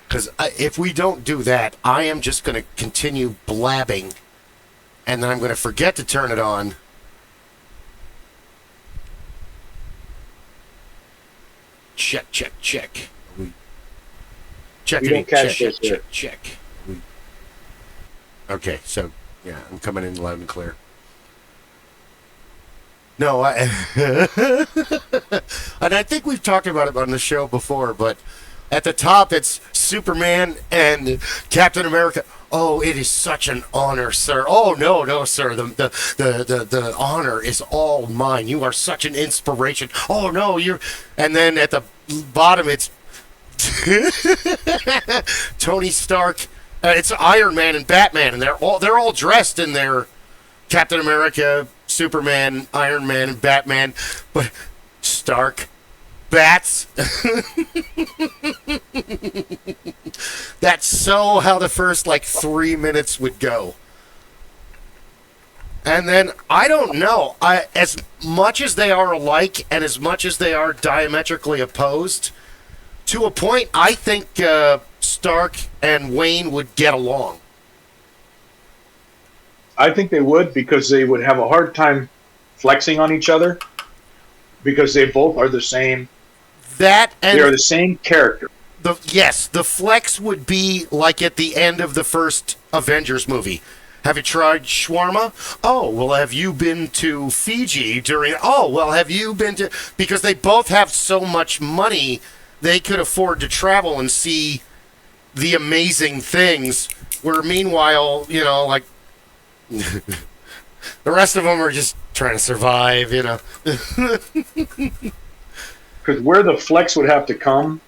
Because if we don't do that, I am just going to continue blabbing, and then I'm going to forget to turn it on. Check. Checking. Check. Okay, so yeah, I'm coming in loud and clear. No, and I think we've talked about it on the show before, but at the top it's Superman and Captain America. Oh, it is such an honor, sir. Oh no, sir. The honor is all mine. You are such an inspiration. Oh no, you're. And then at the bottom it's Tony Stark. It's Iron Man and Batman, and they're all dressed in their Captain America, Superman, Iron Man, and Batman, but Stark. Bats. That's so how the first 3 minutes would go. And then I don't know. As much as they are alike and as much as they are diametrically opposed, to a point, I think Stark and Wayne would get along. I think they would, because they would have a hard time flexing on each other, because they both are the same. They are the same character. The flex would be like at the end of the first Avengers movie. Have you tried shawarma? Oh, well, have you been to Fiji during... Oh, well, have you been to... Because they both have so much money, they could afford to travel and see the amazing things, where meanwhile, the rest of them are just trying to survive, Because where the flex would have to come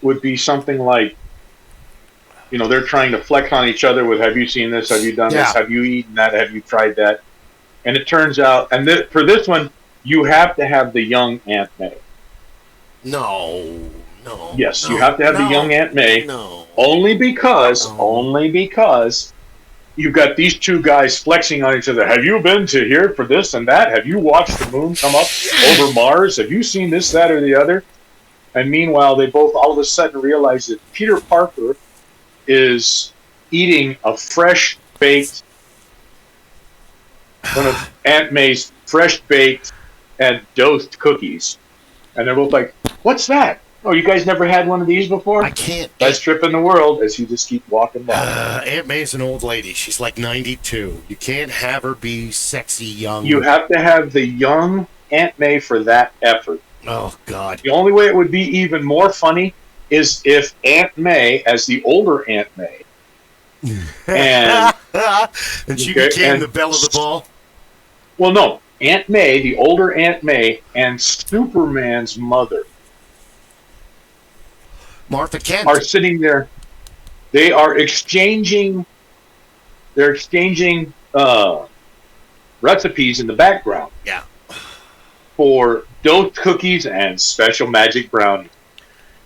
would be something like, they're trying to flex on each other with, have you seen this? Have you done this? Have you eaten that? Have you tried that? And it turns out, for this one, you have to have the young Aunt May. No. Yes, you have to have the young Aunt May. No. Only because you've got these two guys flexing on each other. Have you been to here for this and that? Have you watched the moon come up over Mars? Have you seen this, that, or the other? And meanwhile, they both all of a sudden realize that Peter Parker is eating a fresh-baked, one of Aunt May's fresh-baked and dosed cookies. And they're both like, what's that? Oh, you guys never had one of these before? I can't. Best trip in the world, as you just keep walking by. Aunt May's an old lady. She's like 92. You can't have her be sexy young. You have to have the young Aunt May for that effort. Oh, God. The only way it would be even more funny is if Aunt May, as the older Aunt May, and she became the belle of the ball? Well, no. Aunt May, the older Aunt May, and Superman's mother, Martha Kent, are sitting there. They are exchanging. They're exchanging recipes in the background. Yeah. For dough cookies and special magic brownie.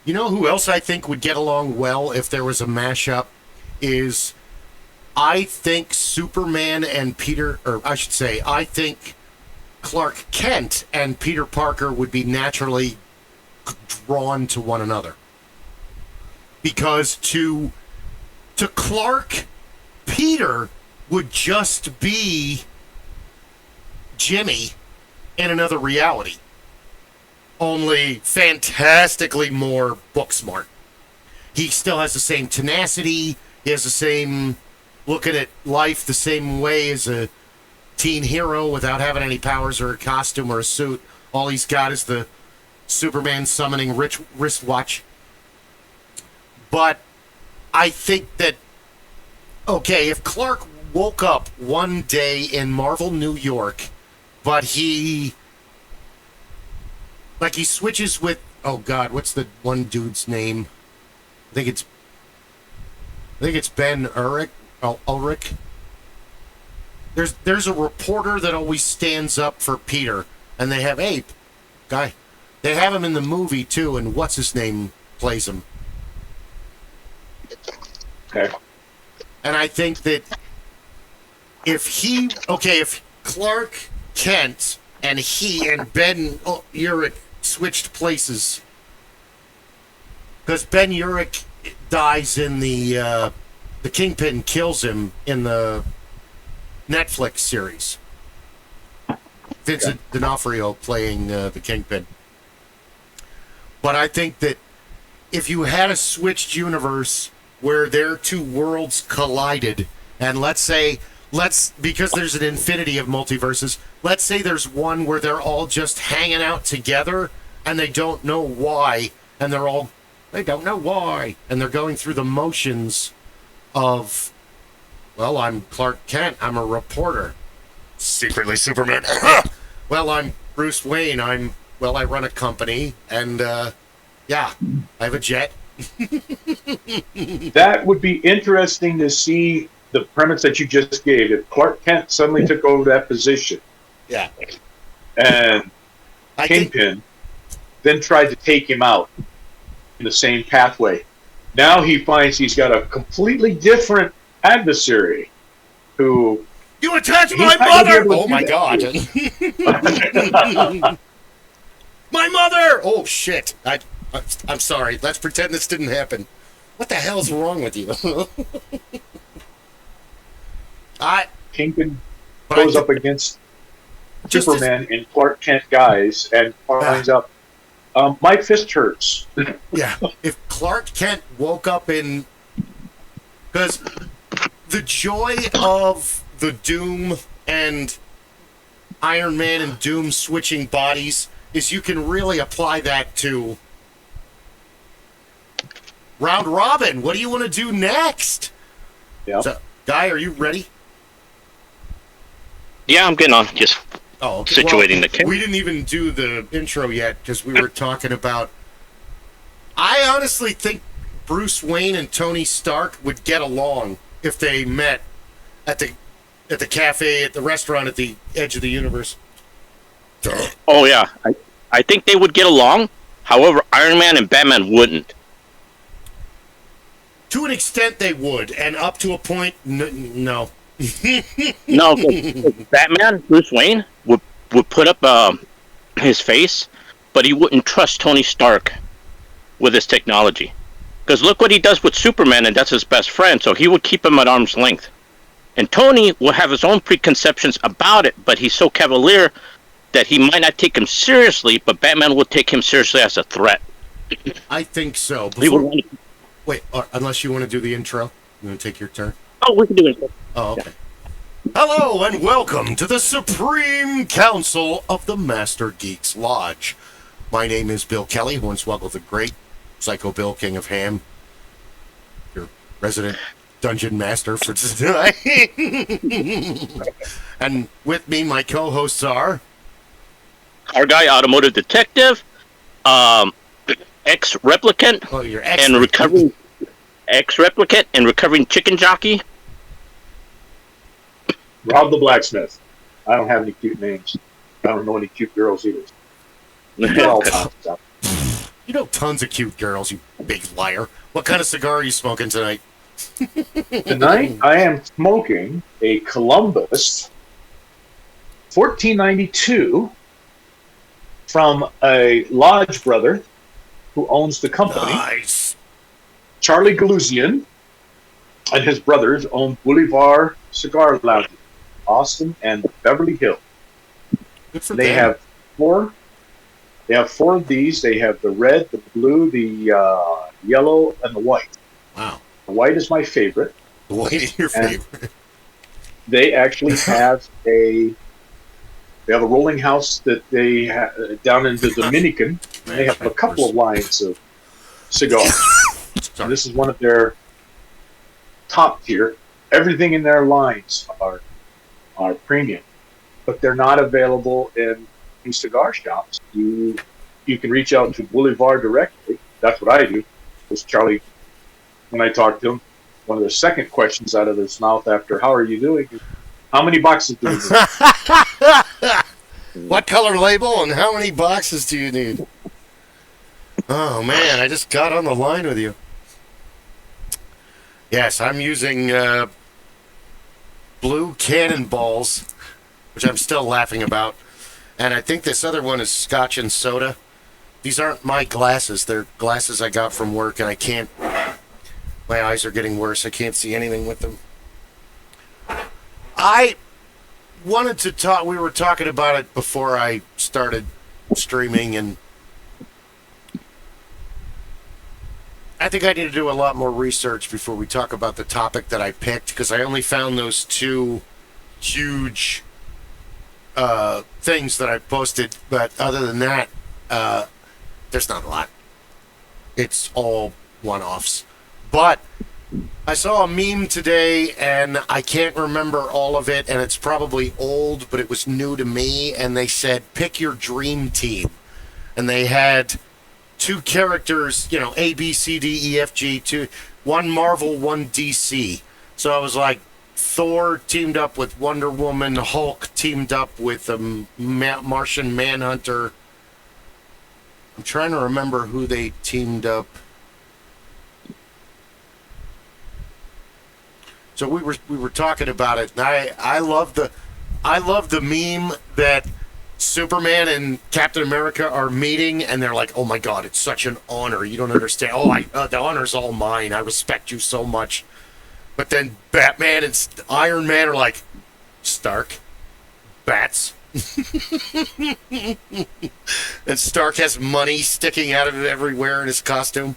You know who else I think would get along well if there was a mashup? I think Superman and I think Clark Kent and Peter Parker would be naturally drawn to one another. Because to Clark, Peter would just be Jimmy in another reality. Only fantastically more book smart. He still has the same tenacity. He has the same looking at life the same way as a teen hero without having any powers or a costume or a suit. All he's got is the Superman summoning wristwatch. But I think that, if Clark woke up one day in Marvel, New York, but he switches with, what's the one dude's name? I think it's Ben Ulrich. There's a reporter that always stands up for Peter, and they have They have him in the movie too, and what's his name plays him. Okay. And I think that if Clark Kent and he and Ben Urich switched places, Because Ben Urich dies in the Kingpin kills him in the Netflix series. Vincent D'Onofrio playing the Kingpin. But I think that if you had a switched universe where their two worlds collided, and because there's an infinity of multiverses, let's say there's one where they're all just hanging out together and they don't know why, and they don't know why, and they're going through the motions of, well, I'm Clark Kent, I'm a reporter. Secretly Superman. Well, I'm Bruce Wayne, I run a company, and, yeah, I have a jet. That would be interesting to see the premise that you just gave. If Clark Kent suddenly took over that position. Yeah. And Kingpin then tried to take him out in the same pathway. Now he finds he's got a completely different adversary who... You attacked my mother! Oh, my God. My mother! Oh, shit. I'm sorry. Let's pretend this didn't happen. What the hell's wrong with you? Kingpin goes up against Superman and Clark Kent guys and finds out, my fist hurts. Yeah. If Clark Kent woke up in... Because the joy of the Doom and Iron Man and Doom switching bodies is you can really apply that to Round Robin. What do you want to do next? Yeah. So, Guy, are you ready? Yeah, I'm getting on. Just situating the camera. We didn't even do the intro yet because we were talking about... I honestly think Bruce Wayne and Tony Stark would get along if they met at the cafe, at the restaurant at the edge of the universe. Oh, yeah. I think they would get along. However, Iron Man and Batman wouldn't. To an extent, they would. And up to a point, no. No, Batman, Bruce Wayne, would put up his face, but he wouldn't trust Tony Stark with his technology. Because look what he does with Superman, and that's his best friend, so he would keep him at arm's length. And Tony will have his own preconceptions about it, but he's so cavalier that he might not take him seriously, but Batman will take him seriously as a threat. I think so. Wait, unless you want to do the intro. You want to take your turn? Oh, we can do it. Oh, okay. Hello and welcome to the Supreme Council of the Master Geeks Lodge. My name is Bill Kelly, Hornswoggle the Great, Psycho Bill, King of Ham, your resident dungeon master for tonight. And with me, my co-hosts are... Our guy, Automotive Detective, ex-replicant, and recovering ex-replicant and recovering chicken jockey. Rob the Blacksmith. I don't have any cute names. I don't know any cute girls either. You know tons of cute girls, you big liar. What kind of cigar are you smoking tonight? Tonight, I am smoking a Columbus 1492 from a lodge brother who owns the company. Nice. Charlie Galuzian and his brothers own Boulevard Cigar Lounge, Austin and Beverly Hills. Good for they them. have four. They have four of these. They have the red, the blue, the yellow, and the white. Wow. The white is my favorite. The white is your favorite. They actually have a rolling house that they have down in the Dominican. They have a couple of lines of cigars. And this is one of their top tier. Everything in their lines are premium, but they're not available in cigar shops. You can reach out to Boulevard directly. That's what I do. Because Charlie, when I talk to him, one of the second questions out of his mouth after "How are you doing?" is, "How many boxes do you need?" What color label and how many boxes do you need? Oh man, I just got on the line with you. Yes, I'm using blue cannonballs, which I'm still laughing about. And I think this other one is Scotch and soda. These aren't my glasses. They're glasses I got from work, and I can't. My eyes are getting worse. I can't see anything with them. I wanted to talk. We were talking about it before I started streaming, and I think I need to do a lot more research before we talk about the topic that I picked, because I only found those two huge things that I posted. But other than that, there's not a lot. It's all one-offs. But I saw a meme today, and I can't remember all of it, and it's probably old, but it was new to me, and they said, pick your dream team. And they had two characters, A, B, C, D, E, F, G, one Marvel, one DC. So I was like, Thor teamed up with Wonder Woman, Hulk teamed up with a Martian Manhunter. I'm trying to remember who they teamed up. So we were talking about it, and I love the meme that Superman and Captain America are meeting, and they're like, "Oh my God, it's such an honor. You don't understand. The honor's all mine. I respect you so much." But then Batman and Iron Man are like, "Stark, bats." And Stark has money sticking out of it everywhere in his costume.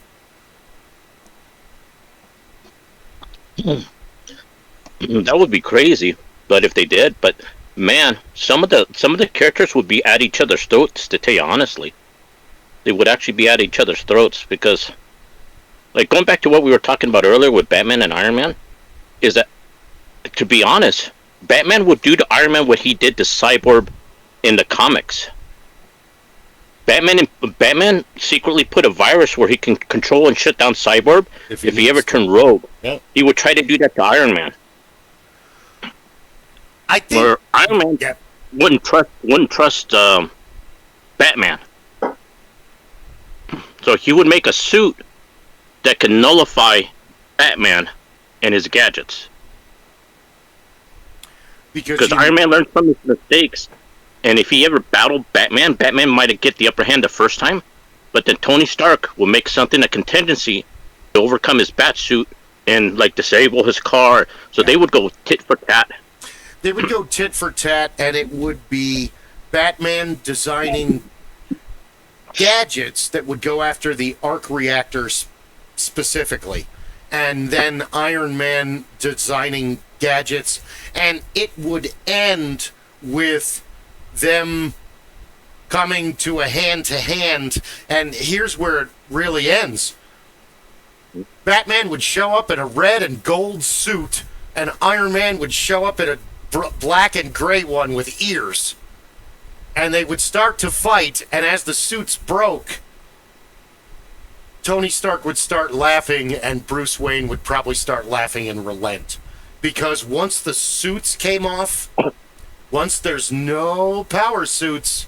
That would be crazy, but if they did, but man, some of the characters would be at each other's throats. To tell you honestly, they would actually be at each other's throats, because, like, going back to what we were talking about earlier with Batman and Iron Man, is that, to be honest, Batman would do to Iron Man what he did to Cyborg in the comics. Batman secretly put a virus where he can control and shut down Cyborg if he ever turned rogue. Yeah. He would try to do that to Iron Man. I think Where Iron Man wouldn't trust Batman. So he would make a suit that could nullify Batman and his gadgets. Because Iron Man learned from his mistakes, and if he ever battled Batman, Batman might get the upper hand the first time, but then Tony Stark will make something a contingency to overcome his bat suit and, like, disable his car. So they would go tit for tat. They would go tit for tat, and it would be Batman designing gadgets that would go after the arc reactors specifically, and then Iron Man designing gadgets, and it would end with them coming to a hand-to-hand, and here's where it really ends. Batman would show up in a red and gold suit, and Iron Man would show up in a black and gray one with ears. And they would start to fight, and as the suits broke, Tony Stark would start laughing, and Bruce Wayne would probably start laughing and relent. Because once the suits came off, once there's no power suits,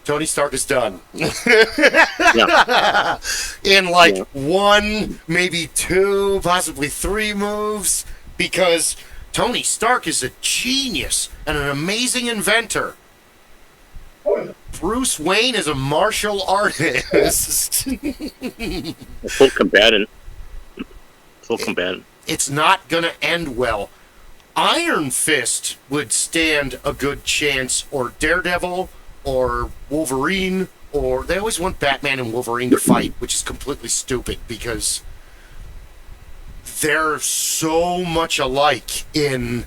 Tony Stark is done. Yeah. In one, maybe two, possibly three moves, because Tony Stark is a genius and an amazing inventor. Bruce Wayne is a martial artist. Full combatant. It's not going to end well. Iron Fist would stand a good chance, or Daredevil, or Wolverine, or they always want Batman and Wolverine to fight, which is completely stupid because they're so much alike in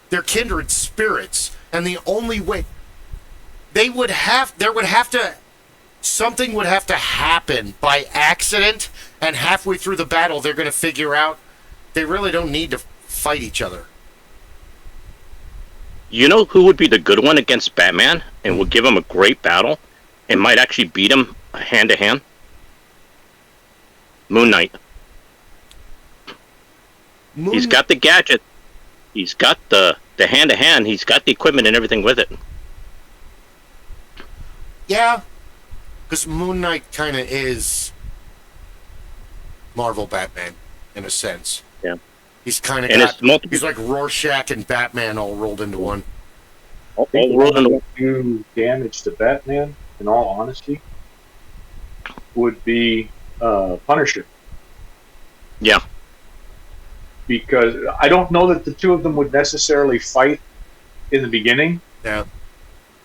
their kindred spirits, and the only way something would have to happen by accident, and halfway through the battle they're going to figure out they really don't need to fight each other. You know who would be the good one against Batman and would give him a great battle and might actually beat him hand to hand? Moon Knight. He's got the gadget. He's got the hand to hand. He's got the equipment and everything with it. Yeah, because Moon Knight kind of is Marvel Batman in a sense. Yeah. He's kind of he's like Rorschach and Batman all rolled into one. Do damage to Batman in all honesty, would be Punisher. Yeah. Because I don't know that the two of them would necessarily fight in the beginning. Yeah.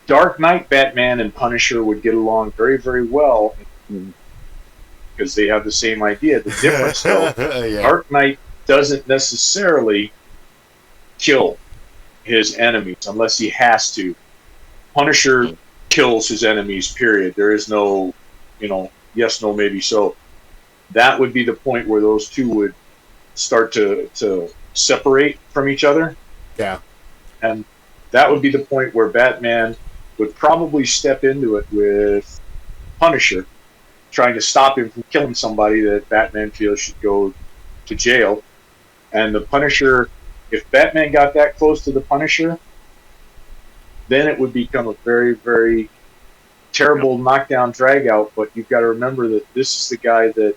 Dark Knight, Batman, and Punisher would get along very, very well because they have the same idea. The difference, though, Yeah. Dark Knight doesn't necessarily kill his enemies unless he has to. Punisher kills his enemies, period. There is no, yes, no, maybe so. That would be the point where those two would start to separate from each other. Yeah. And that would be the point where Batman would probably step into it with Punisher, trying to stop him from killing somebody that Batman feels should go to jail. And the Punisher, if Batman got that close to the Punisher, then it would become a very, very terrible knockdown drag out. But you've got to remember that this is the guy that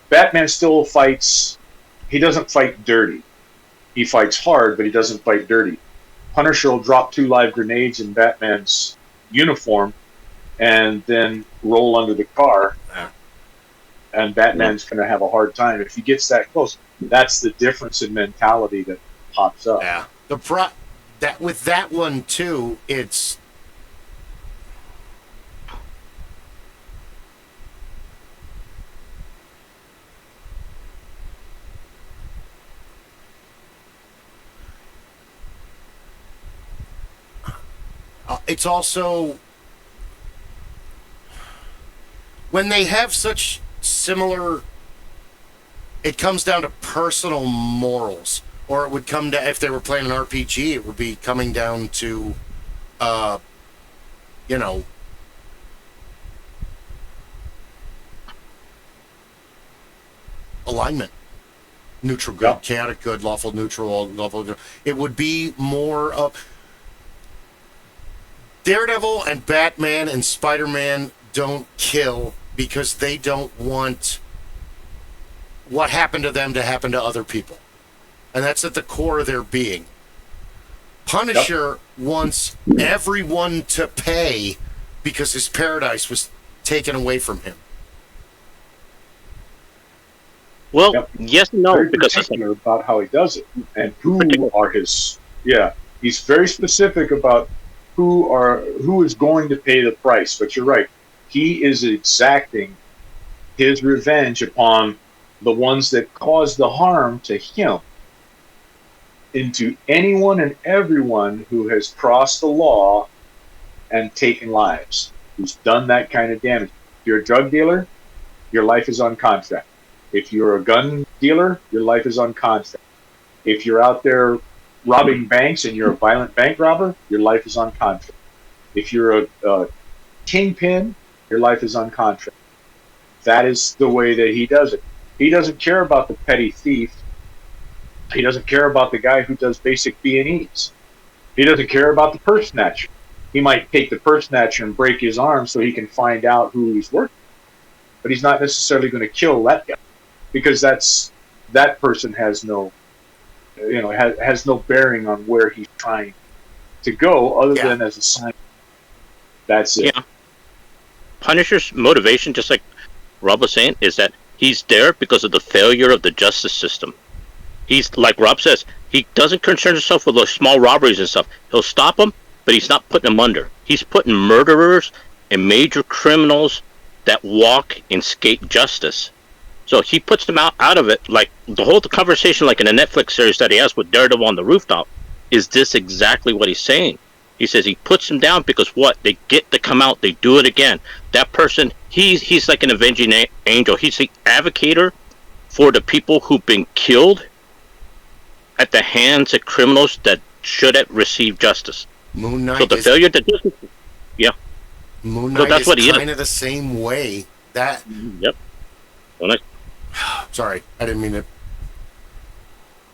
Batman still fights. He doesn't fight dirty. He fights hard, but he doesn't fight dirty. Punisher will drop 2 live grenades in Batman's uniform and then roll under the car. And Batman's going to have a hard time if he gets that close. That's the difference in mentality that pops up. Yeah. With that one too, it's also when they have such similar, it comes down to personal morals, or it would come to, if they were playing an RPG, it would be coming down to, alignment. Neutral good, Yep. chaotic good, lawful neutral, lawful good. It would be more of Daredevil and Batman and Spider-Man don't kill because they don't want what happened to them to happen to other people. And that's at the core of their being. Punisher wants everyone to pay because his paradise was taken away from him. Well, Yep. yes and no, Very because particular about how he does it and who are his. Yeah, he's very specific about who is going to pay the price. But you're right, he is exacting his revenge upon the ones that caused the harm to him, into anyone and everyone who has crossed the law and taken lives, who's done that kind of damage. If you're a drug dealer, your life is on contract. If you're a gun dealer, your life is on contract. If you're out there robbing banks and you're a violent bank robber, your life is on contract. If you're a kingpin, your life is on contract. That is the way that he does it. He doesn't care about the petty thief. He doesn't care about the guy who does basic B&Es. He doesn't care about the purse snatcher. He might take the purse snatcher and break his arm so he can find out who he's working with. But he's not necessarily going to kill that guy, because that person has no, has no bearing on where he's trying to go, other than as a sign. That's it. Yeah. Punisher's motivation, just like Rob was saying, is that he's there because of the failure of the justice system. He's, like Rob says, he doesn't concern himself with those small robberies and stuff. He'll stop them, but he's not putting them under. He's putting murderers and major criminals that walk and escape justice. So he puts them out of it. Like the whole conversation, like in the Netflix series that he has with Daredevil on the rooftop, is this exactly what he's saying? He says he puts them down because what? They get to come out. They do it again. That person, he's like an avenging angel. He's the advocator for the people who've been killed at the hands of criminals that should have received justice. Moon Knight So the failure to do, yeah. Moon So Knight that's is what he is. kind of the same way. That. Yep. Well, Sorry, I didn't mean to.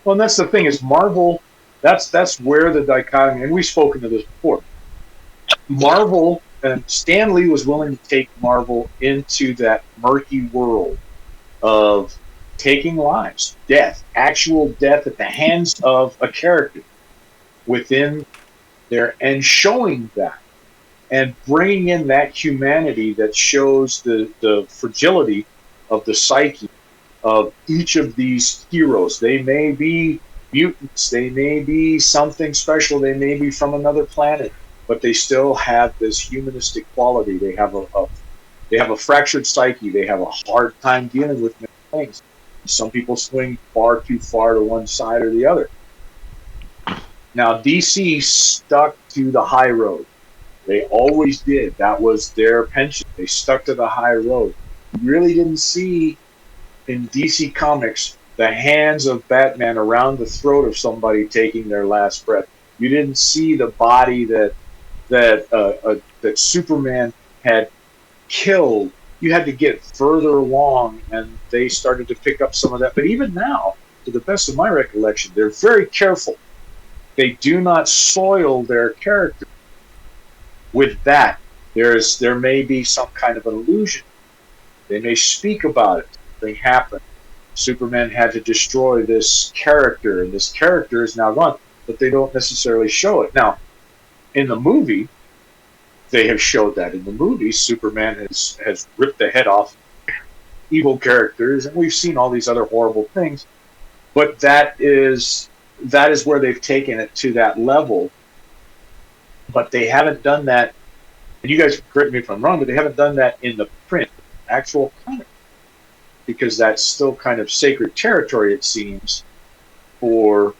Well, and that's the thing, is Marvel, that's where the dichotomy, and we've spoken to this before. Marvel, and Stan Lee was willing to take Marvel into that murky world of taking lives, death, actual death at the hands of a character within there, and showing that and bringing in that humanity that shows the fragility of the psyche of each of these heroes. They may be mutants, they may be something special, they may be from another planet, but they still have this humanistic quality. They have a fractured psyche. They have a hard time dealing with many things. Some people swing far too far to one side or the other. Now, DC stuck to the high road. They always did. That was their penchant. They stuck to the high road. You really didn't see in DC Comics the hands of Batman around the throat of somebody taking their last breath. You didn't see the body that Superman had killed. You had to get further along, and they started to pick up some of that. But even now, to the best of my recollection, they're very careful. They do not soil their character with that. There may be some kind of an illusion. They may speak about it. Something happened. Superman had to destroy this character, and this character is now gone. But they don't necessarily show it. Now, in the movie, they have showed that. In the movie, Superman has ripped the head off evil characters, and we've seen all these other horrible things. But that is where they've taken it to that level. But they haven't done that, and you guys correct me if I'm wrong, but they haven't done that in the print, actual comic, because that's still kind of sacred territory, it seems, for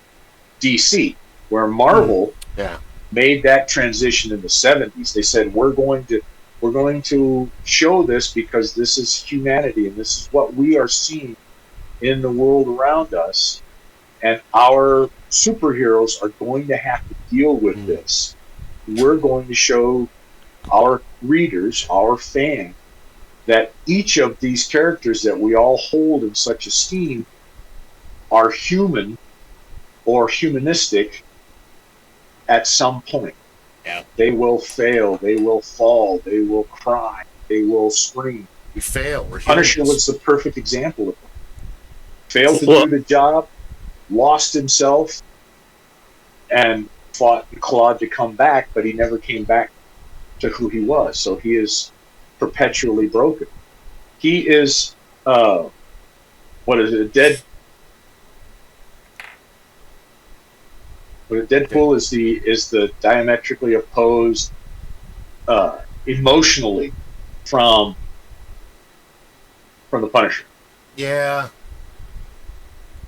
DC, where Marvel made that transition in the 70s. They said, we're going to show this because this is humanity, and this is what we are seeing in the world around us, and our superheroes are going to have to deal with this. We're going to show our readers, our fans, that each of these characters that we all hold in such esteem are human or humanistic at some point. Yeah. They will fail, they will fall, they will cry, they will scream. We fail. We're Punisher humans. was the perfect example of it. Failed to do the job, lost himself, and fought and clawed to come back, but he never came back to who he was. So he is perpetually broken. He is, Deadpool is the diametrically opposed emotionally from the Punisher. Yeah.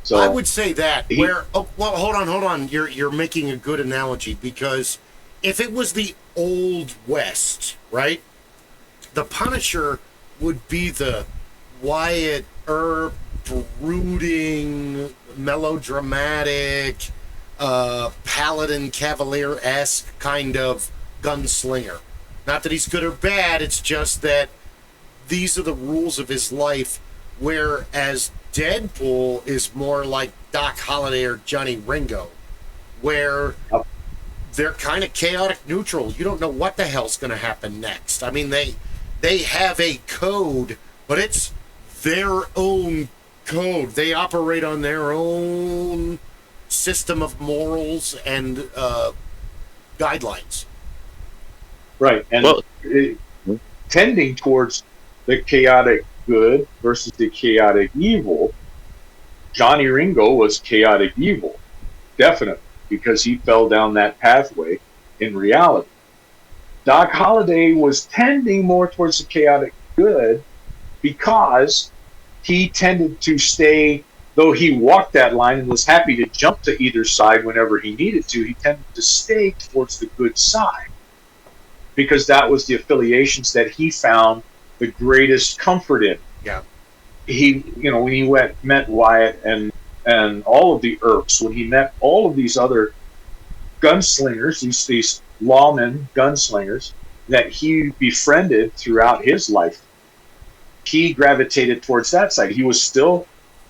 So I would say that hold on. You're making a good analogy, because if it was the old West, right? The Punisher would be the Wyatt Earp, brooding, melodramatic, Paladin Cavalier-esque kind of gunslinger. Not that he's good or bad, it's just that these are the rules of his life, whereas Deadpool is more like Doc Holliday or Johnny Ringo, where they're kind of chaotic neutral. You don't know what the hell's going to happen next. I mean, they have a code, but it's their own code. They operate on their own system of morals and guidelines. Right, and tending towards the chaotic good versus the chaotic evil. Johnny Ringo was chaotic evil, definitely, because he fell down that pathway in reality. Doc Holliday was tending more towards the chaotic good because he tended to stay, though he walked that line and was happy to jump to either side whenever he needed to, he tended to stay towards the good side because that was the affiliations that he found the greatest comfort in. Yeah. He, when he met Wyatt and all of the Earps, when he met all of these other gunslingers, these lawmen gunslingers that he befriended throughout his life, he gravitated towards that side. He was still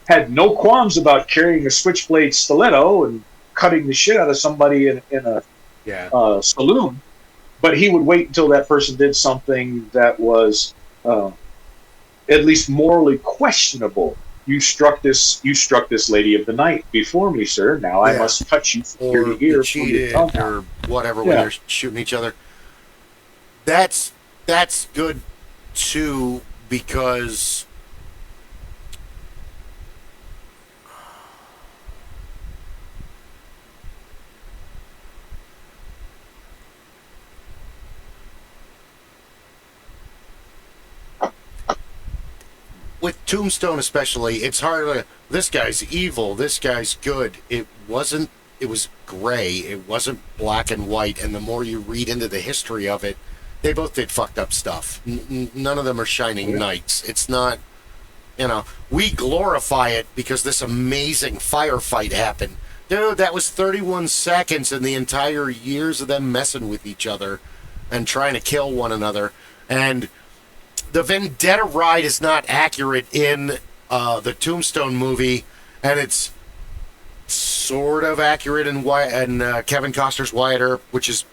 had no qualms about carrying a switchblade stiletto and cutting the shit out of somebody in a saloon, but he would wait until that person did something that was at least morally questionable. You struck this lady of the night before me, sir. Now I must touch you from ear to ear, cheated or whatever when they're shooting each other. that's good too, because with Tombstone especially, it's hard to, this guy's evil, this guy's good. It was gray. It wasn't black and white, and the more you read into the history of it, they both did fucked up stuff. None of them are shining knights. It's not, we glorify it because this amazing firefight happened. Dude, that was 31 seconds in the entire years of them messing with each other and trying to kill one another. And the Vendetta ride is not accurate in the Tombstone movie, and it's sort of accurate in Kevin Costner's Wyatt Earp, which is...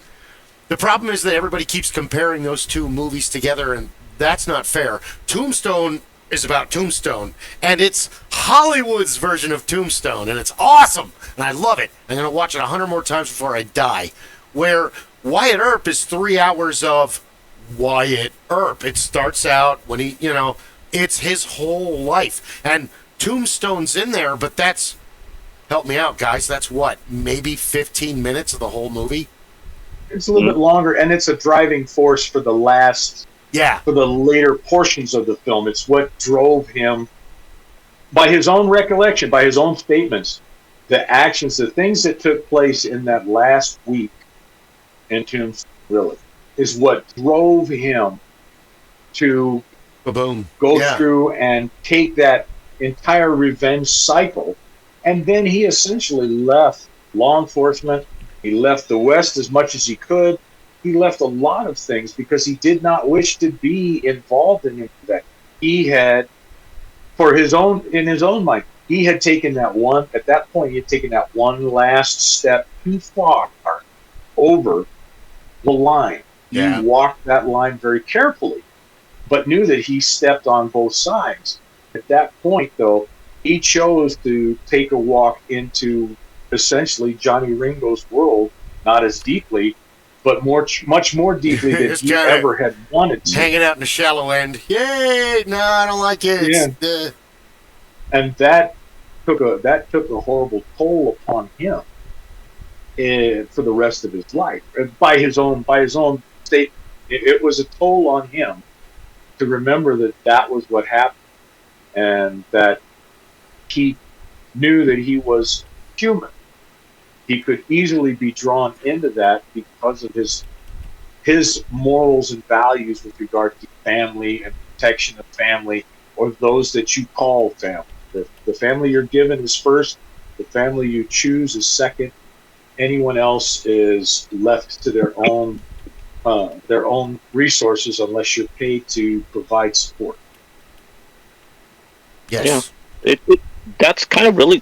The problem is that everybody keeps comparing those two movies together, and that's not fair. Tombstone is about Tombstone, and it's Hollywood's version of Tombstone, and it's awesome, and I love it. I'm going to watch it 100 more times before I die. Where Wyatt Earp is 3 hours of Wyatt Earp. It starts out when he, it's his whole life. And Tombstone's in there, but that's... Help me out, guys. That's what? Maybe 15 minutes of the whole movie? It's a little bit longer, and it's a driving force for the later portions of the film. It's what drove him, by his own recollection, by his own statements, the actions, the things that took place in that last week in Tombstone, really, is what drove him to go through and take that entire revenge cycle. And then he essentially left law enforcement. He left the West as much as he could. He left a lot of things because he did not wish to be involved in that. He had, in his own mind, he had taken that one, at that point, he had taken that one last step too far over the line. Yeah. He walked that line very carefully, but knew that he stepped on both sides. At that point, though, he chose to take a walk into essentially Johnny Ringo's world, not as deeply, but much more deeply than he ever had wanted to. Hanging out in the shallow end. Yay! No, I don't like it. Yeah. And that took a horrible toll upon him for the rest of his life. By his own state, it was a toll on him to remember that was what happened, and that he knew that he was human. He could easily be drawn into that because of his morals and values with regard to family and protection of family, or those that you call family. The family you're given is first. The family you choose is second. Anyone else is left to their own resources unless you're paid to provide support. Yes. Yeah. That's kind of really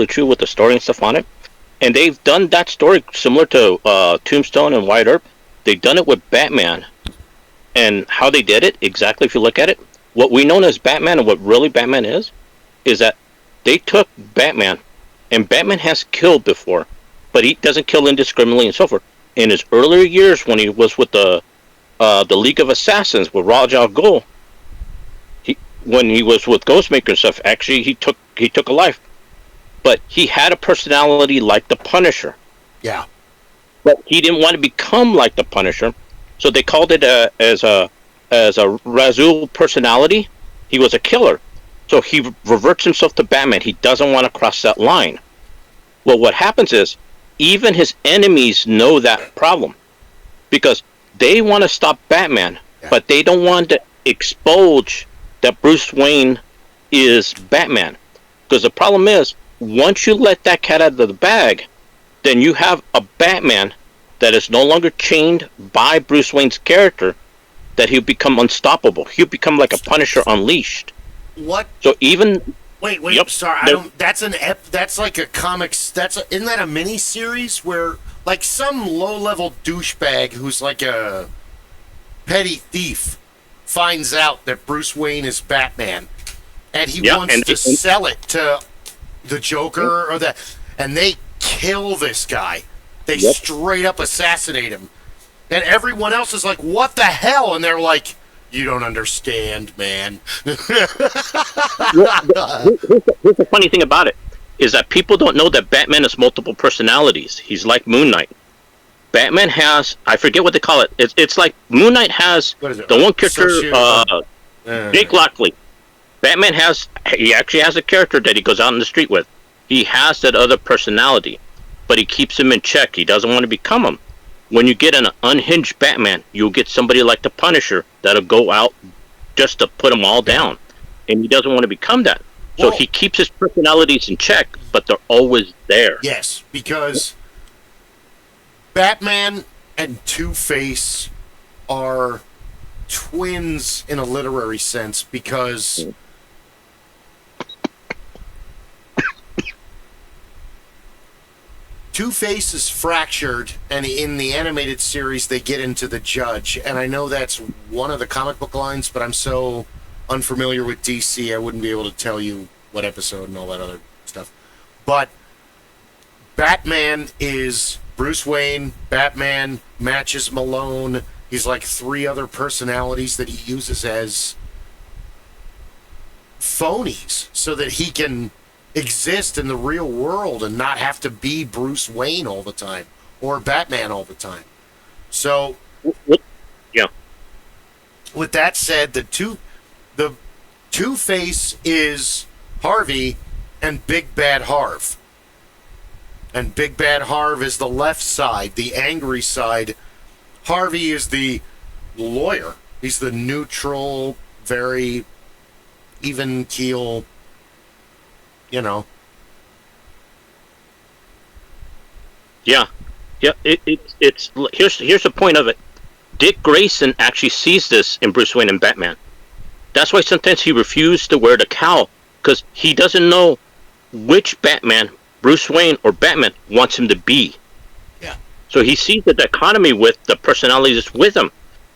true with the story and stuff on it. And they've done that story similar to Tombstone and Wyatt Earp. They've done it with Batman. And how they did it, exactly, if you look at it, what we know as Batman and what really Batman is that they took Batman, and Batman has killed before, but he doesn't kill indiscriminately and so forth. In his earlier years, when he was with the League of Assassins with Ra's al Ghul, when he was with Ghostmaker and stuff, actually he took a life. But he had a personality like the Punisher. Yeah. But he didn't want to become like the Punisher, so they called it as a Razul personality. He was a killer, so he reverts himself to Batman. He doesn't want to cross that line. Well, what happens is even his enemies know that problem because they want to stop Batman, but they don't want to expose that Bruce Wayne is Batman. Because the problem is, once you let that cat out of the bag, then you have a Batman that is no longer chained by Bruce Wayne's character, that he'll become unstoppable. He'll become like a Punisher unleashed. What? So even... Wait, yep, sorry, that's like a comics, isn't that a mini-series where, like, some low-level douchebag who's like a petty thief finds out that Bruce Wayne is Batman, and he wants to sell it to the Joker and they kill this guy. They straight up assassinate him. And everyone else is like, what the hell? And they're like, you don't understand, man. Here's the funny thing about it, is that people don't know that Batman has multiple personalities. He's like Moon Knight. Batman has, I forget what they call it. It's like Moon Knight has the one character, Jake Lockley. Batman he actually has a character that he goes out in the street with. He has that other personality, but he keeps him in check. He doesn't want to become him. When you get an unhinged Batman, you'll get somebody like the Punisher that'll go out just to put them all down. And he doesn't want to become that. So he keeps his personalities in check, but they're always there. Yes, because Batman and Two-Face are twins in a literary sense, because Two-Face is fractured, and in the animated series they get into the Judge, and I know that's one of the comic book lines, but I'm so unfamiliar with DC I wouldn't be able to tell you what episode and all that other stuff. But Batman is Bruce Wayne, Batman matches Malone. He's like 3 other personalities that he uses as phonies so that he can exist in the real world and not have to be Bruce Wayne all the time or Batman all the time. So, yeah. With that said, the Two-Face is Harvey and Big Bad Harv. And Big Bad Harv is the left side, the angry side. Harvey is the lawyer. He's the neutral, very even keel, you know. Yeah. It's here's the point of it. Dick Grayson actually sees this in Bruce Wayne and Batman. That's why sometimes he refused to wear the cowl, because he doesn't know which Batman, Bruce Wayne or Batman, wants him to be. Yeah. So he sees the dichotomy with the personalities with him.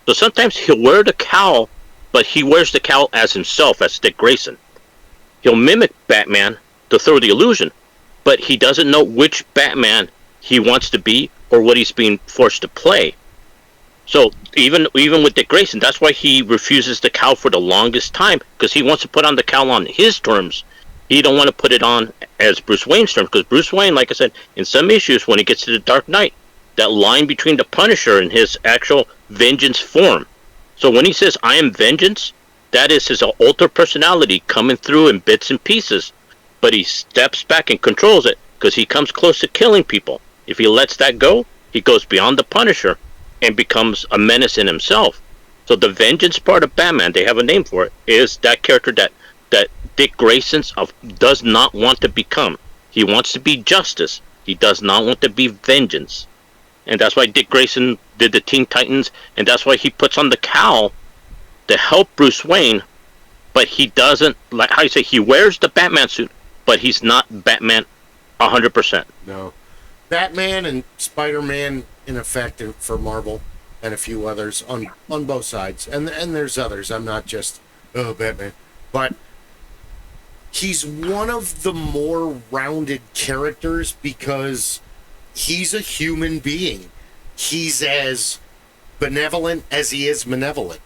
So sometimes he'll wear the cowl, but he wears the cowl as himself, as Dick Grayson. He'll mimic Batman to throw the illusion, but he doesn't know which Batman he wants to be or what he's being forced to play. So even with Dick Grayson, that's why he refuses the cowl for the longest time, because he wants to put on the cowl on his terms. He don't want to put it on as Bruce Wayne's terms, because Bruce Wayne, like I said, in some issues, when he gets to the Dark Knight, that line between the Punisher and his actual vengeance form. So when he says, I am vengeance, that is his alter personality coming through in bits and pieces. But he steps back and controls it, because he comes close to killing people. If he lets that go, he goes beyond the Punisher and becomes a menace in himself. So the vengeance part of Batman, they have a name for it, is that character that Dick Grayson does not want to become. He wants to be justice. He does not want to be vengeance. And that's why Dick Grayson did the Teen Titans, and that's why he puts on the cowl to help Bruce Wayne, but he doesn't, like how you say, he wears the Batman suit, but he's not Batman 100%. No. Batman and Spider-Man, in effect, for Marvel and a few others on both sides. And there's others. I'm not just, Batman. But he's one of the more rounded characters because he's a human being. He's as benevolent as he is malevolent.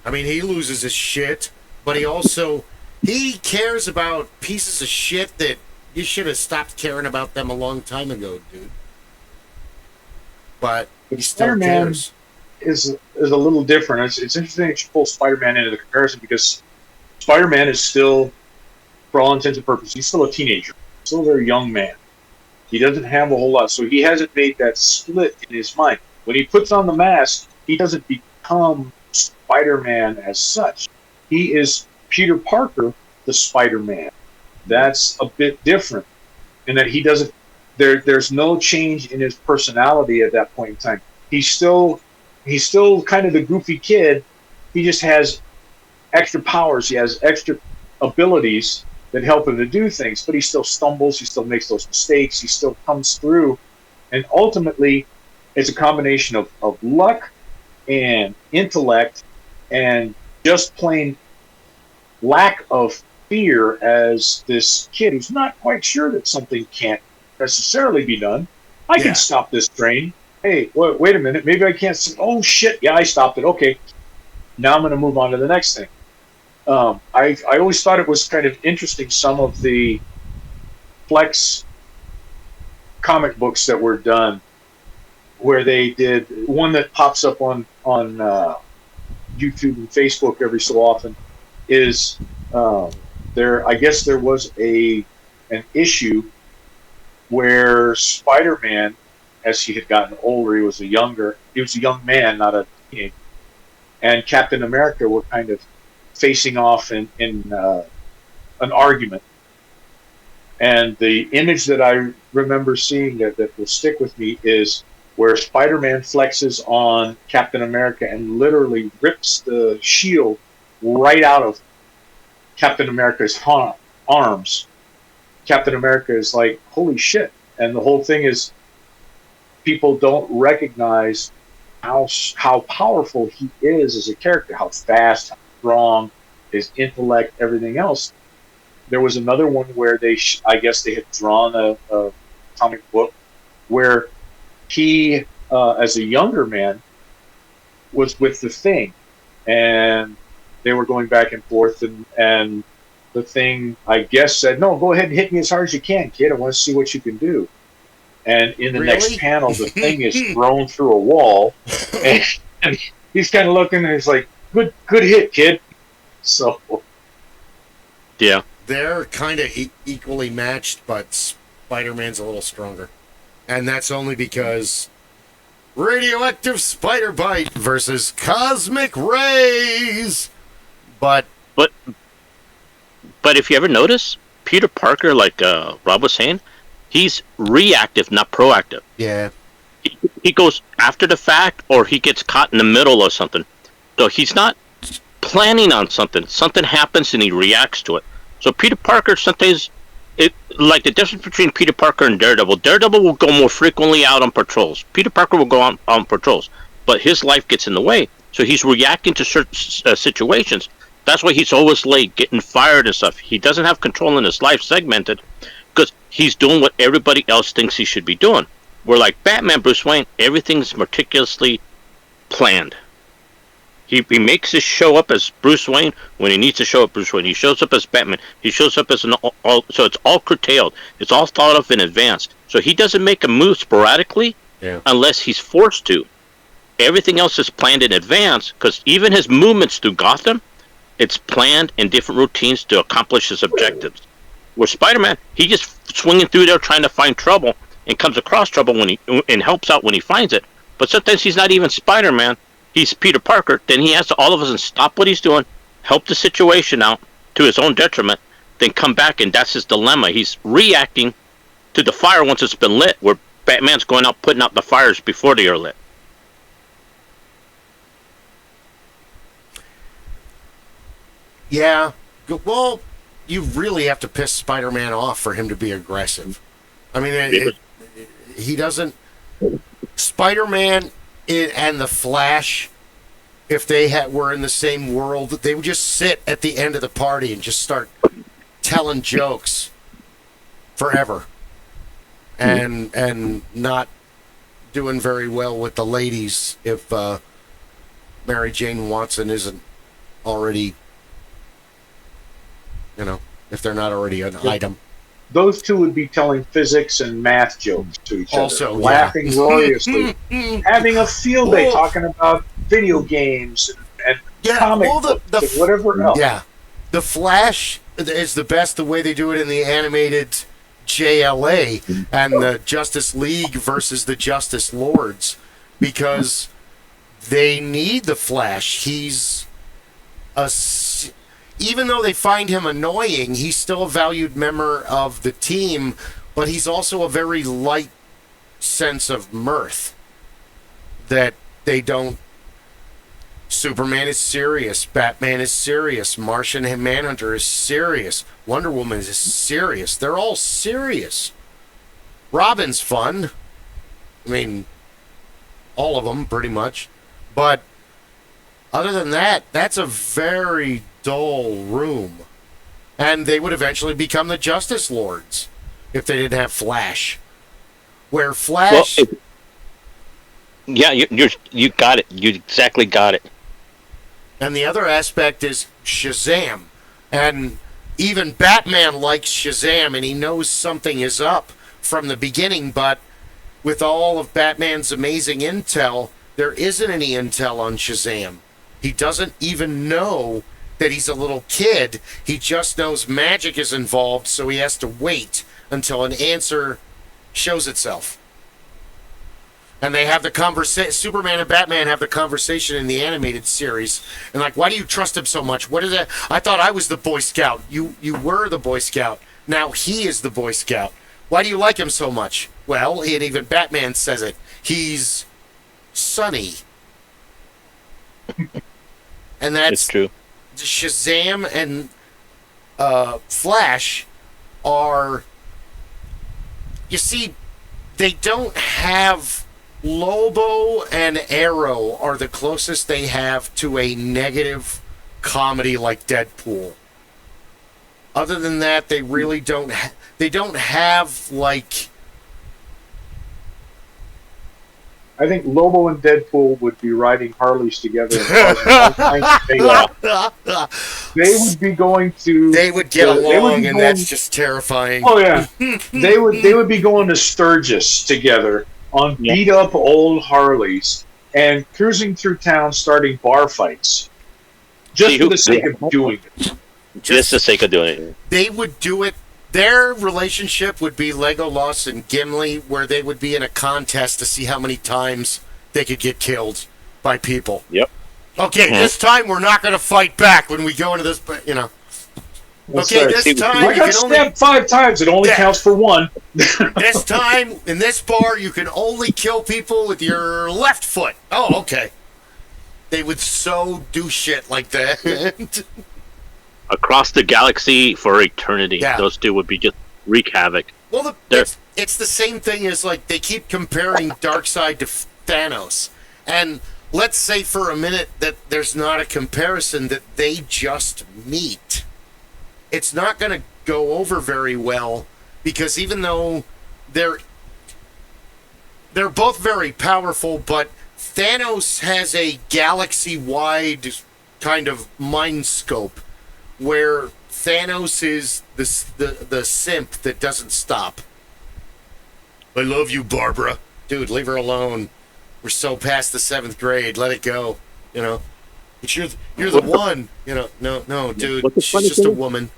I mean, he loses his shit, but he cares about pieces of shit that you should have stopped caring about them a long time ago, dude. But he still Spider-Man cares. Is a little different. It's interesting that you pull Spider-Man into the comparison, because Spider-Man is still, for all intents and purposes, he's still a teenager, still a very young man. He doesn't have a whole lot, so he hasn't made that split in his mind. When he puts on the mask, he doesn't become Spider-Man as such. He is Peter Parker, the Spider-Man. That's a bit different in that he doesn't. There's no change in his personality at that point in time. He's still kind of the goofy kid. He just has extra powers. He has extra abilities that help him to do things. But he still stumbles. He still makes those mistakes. He still comes through. And ultimately, it's a combination of luck and intellect and just plain lack of fear as this kid who's not quite sure that something can't necessarily be done. I can stop this train. hey, wait a minute, maybe I can't see. Oh shit, yeah, I stopped it. Okay, now I'm going to move on to the next thing. I always thought it was kind of interesting, some of the Flex comic books that were done, where they did one that pops up on YouTube and Facebook every so often is there. I guess there was an issue where Spider-Man, as he had gotten older, he was a young man, not a teenager, and Captain America were kind of facing off in an argument. And the image that I remember seeing that will stick with me is where Spider-Man flexes on Captain America and literally rips the shield right out of Captain America's arms. Captain America is like, holy shit. And the whole thing is, people don't recognize how powerful he is as a character, how fast, how strong, his intellect, everything else. There was another one where I guess they had drawn a comic book where he, as a younger man, was with the Thing, and they were going back and forth, and the Thing, I guess, said, "No, go ahead and hit me as hard as you can, kid. I want to see what you can do." And in the next panel, the Thing is thrown through a wall, and he's kind of looking, and he's like, "Good hit, kid." So, yeah, they're kind of equally matched, but Spider-Man's a little stronger. And that's only because radioactive spider bite versus cosmic rays. But if you ever notice, Peter Parker, like Rob was saying, he's reactive, not proactive. Yeah. He goes after the fact, or he gets caught in the middle of something. So he's not planning on something. Something happens and he reacts to it. So Peter Parker sometimes, like the difference between Peter Parker and Daredevil. Daredevil will go more frequently out on patrols. Peter Parker will go on patrols, but his life gets in the way. So he's reacting to certain situations. That's why he's always late, getting fired and stuff. He doesn't have control in his life segmented because he's doing what everybody else thinks he should be doing. Where like Batman, Bruce Wayne, everything's meticulously planned. He makes his show up as Bruce Wayne when he needs to show up Bruce Wayne. He shows up as Batman. He shows up as so it's all curtailed. It's all thought of in advance. So he doesn't make a move sporadically unless he's forced to. Everything else is planned in advance because even his movements through Gotham, it's planned in different routines to accomplish his objectives. Where Spider-Man, he just swinging through there trying to find trouble and comes across trouble and helps out when he finds it. But sometimes he's not even Spider-Man. He's Peter Parker, then he has to all of a sudden stop what he's doing, help the situation out to his own detriment, then come back, and that's his dilemma. He's reacting to the fire once it's been lit, where Batman's going out putting out the fires before they are lit. Yeah, well, you really have to piss Spider-Man off for him to be aggressive. I mean, he doesn't... Spider-Man and the Flash, if they were in the same world, they would just sit at the end of the party and just start telling jokes forever, and not doing very well with the ladies if Mary Jane Watson isn't already, if they're not already an item. Those two would be telling physics and math jokes to each other, laughing royally, having a field day talking about video games and comic books and whatever else. Yeah, the Flash is the best the way they do it in the animated JLA and the Justice League versus the Justice Lords, because they need the Flash. Even though they find him annoying, he's still a valued member of the team, but he's also a very light sense of mirth that they don't... Superman is serious, Batman is serious, Martian Manhunter is serious, Wonder Woman is serious. They're all serious. Robin's fun. I mean, all of them, pretty much. But other than that, that's a very dull room. And they would eventually become the Justice Lords if they didn't have Flash. Where Flash... Yeah, you got it. You exactly got it. And the other aspect is Shazam. And even Batman likes Shazam, and he knows something is up from the beginning, but with all of Batman's amazing intel, there isn't any intel on Shazam. He doesn't even know that he's a little kid. He just knows magic is involved, so he has to wait until an answer shows itself. And they have the conversation. Superman and Batman have the conversation in the animated series. And like, why do you trust him so much? What is that? I thought I was the Boy Scout. You were the Boy Scout. Now he is the Boy Scout. Why do you like him so much? Well, and even Batman says it. He's sunny. And that's It's true. Shazam and Flash are, you see, they don't have, Lobaugh and Arrow are the closest they have to a negative comedy like Deadpool. Other than that, they really don't they don't have, like... I think Lobo and Deadpool would be riding Harleys together. They would be going to. They would get along, and that's just terrifying. Oh yeah, they would be going to Sturgis together on beat up old Harleys and cruising through town, starting bar fights, just for the sake of doing it. Just the sake of doing it. They would do it. Their relationship would be Legolas and Gimli, where they would be in a contest to see how many times they could get killed by people. Yep. Okay, this time we're not going to fight back when we go into this, you know. That's Okay, right. this time I got stabbed 5 times. It only counts for 1. This time, in this bar, you can only kill people with your left foot. Oh, okay. They would so do shit like that. Across the galaxy for eternity. Yeah. Those two would be just wreak havoc. Well, it's the same thing as, like, they keep comparing Darkseid to Thanos. And let's say for a minute that there's not a comparison, that they just meet. It's not going to go over very well, because even though they're both very powerful, but Thanos has a galaxy-wide kind of mind scope, where Thanos is the simp that doesn't stop. I love you, Barbara. Dude, leave her alone. We're so past the 7th grade. Let it go. You know? But you're the one. You know, no, dude. She's just a woman.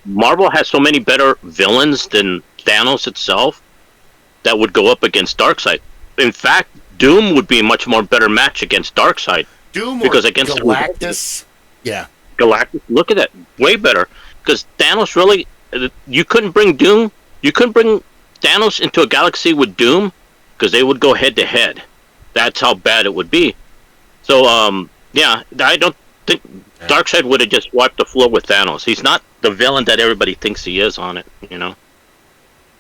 Marvel has so many better villains than Thanos itself that would go up against Darkseid. In fact, Doom would be a much more better match against Darkseid. Doom because or against Galactus? Yeah. Galactus, look at that. Way better. Because Thanos really... You couldn't bring Doom... You couldn't bring Thanos into a galaxy with Doom, because they would go head-to-head. That's how bad it would be. So, yeah, I don't think Darkseid would have just wiped the floor with Thanos. He's not the villain that everybody thinks he is on it, you know.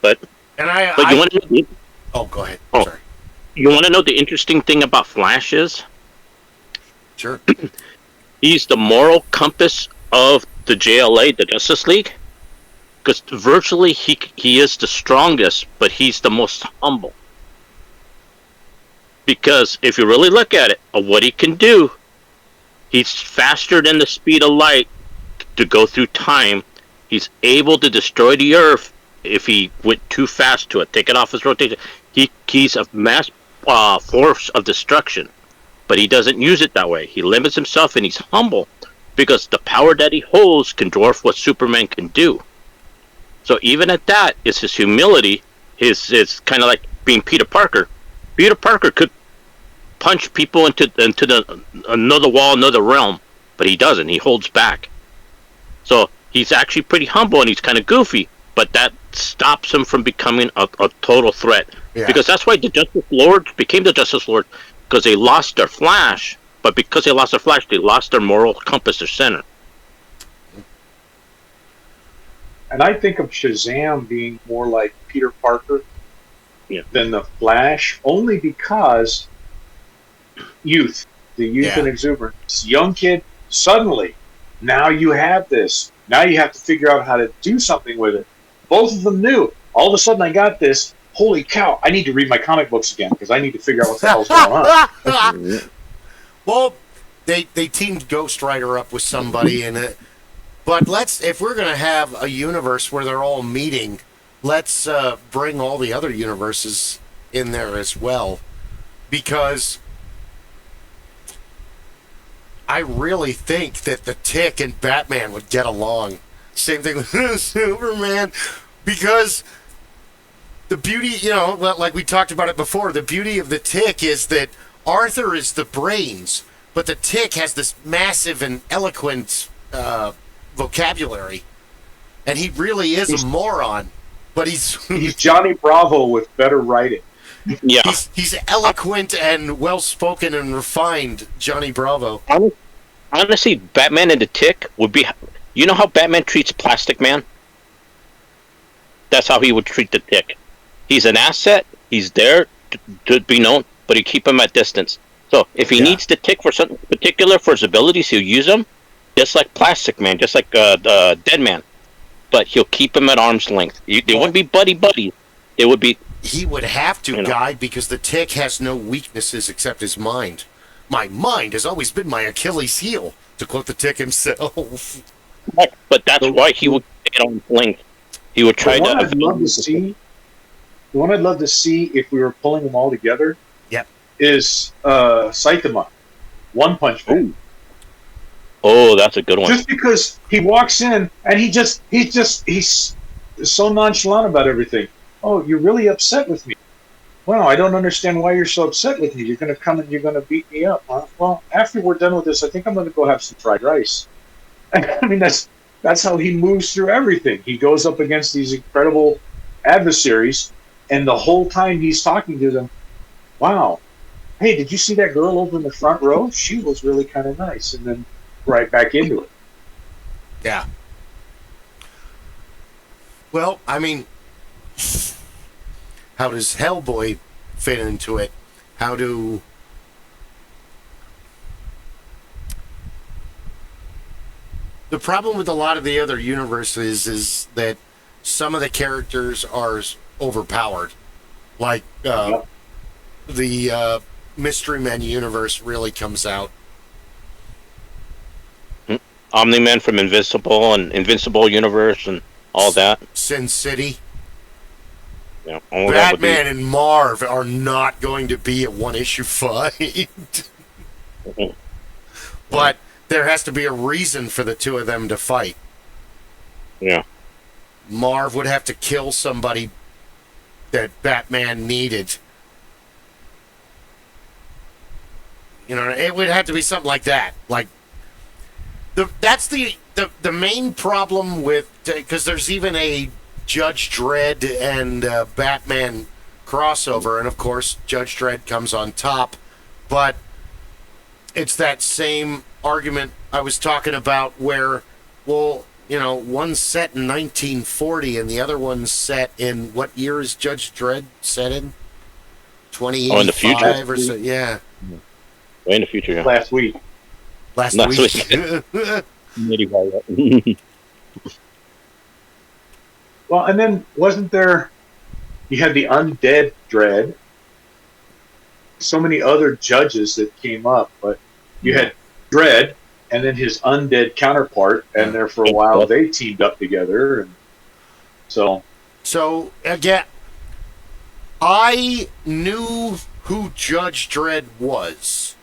But you want to... Oh, go ahead. Oh, sorry. You want to know the interesting thing about Flash is? Sure. He's the moral compass of the JLA, the Justice League. Because virtually he is the strongest, but he's the most humble. Because if you really look at it, of what he can do, he's faster than the speed of light to go through time. He's able to destroy the Earth if he went too fast to it, take it off his rotation. He's a mass force of destruction, but he doesn't use it that way. He limits himself, and he's humble because the power that he holds can dwarf what Superman can do. So even at that, it's his humility. It's kind of like being Peter Parker. Peter Parker could punch people into another wall, another realm, but he doesn't. He holds back. So he's actually pretty humble, and he's kind of goofy, but that stops him from becoming a total threat. Yeah. Because that's why the Justice Lords became the Justice Lords, because they lost their Flash, but because they lost their Flash, they lost their moral compass, their center. And I think of Shazam being more like Peter Parker than the Flash, only because the youth and exuberance. Young kid, suddenly, now you have this. Now you have to figure out how to do something with it. Both of them knew. All of a sudden, I got this. holy cow, I need to read my comic books again because I need to figure out what the hell's going on. Well, they teamed Ghost Rider up with somebody in it. But if we're going to have a universe where they're all meeting, let's bring all the other universes in there as well. Because I really think that the Tick and Batman would get along. Same thing with Superman. Because the beauty, like we talked about it before, the beauty of the Tick is that Arthur is the brains, but the Tick has this massive and eloquent vocabulary, and he really is a moron, but he's Johnny Bravo with better writing. Yeah, he's eloquent and well-spoken and refined, Johnny Bravo. Honestly, Batman and the Tick would be, you know how Batman treats Plastic Man? That's how he would treat the Tick. He's an asset, he's there to be known, but he keep him at distance. So if he needs the Tick for something particular for his abilities, he'll use him. Just like Plastic Man, just like Dead Man, but he'll keep him at arm's length. They wouldn't be buddy. It would be. He would have to, Guy, because the Tick has no weaknesses except his mind. My mind has always been my Achilles heel, to quote the Tick himself. But that's why he would get arm's length. He would try the one I'd love to see if we were pulling them all together. Yep. Is Saitama, One Punch Man. Oh, that's a good one. Just because he walks in and he's so nonchalant about everything. Oh, you're really upset with me. Well, I don't understand why you're so upset with me. You're going to come and you're going to beat me up. Huh? Well, after we're done with this, I think I'm going to go have some fried rice. I mean, that's how he moves through everything. He goes up against these incredible adversaries, and the whole time he's talking to them, wow, hey, did you see that girl over in the front row? She was really kind of nice. And then right back into it. Yeah. Well, I mean, how does Hellboy fit into it? How do... The problem with a lot of the other universes is that some of the characters are overpowered. Like, the Mystery Men universe really comes out. Omni-Man from Invincible Universe and all that. Sin City. Yeah, Batman and Marv are not going to be a one-issue fight. But there has to be a reason for the two of them to fight. Yeah. Marv would have to kill somebody that Batman needed. It would have to be something like that. Like, that's the main problem with, because there's even a Judge Dredd and Batman crossover, and of course Judge Dredd comes on top, but it's that same argument I was talking about where, one's set in 1940 and the other one's set in, what year is Judge Dredd set in? 2085 in the future? Or so, yeah. Way in the future, yeah. Last week. Last week. Well, and then wasn't there, you had the Undead Dredd, so many other judges that came up, but you had Dredd and then his undead counterpart, and there for a while they teamed up together, and so again, I knew who Judge Dredd was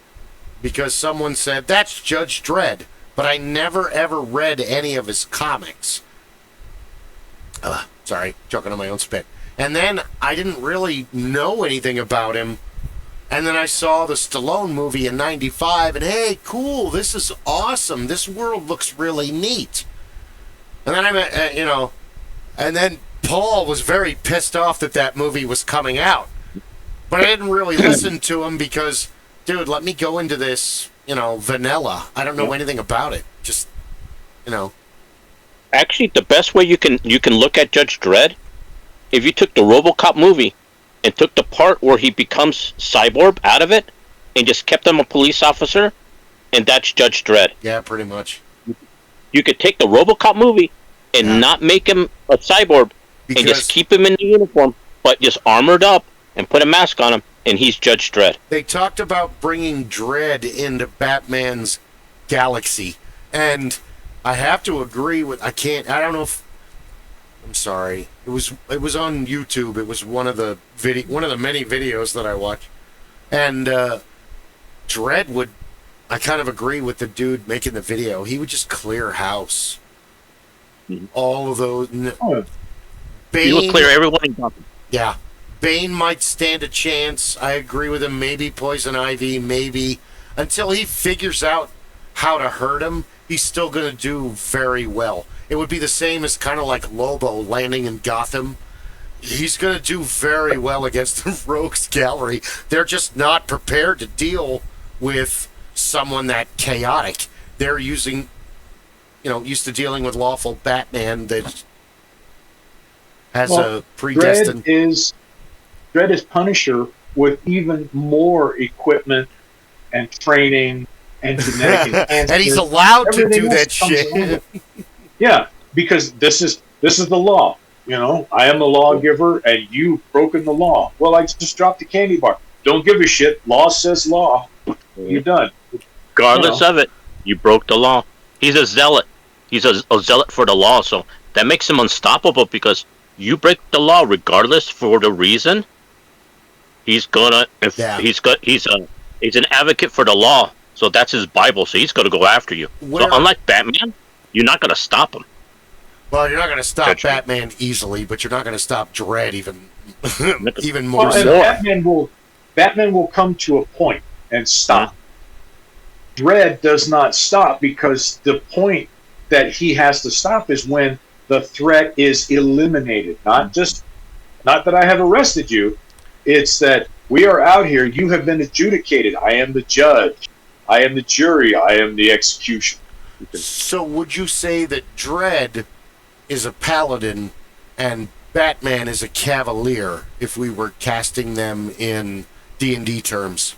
because someone said that's Judge Dredd, but I never ever read any of his comics. Sorry, choking on my own spit. And then I didn't really know anything about him. And then I saw the Stallone movie in 95, and hey, cool, this is awesome. This world looks really neat. And then and then Paul was very pissed off that movie was coming out. But I didn't really listen to him because, dude, let me go into this, vanilla. I don't know anything about it. Just, Actually, the best way you can look at Judge Dredd, if you took the RoboCop movie and took the part where he becomes cyborg out of it and just kept him a police officer, and that's Judge Dredd. Yeah, pretty much. You could take the RoboCop movie and not make him a cyborg and just keep him in the uniform, but just armored up and put a mask on him, and he's Judge Dredd. They talked about bringing Dredd into Batman's galaxy, and I have to agree with. I don't know if. I'm sorry. It was on YouTube. It was one of the many videos that I watched, and Dredd would. I kind of agree with the dude making the video. He would just clear house. Mm-hmm. All of those. He would clear everyone in Gotham. Yeah. Bane might stand a chance. I agree with him. Maybe Poison Ivy, maybe. Until he figures out how to hurt him, he's still going to do very well. It would be the same as kind of like Lobaugh landing in Gotham. He's going to do very well against the Rogues Gallery. They're just not prepared to deal with someone that chaotic. They're used to dealing with lawful Batman that has a predestined. Dredd is Punisher with even more equipment and training and genetic enhancement. And he's allowed to do that shit. Yeah, because this is the law. I am the lawgiver, and you've broken the law. Well, I just dropped the candy bar. Don't give a shit. Law says law. You're done. Regardless of it, you broke the law. He's a zealot. He's a zealot for the law, so that makes him unstoppable because you break the law regardless for the reason. He's an advocate for the law, so that's his Bible. So he's gonna go after you. So unlike Batman, you're not gonna stop him. Well, you're not gonna stop Batman easily, but you're not gonna stop Dredd even more. So. Batman will come to a point and stop. Dredd does not stop because the point that he has to stop is when the threat is eliminated. Not that I have arrested you. It's that we are out here. You have been adjudicated. I am the judge. I am the jury. I am the execution. So would you say that Dredd is a paladin and Batman is a cavalier if we were casting them in D&D terms?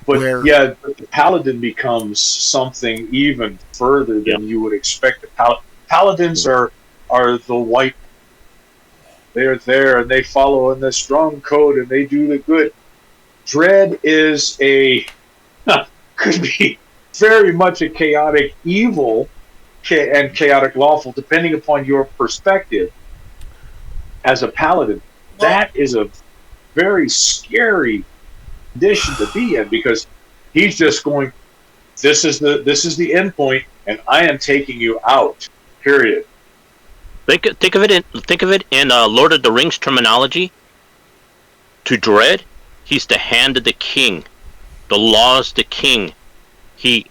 But the paladin becomes something even further than you would expect. Paladins are the white. They're there and they follow in the strong code and they do the good. Dredd is could be very much a chaotic evil and chaotic lawful, depending upon your perspective. As a paladin, that is a very scary condition to be in because he's just going. This is the end point, and I am taking you out. Period. Think of it in Lord of the Rings terminology. To Dredd, he's the hand of the king. The law is the king. He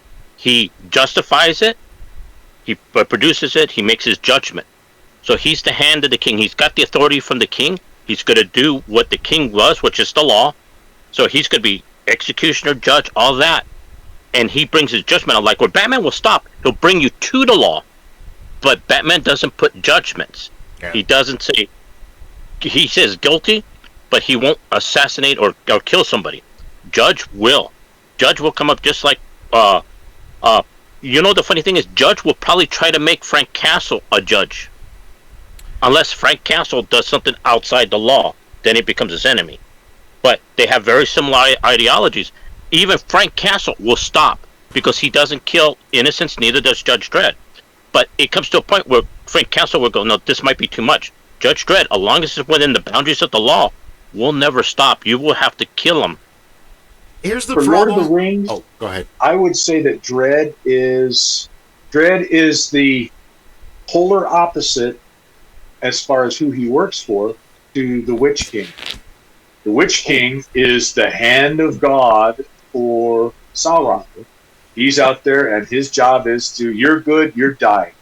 justifies it. He produces it. He makes his judgment. So he's the hand of the king. He's got the authority from the king. He's going to do what the king was, which is the law. So he's going to be executioner, judge, all that. And he brings his judgment out. Like where Batman will stop, he'll bring you to the law. But Batman doesn't put judgments. Yeah. He doesn't say, he says guilty, but he won't assassinate or kill somebody. Judge will come up just like, the funny thing is, Judge will probably try to make Frank Castle a judge. Unless Frank Castle does something outside the law, then he becomes his enemy. But they have very similar ideologies. Even Frank Castle will stop because he doesn't kill innocents, neither does Judge Dredd. But it comes to a point where Frank Castle will go, no, this might be too much. Judge Dredd, as long as it's within the boundaries of the law, will never stop. You will have to kill him. Here's the problem. Lord of the Rings, go ahead. I would say that Dredd is the polar opposite as far as who he works for to the Witch King. The Witch King is the hand of God for Sauron. He's out there, and his job is to, you're good, you're dying.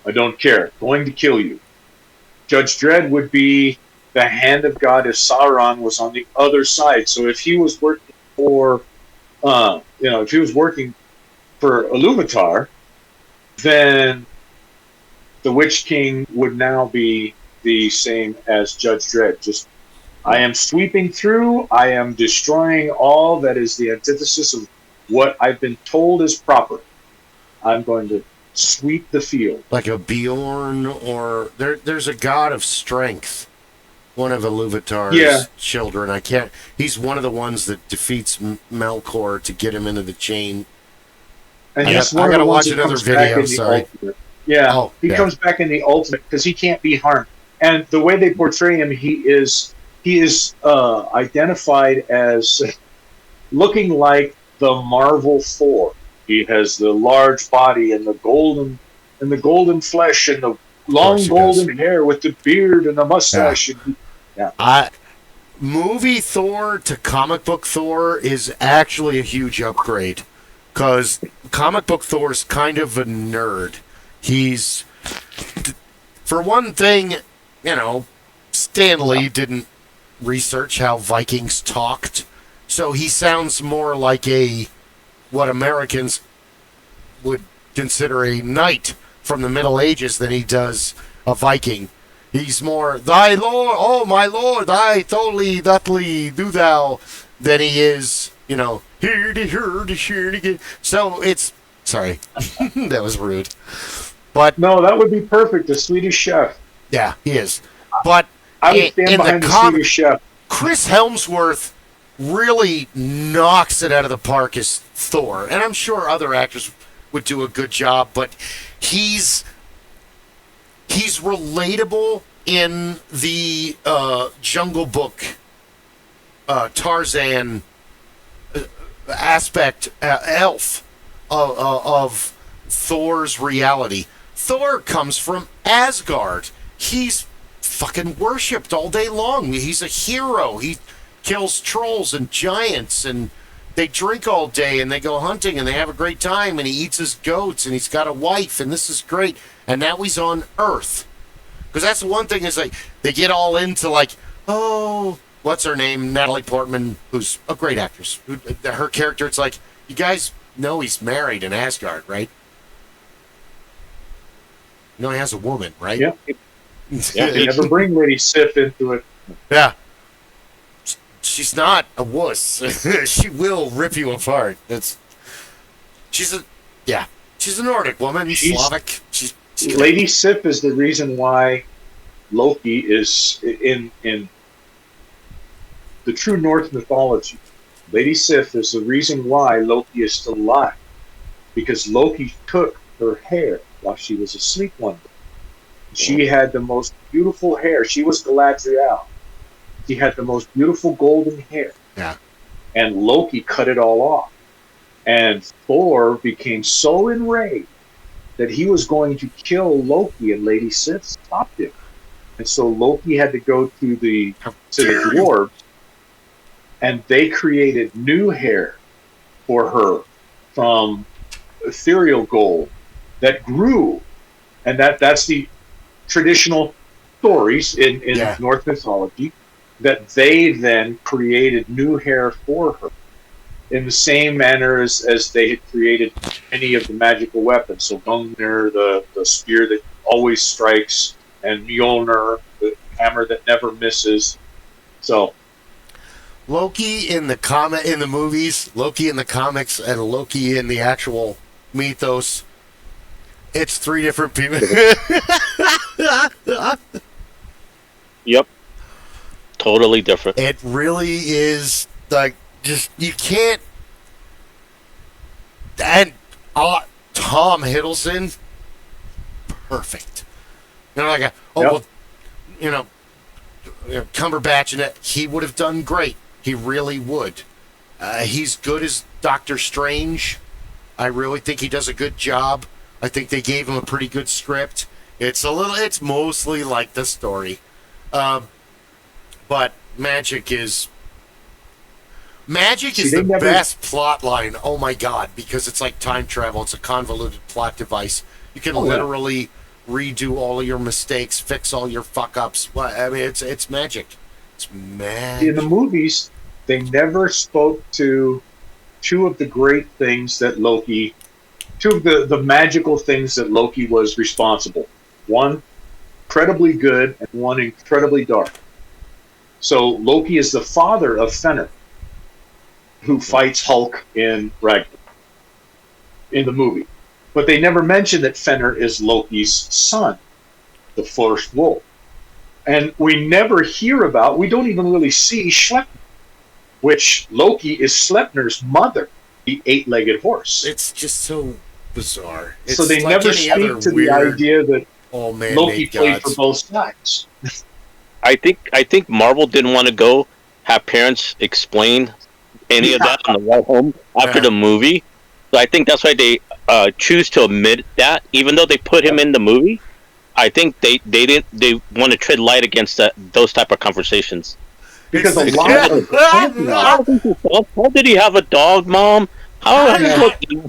I don't care. Going to kill you. Judge Dredd would be the hand of God if Sauron was on the other side. So if he was working for, if he was working for Iluvatar, then the Witch King would now be the same as Judge Dredd. Just, I am sweeping through, I am destroying all that is the antithesis of what I've been told is proper. I'm going to sweep the field. Like a Bjorn, or there's a god of strength. One of Iluvatar's children. I can't. He's one of the ones that defeats Melkor to get him into the chain. And I gotta watch another video. Sorry. Yeah, he comes back in the ultimate because he can't be harmed. And the way they portray him, he is identified as looking like the Marvel Thor. He has the large body and the golden flesh and the long golden hair with the beard and the mustache. Movie Thor to comic book Thor is actually a huge upgrade, because comic book Thor is kind of a nerd. He's, for one thing, Stan Lee didn't research how Vikings talked, so he sounds more like what Americans would consider a knight from the Middle Ages than he does a Viking. He's more, thy lord, oh my lord, thy tholi, thutly, do thou, than he is, here to get. So it's, sorry, that was rude. But no, that would be perfect, the Swedish chef. Yeah, he is. But I would stand behind the Swedish chef. Chris Hemsworth really knocks it out of the park as Thor, and I'm sure other actors would do a good job, but he's relatable in the Jungle Book Tarzan aspect, elf of Thor's reality. Thor comes from Asgard. He's fucking worshipped all day long. He's a hero. He kills trolls and giants, and they drink all day, and they go hunting, and they have a great time, and he eats his goats, and he's got a wife, and this is great. And now he's on Earth. Because that's the one thing is, like, they get all into, like, oh, what's her name? Natalie Portman, who's a great actress. Her character, it's like, you guys know he's married in Asgard, right? You know he has a woman, right? Yeah. They never bring Lady Sif into it. Yeah. She's not a wuss. She will rip you apart. She's a Nordic woman, Slavic. She's Lady Sif is the reason why Loki is in the true Norse mythology. Lady Sif is the reason why Loki is still alive, because Loki took her hair while she was asleep one day. She had the most beautiful hair. She was Galadriel. She had the most beautiful golden hair. Yeah. And Loki cut it all off. And Thor became so enraged that he was going to kill Loki, and Lady Sif stopped him. And so Loki had to go to the dwarves, and they created new hair for her from ethereal gold that grew. And that's the traditional stories in Norse mythology, that they then created new hair for her in the same manner as they had created many of the magical weapons. So Gungnir, the spear that always strikes, and Mjolnir, the hammer that never misses. So Loki in the movies, Loki in the comics, and Loki in the actual mythos, it's three different people. Yep. Totally different. It really is, like, just, you can't. And Tom Hiddleston, perfect. Cumberbatch, and he would have done great. He really would. He's good as Doctor Strange. I really think he does a good job. I think they gave him a pretty good script. It's mostly like the story. But Magic is the best plot line. Oh my god, because it's like time travel. It's a convoluted plot device. You can literally redo all of your mistakes, fix all your fuck ups. I mean, it's magic. It's magic. In the movies, they never spoke to two of the great things that Loki, two of the magical things that Loki was responsible. One, incredibly good, and one incredibly dark. So Loki is the father of Fenrir, who fights Hulk in Ragnarok, in the movie. But they never mention that Fenrir is Loki's son, the first wolf. And we never hear about, we don't even really see Sleipnir, which Loki is Sleipnir's mother, the 8-legged horse. It's just so bizarre. It's so they like never any speak other to the weird, idea that all Loki man-made played gods. for both sides. I think Marvel didn't want to go have parents explain any of that on the way home after the movie. So I think that's why they choose to admit that, even though they put him in the movie. I think they want to tread light against those type of conversations. Because a lot of How did he have a dog, Mom? How did Loki? the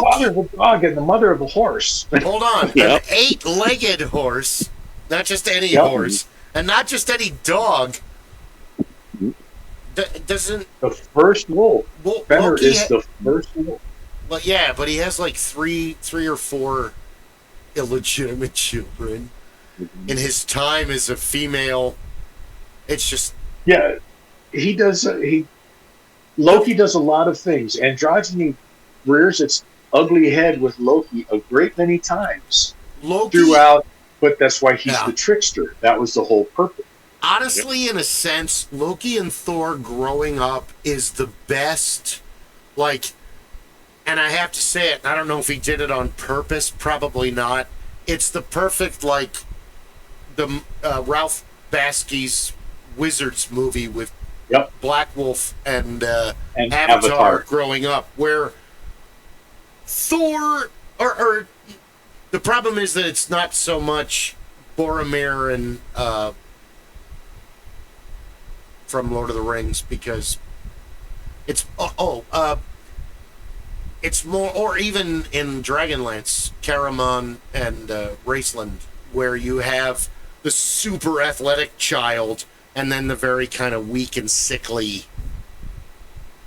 father of a dog and the mother of a horse? Hold on, Yep. an 8-legged horse, not just any Yep. horse, and not just any dog. Doesn't The first wolf. Fenrir Loki is the first wolf. But yeah, but he has like three or four illegitimate children. In his time as a female, it's just Yeah, he does. Loki does a lot of things. Androgyny rears its ugly head with Loki a great many times Loki. throughout. But that's why he's Yeah. the trickster. That was the whole purpose. Honestly, in a sense, Loki and Thor growing up is the best. Like, and I have to say it. I don't know if he did it on purpose. Probably not. It's the perfect the Ralph Bakski's Wizards movie with Black Wolf and Avatar growing up, where Thor or the problem is that it's not so much Boromir and from Lord of the Rings, because it's it's more, or even in Dragonlance, Caramon and Raceland, where you have the super athletic child and then the very kind of weak and sickly.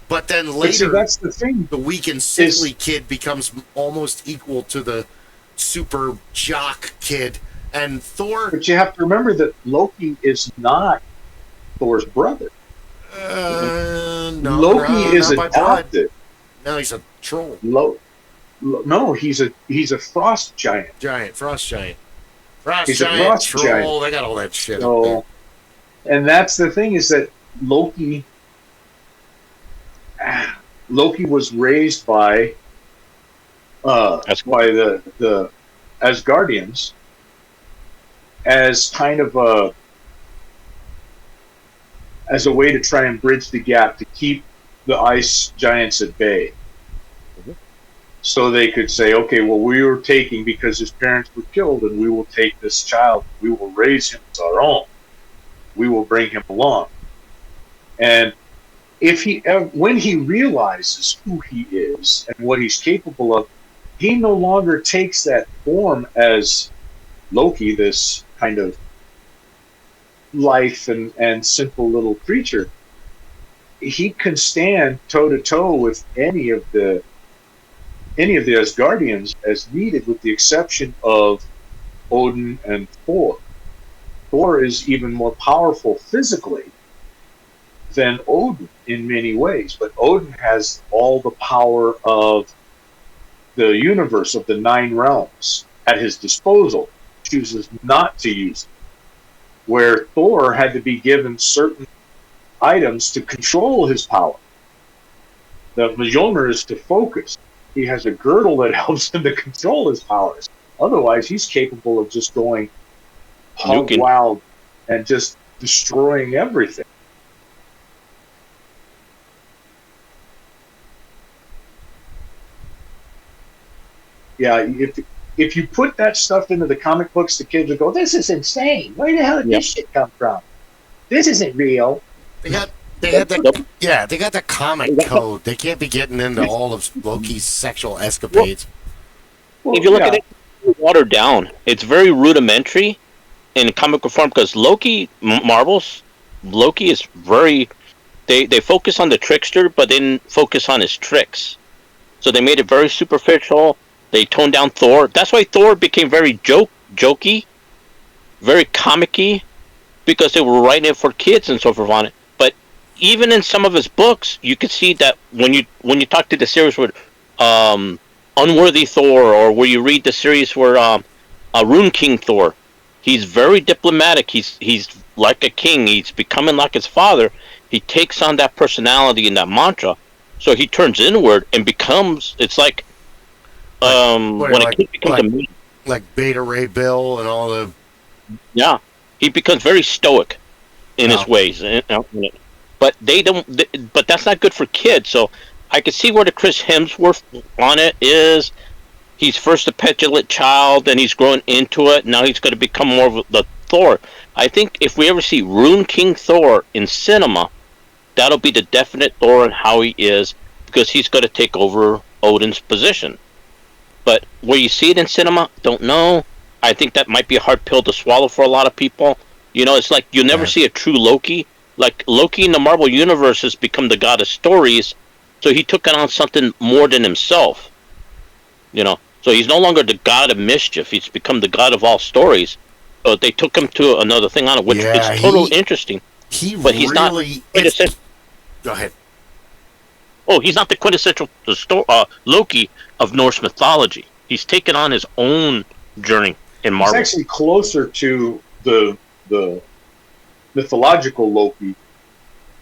But then later, See, that's the thing. The weak and sickly kid becomes almost equal to the super jock kid. And Thor... But you have to remember that Loki is not Thor's brother. Loki is adopted. No, he's a troll. No, he's a frost giant. Frost giant. He's a frost troll. giant. They got all that shit. So, and that's the thing, is that Loki was raised by the Asgardians as kind of as a way to try and bridge the gap to keep the ice giants at bay. So they could say, okay, well, we were taking, because his parents were killed, and we will take this child, we will raise him as our own. We will bring him along. And when he realizes who he is and what he's capable of, he no longer takes that form as Loki, this kind of life and simple little creature. He can stand toe to toe with any of the Asgardians as needed, with the exception of Odin and Thor. Thor is even more powerful physically than Odin in many ways, but Odin has all the power of the universe, of the 9 realms, at his disposal. Chooses not to use it. Where Thor had to be given certain items to control his power. The Mjolnir is to focus. He has a girdle that helps him to control his powers. Otherwise, he's capable of just going hog wild and just destroying everything. Yeah, if you put that stuff into the comic books, the kids will go, "This is insane. Where the hell did this shit come from? This isn't real." They got the comic code. They can't be getting into all of Loki's sexual escapades. Well, if you look at it, it's watered down. It's very rudimentary in comic book form, because Loki is very... They focus on the trickster, but didn't focus on his tricks. So they made it very superficial. They toned down Thor. That's why Thor became very jokey, very comic-y, because they were writing it for kids and so forth on it. But even in some of his books, you could see that when you talk to the series with unworthy Thor, or where you read the series where Rune King Thor, he's very diplomatic. He's like a king. He's becoming like his father. He takes on that personality and that mantra, so he turns inward and becomes. It's like when a kid becomes a man. Like Beta Ray Bill and all the. Yeah, he becomes very stoic in his ways, but they don't. But that's not good for kids. So I can see where the Chris Hemsworth on it is. He's first a petulant child, and he's growing into it. Now he's going to become more of the Thor. I think if we ever see Rune King Thor in cinema, that'll be the definite Thor and how he is, because he's going to take over Odin's position. But where you see it in cinema, don't know. I think that might be a hard pill to swallow for a lot of people. You know, it's like you'll never see a true Loki. Like, Loki in the Marvel Universe has become the god of stories, so he took on something more than himself. You know, so he's no longer the god of mischief. He's become the god of all stories. So they took him to another thing on it, which is totally interesting. But he's really, not. Go ahead. Oh, he's not the quintessential Loki of Norse mythology. He's taken on his own journey in Marvel. He's actually closer to the mythological Loki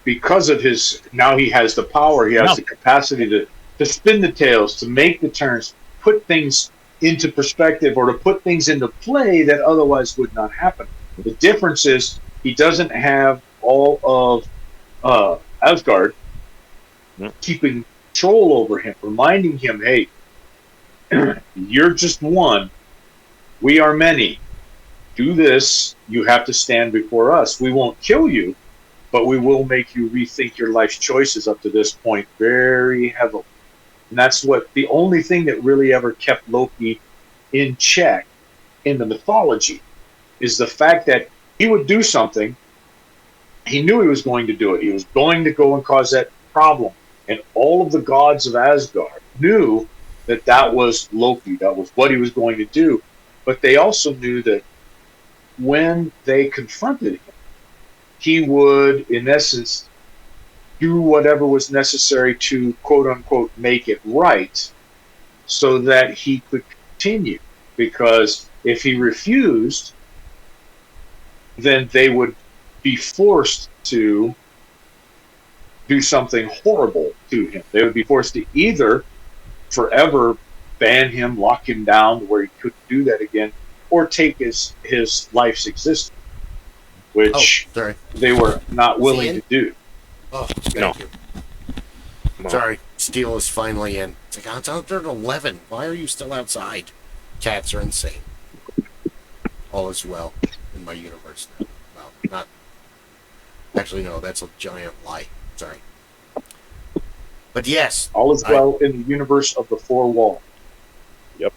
because of his. Now he has the power. He has the capacity to spin the tales, to make the turns, put things into perspective, or to put things into play that otherwise would not happen. The difference is he doesn't have all of Asgard keeping control over him, reminding him, hey, you're just one. We are many. Do this. You have to stand before us. We won't kill you, but we will make you rethink your life's choices up to this point very heavily. And that's the only thing that really ever kept Loki in check in the mythology is the fact that he would do something. He knew he was going to do it. He was going to go and cause that problem. And all of the gods of Asgard knew that that was Loki. That was what he was going to do. But they also knew that when they confronted him, he would, in essence, do whatever was necessary to, quote-unquote, make it right so that he could continue. Because if he refused, then they would be forced to do something horrible to him. They would be forced to either forever ban him, lock him down to where he couldn't do that again, or take his life's existence, which they were not willing to do. Oh, thank you. Sorry, Steel is finally in. It's like, it's out there at 11. Why are you still outside? Cats are insane. All is well in my universe now. Well, not... Actually, no, that's a giant lie. Sorry. But yes. All is well in the universe of the four wall. Yep.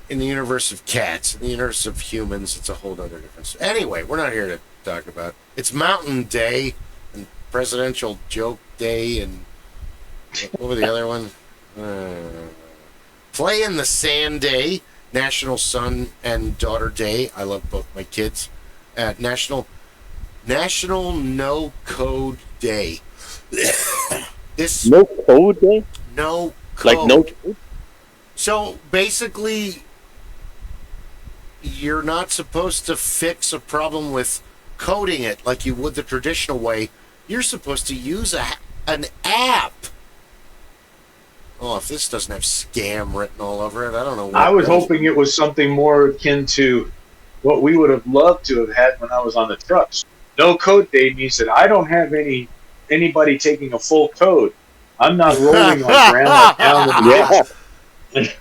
In the universe of cats, in the universe of humans, it's a whole other difference. Anyway, we're not here to talk about... It's Mountain Day, and Presidential Joke Day, and... What were the other one? Play in the Sand Day, National Son and Daughter Day. I love both my kids. National No Code Day. This No Code Day? No code. Like no code? So basically, you're not supposed to fix a problem with coding it like you would the traditional way. You're supposed to use an app. Oh, if this doesn't have scam written all over it, I don't know what I was hoping it was something more akin to what we would have loved to have had when I was on the trucks. No code day means that I don't have anybody taking a full code. I'm not rolling on grandma down in the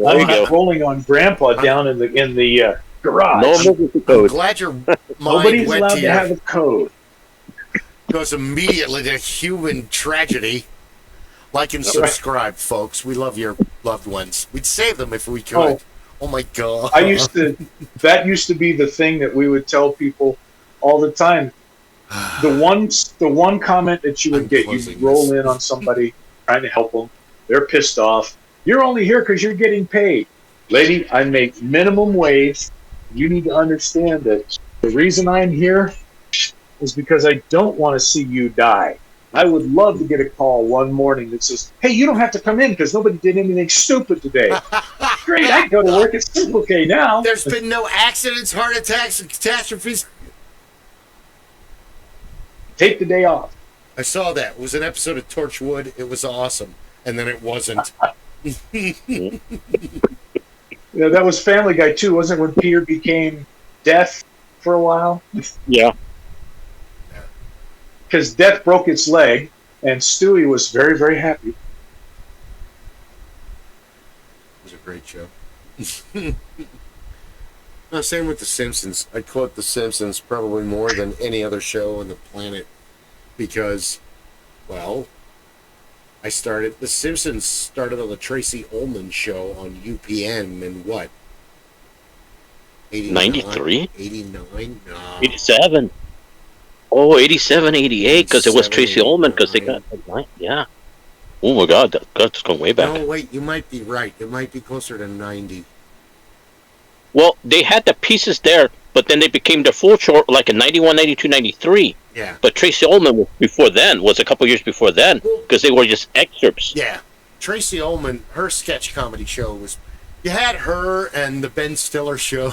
I'm not rolling on grandpa down in the garage. No code. I'm glad your mind Nobody's went allowed to to have a code. Goes immediately to human tragedy. Like and subscribe, folks. We love your loved ones. We'd save them if we could. Oh my God. That used to be the thing that we would tell people all the time. The one comment that you would get, you roll in on somebody trying to help them. They're pissed off. You're only here because you're getting paid. Lady, I make minimum wage. You need to understand that the reason I'm here is because I don't want to see you die. I would love to get a call one morning that says, "Hey, you don't have to come in because nobody did anything stupid today." Great, I can go to work. It's okay now. There's been no accidents, heart attacks, and catastrophes. Take the day off. I saw that. It was an episode of Torchwood. It was awesome. And then it wasn't. You know, that was Family Guy too, wasn't it, when Peter became deaf for a while? Yeah. Because Death broke its leg, and Stewie was very, very happy. It was a great show. No, same with The Simpsons. I quote The Simpsons probably more than any other show on the planet because, well, The Simpsons started on the Tracy Ullman show on UPN in what? 93? 89? No. 87. Oh, 87, 88, because it was Tracy Ullman, because they got, yeah. Oh my God, that's going way back. No, wait, you might be right. It might be closer to 90. Well, they had the pieces there, but then they became the full short like in 91, 92, 93. Yeah. But Tracy Ullman was a couple years before then, because they were just excerpts. Yeah. Tracy Ullman, her sketch comedy show was... You had her and the Ben Stiller show.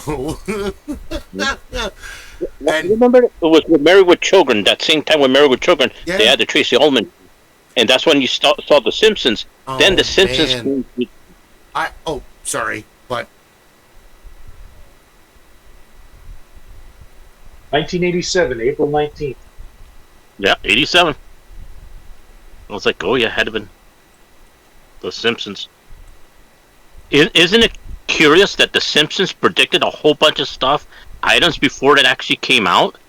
And remember, it was with Married with Children. That same time with Married with Children, yeah. They had the Tracy Ullman, and that's when you saw The Simpsons. Oh, then The Simpsons. Man. Sorry, but 1987, April 19th. Yeah, 87. I was like, oh yeah, had to been The Simpsons. Isn't it curious that The Simpsons predicted a whole bunch of stuff, items before it actually came out?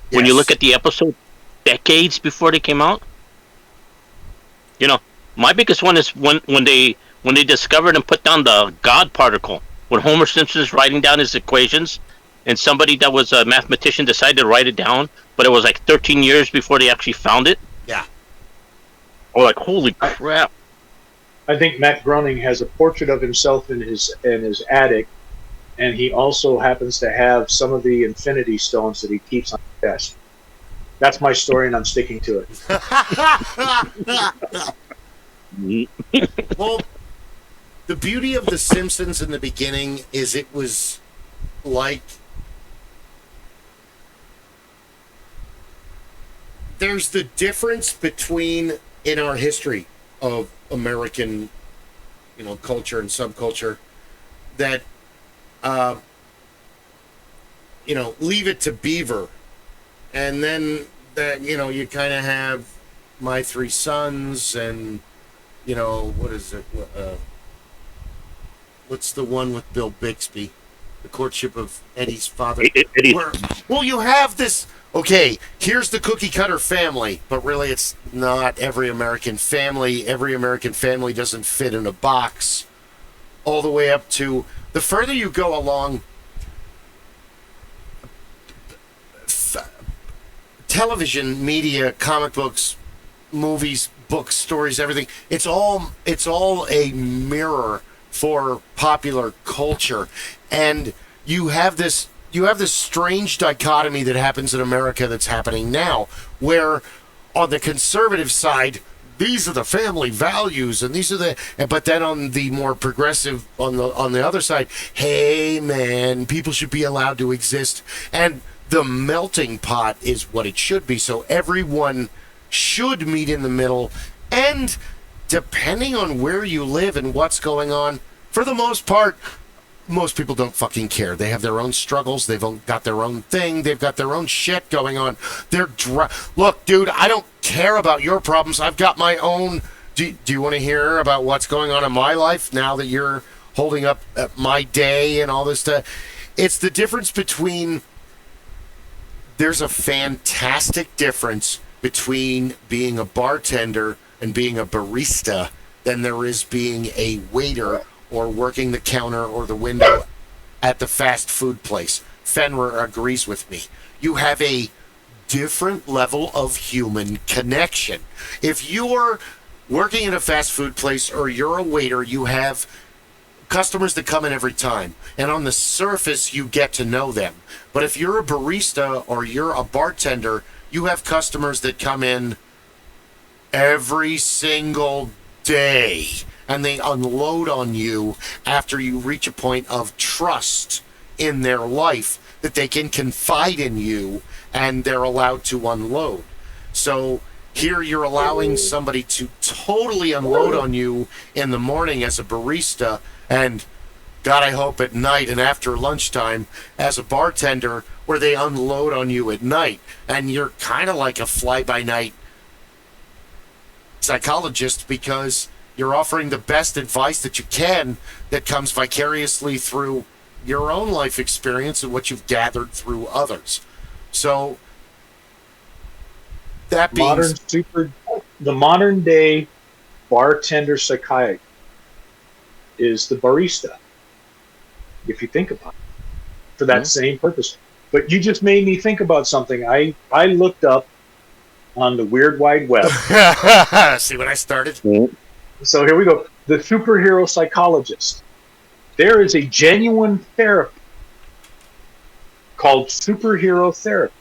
Yes. When you look at the episode, decades before they came out. You know, my biggest one is when they discovered and put down the God particle. When Homer Simpson is writing down his equations, and somebody that was a mathematician decided to write it down, but it was like 13 years before they actually found it. Yeah. Oh, like holy crap! I think Matt Groening has a portrait of himself in his attic, and he also happens to have some of the Infinity Stones that he keeps on his desk. That's my story, and I'm sticking to it. Well, the beauty of The Simpsons in the beginning is it was like there's the difference between in our history of American, culture and subculture that, Leave It to Beaver. And then that, you kind of have My Three Sons and, what is it? What's the one with Bill Bixby? The Courtship of Eddie's Father. Eddie. Well, you have this. Okay, here's the cookie cutter family, but really it's not every American family. Every American family doesn't fit in a box. All the way up to the further you go along, television, media, comic books, movies, books, stories, everything. It's all a mirror for popular culture, and you have this strange dichotomy that happens in America that's happening now, where on the conservative side, these are the family values, and but then on the more progressive, on the other side, hey man, people should be allowed to exist, and the melting pot is what it should be. So everyone should meet in the middle, and depending on where you live and what's going on, for the most part, most people don't fucking care. They have their own struggles. They've got their own thing. They've got their own shit going on. Look, dude, I don't care about your problems. I've got my own. Do you want to hear about what's going on in my life now that you're holding up my day and all this stuff? It's the difference between... There's a fantastic difference between being a bartender and being a barista than there is being a waiter or working the counter or the window at the fast food place. Fenrir agrees with me. You have a different level of human connection. If you're working at a fast food place or you're a waiter, you have customers that come in every time, and on the surface you get to know them. But if you're a barista or you're a bartender, you have customers that come in every single day, and they unload on you after you reach a point of trust in their life that they can confide in you, and they're allowed to unload. So here you're allowing somebody to totally unload on you in the morning as a barista, and God, I hope at night and after lunchtime as a bartender, where they unload on you at night, and you're kind of like a fly-by-night psychologist, because you're offering the best advice that you can that comes vicariously through your own life experience and what you've gathered through others. So that being the modern day bartender psychiatrist is the barista, if you think about it, for that same purpose. But you just made me think about something. I looked up on the Weird Wide Web. See what I started? So here we go. The superhero psychologist. There is a genuine therapy called superhero therapy.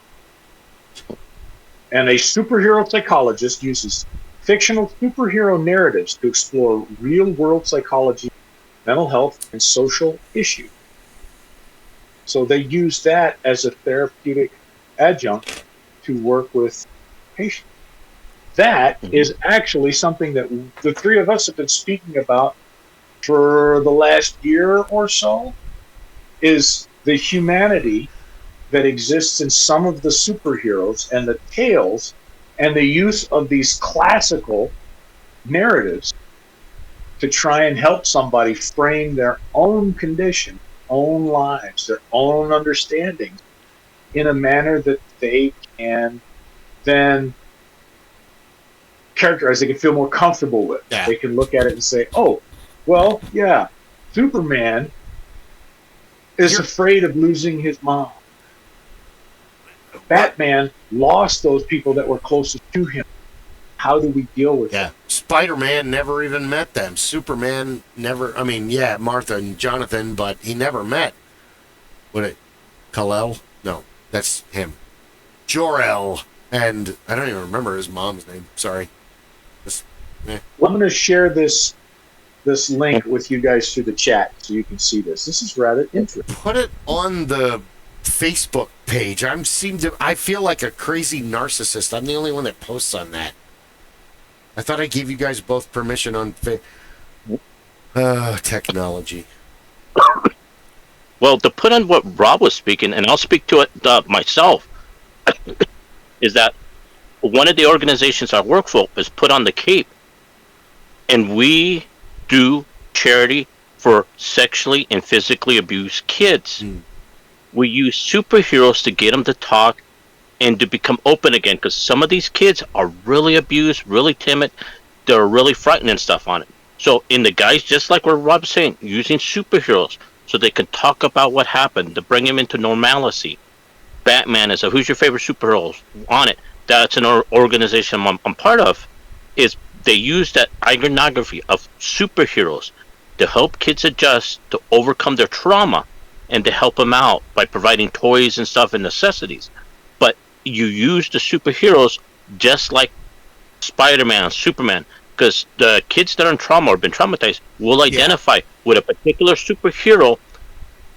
And a superhero psychologist uses fictional superhero narratives to explore real-world psychology, mental health, and social issues. So they use that as a therapeutic adjunct to work with patients. That is actually something that the three of us have been speaking about for the last year or so, is the humanity that exists in some of the superheroes and the tales and the use of these classical narratives to try and help somebody frame their own condition, own lives, their own understandings in a manner that they can then characterize, they can feel more comfortable with. Yeah. They can look at it and say, oh, well, yeah, Superman is afraid of losing his mom. Batman lost those people that were closest to him. How do we deal with that? Spider-Man never even met them. Superman never, I mean, yeah, Martha and Jonathan, but he never met. Kal-El? No, that's him. Jor-El. And I don't even remember his mom's name. Sorry. I'm going to share this link with you guys through the chat so you can see this. This is rather interesting. Put it on the Facebook page. I feel like a crazy narcissist. I'm the only one that posts on that. I thought I gave you guys both permission on technology. Well, to put on what Rob was speaking, and I'll speak to it myself, is that one of the organizations I work for is put on the Cape, and we do charity for sexually and physically abused kids. We use superheroes to get them to talk and to become open again, because some of these kids are really abused, really timid, they're really frightened and stuff on it. So in the guys, just like what Rob's saying, using superheroes so they can talk about what happened, to bring them into normalcy. Batman is who's your favorite superhero on it. That's an organization I'm part of. Is they use that iconography of superheroes to help kids adjust, to overcome their trauma, and to help them out by providing toys and stuff and necessities. But you use the superheroes just like Spider-Man, Superman, because the kids that are in trauma or been traumatized will identify with a particular superhero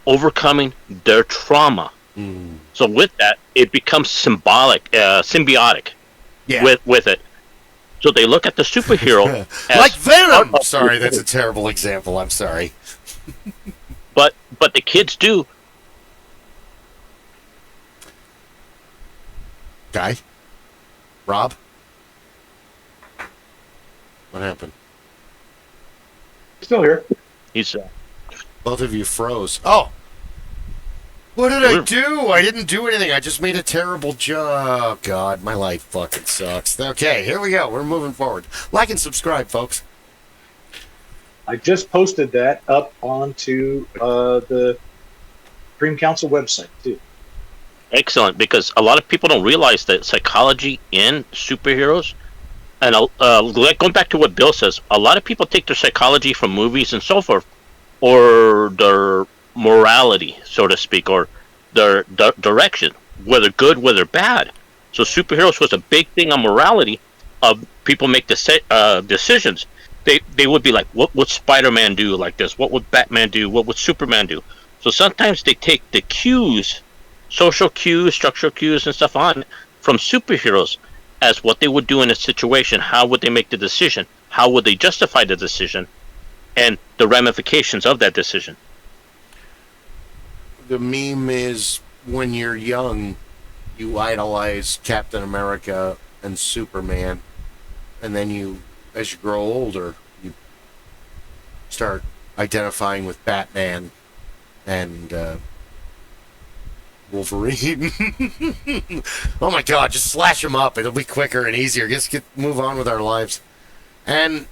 overcoming their trauma. So with that, it becomes symbiotic with it. So they look at the superhero as like Venom. Sorry, that's a terrible example. I'm sorry. But the kids do. Guy? Rob? What happened? Still here. He's both of you froze. Oh! What did I do? I didn't do anything. I just made a terrible job. Oh, God, my life fucking sucks. Okay, here we go. We're moving forward. Like and subscribe, folks. I just posted that up onto the Supreme Council website, too. excellent, because a lot of people don't realize that psychology in superheroes, and going back to what Bill says, a lot of people take their psychology from movies and so forth, or their morality, so to speak, or their direction, whether good, whether bad. So superheroes was a big thing on morality. people make decisions, they would be like, what would Spider-Man do like this? What would Batman do? What would Superman do? So sometimes they take the cues, social cues, structural cues, and stuff on from superheroes as what they would do in a situation. How would they make the decision? How would they justify the decision? And the ramifications of that decision. The meme is, when you're young, you idolize Captain America and Superman, and then as you grow older, you start identifying with Batman and Wolverine. Oh my God, just slash them up. It'll be quicker and easier. Just move on with our lives. And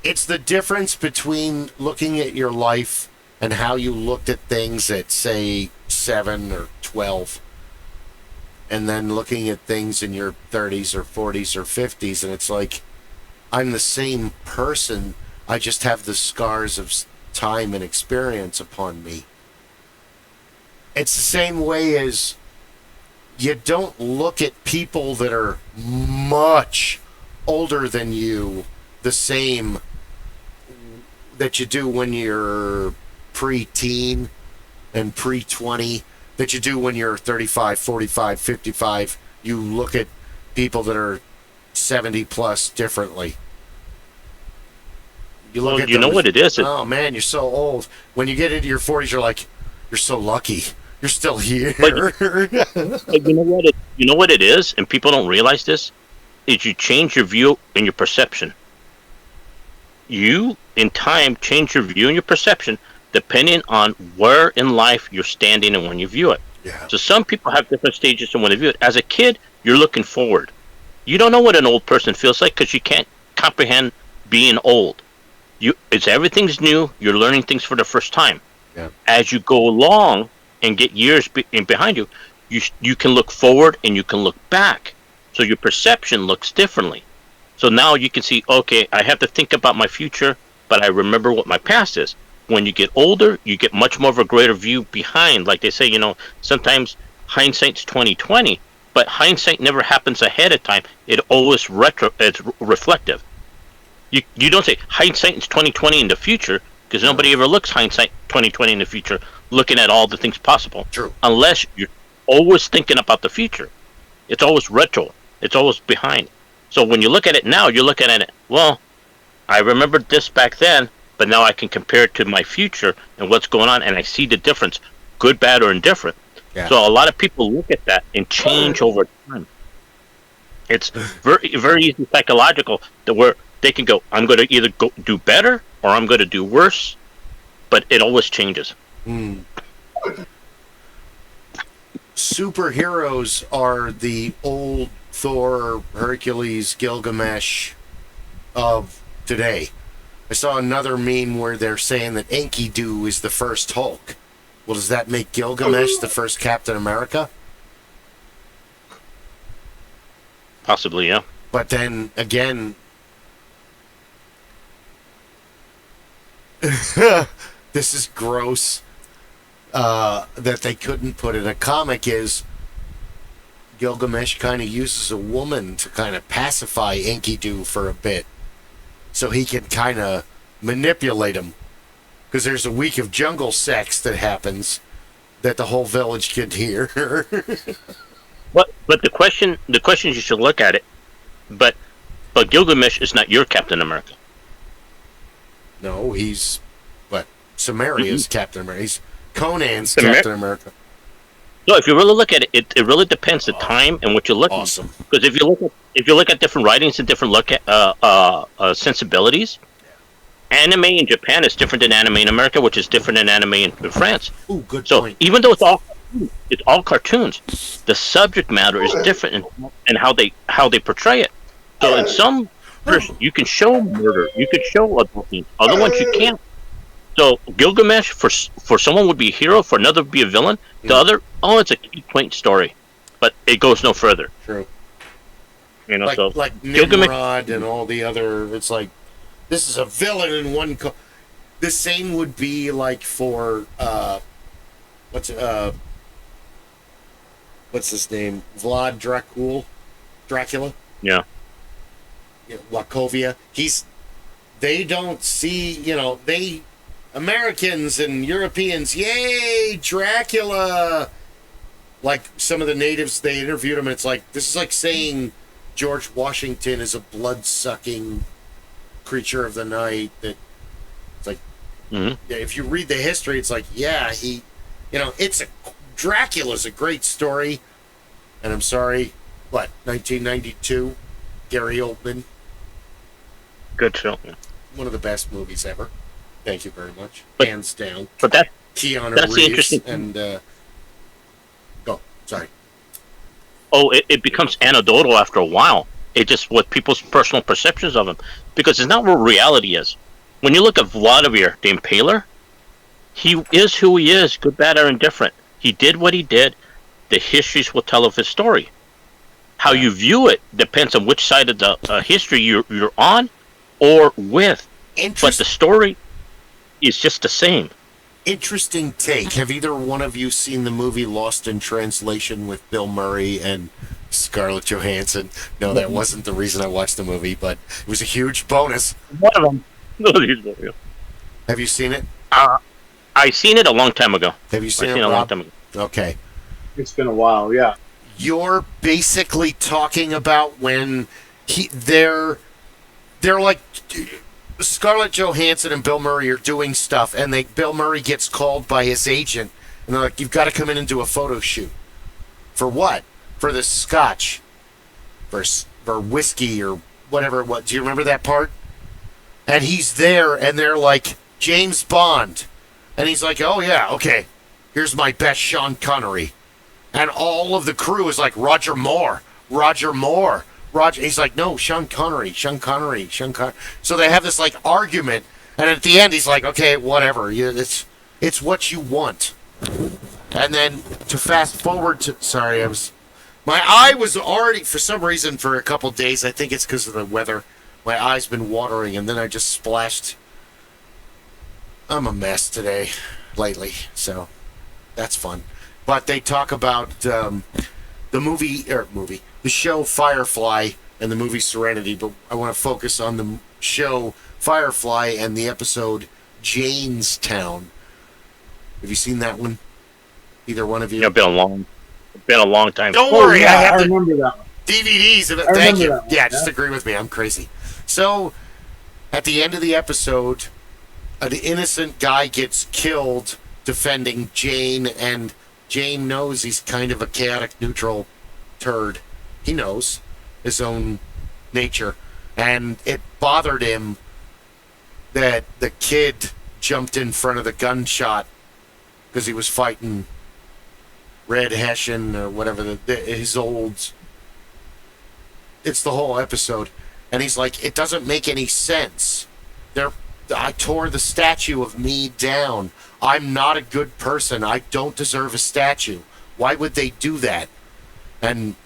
it's the difference between looking at your life and how you looked at things at, say, 7 or 12, and then looking at things in your 30s or 40s or 50s, and it's like, I'm the same person, I just have the scars of time and experience upon me. It's the same way as you don't look at people that are much older than you the same that you do when you're pre-teen and pre-20, that you do when you're 35, 45, 55. You look at people that are 70 plus differently. You look at you know what it is? Oh man, you're so old. When you get into your 40s, you're like, you're so lucky. You're still here. But you know what it is, and people don't realize this, is you change your view and your perception. You, in time, change your view and your perception depending on where in life you're standing and when you view it. Yeah. So some people have different stages in when they view it. As a kid, you're looking forward. You don't know what an old person feels like because you can't comprehend being old. Everything's new. You're learning things for the first time. Yeah. As you go along and get years behind you, you can look forward and you can look back. So your perception looks differently. So now you can see, okay, I have to think about my future, but I remember what my past is. When you get older, you get much more of a greater view behind. Like they say, sometimes hindsight's 20/20, but hindsight never happens ahead of time. It always it's reflective. You don't say hindsight is 20/20 in the future, because nobody ever looks hindsight 20/20 in the future, looking at all the things possible. True. Unless you're always thinking about the future. It's always retro. It's always behind. So when you look at it now, you're looking at it, well, I remembered this back then, but now I can compare it to my future and what's going on, and I see the difference, good, bad, or indifferent. Yeah. So a lot of people look at that and change over time. It's very, very easy psychological that where they can go, I'm going to either do better or I'm going to do worse, but it always changes. Mm. Superheroes are the old Thor, Hercules, Gilgamesh of today. I saw another meme where they're saying that Enkidu is the first Hulk. Well, does that make Gilgamesh the first Captain America? Possibly, yeah. But then again, this is gross that they couldn't put in a comic. Is Gilgamesh kind of uses a woman to kind of pacify Enkidu for a bit, so he can kind of manipulate him, because there's a week of jungle sex that happens that the whole village can hear. But the question you should look at it, but Gilgamesh is not your Captain America. No, he's Samaria's Captain America. He's Conan's Captain America. No, if you really look at it, it really depends the time and what you're looking. Awesome. Because if you look at different writings and different look at sensibilities, anime in Japan is different than anime in America, which is different than anime in France. Ooh, good so point. Even though it's all cartoons, the subject matter is different in how they portray it. So in some you can show murder, you could show adult themes, other ones you can't. So Gilgamesh for someone would be a hero, for another would be a villain. The other, it's a cute, quaint story, but it goes no further. True. Like Nimrod and all the other. It's like, this is a villain in one. The same would be like for what's his name? Dracula. Yeah. Wachovia. They don't see, they Americans and Europeans, yay, Dracula. Like some of the natives, they interviewed him, and it's like, this is like saying George Washington is a blood-sucking creature of the night. That it's like, if you read the history, it's like, yeah, Dracula's a great story. And I'm sorry, 1992, Gary Oldman. Good film. One of the best movies ever. Thank you very much. Hands down. But Keanu that's Reeves the interesting and go. Sorry. Oh, it becomes anecdotal after a while. It just what people's personal perceptions of him, because it's not what reality is. When you look at Vladimir the Impaler, he is who he is, good, bad, or indifferent. He did what he did. The histories will tell of his story. How you view it depends on which side of the history you're on or with. But the story is just the same. Interesting take. Have either one of you seen the movie Lost in Translation with Bill Murray and Scarlett Johansson? No, that wasn't the reason I watched the movie, but it was a huge bonus. One of them. Have you seen it? I seen it a long time ago. Have you seen it, a long time ago. Okay. It's been a while, yeah. You're basically talking about when they're like Scarlett Johansson and Bill Murray are doing stuff, and Bill Murray gets called by his agent, and they're like, "You've got to come in and do a photo shoot." For what? For the scotch, for whiskey or whatever it was. Do you remember that part? And he's there, and they're like, James Bond, and he's like, "Oh yeah, okay. Here's my best Sean Connery." And all of the crew is like, Roger Moore. He's like, "No, Sean Connery. So they have this like argument, and at the end he's like, "Okay, whatever. It's what you want." And then to fast forward to, my eye was already, for some reason, for a couple days, I think it's because of the weather, my eye's been watering, and then I just splashed. I'm a mess lately, so that's fun. But they talk about the show Firefly and the movie Serenity, but I want to focus on the show Firefly and the episode Janestown. Have you seen that one? Either one of you? It's been a long time. Don't worry, I remember that one. DVDs of it. Thank you. Yeah, just agree with me. I'm crazy. So, at the end of the episode, an innocent guy gets killed defending Jane, and Jane knows he's kind of a chaotic neutral turd. He knows his own nature, and it bothered him that the kid jumped in front of the gunshot because he was fighting Red Hessian or whatever his old. It's the whole episode, and he's like, it doesn't make any sense. I tore the statue of me down. I'm not a good person. I don't deserve a statue. Why would they do that? And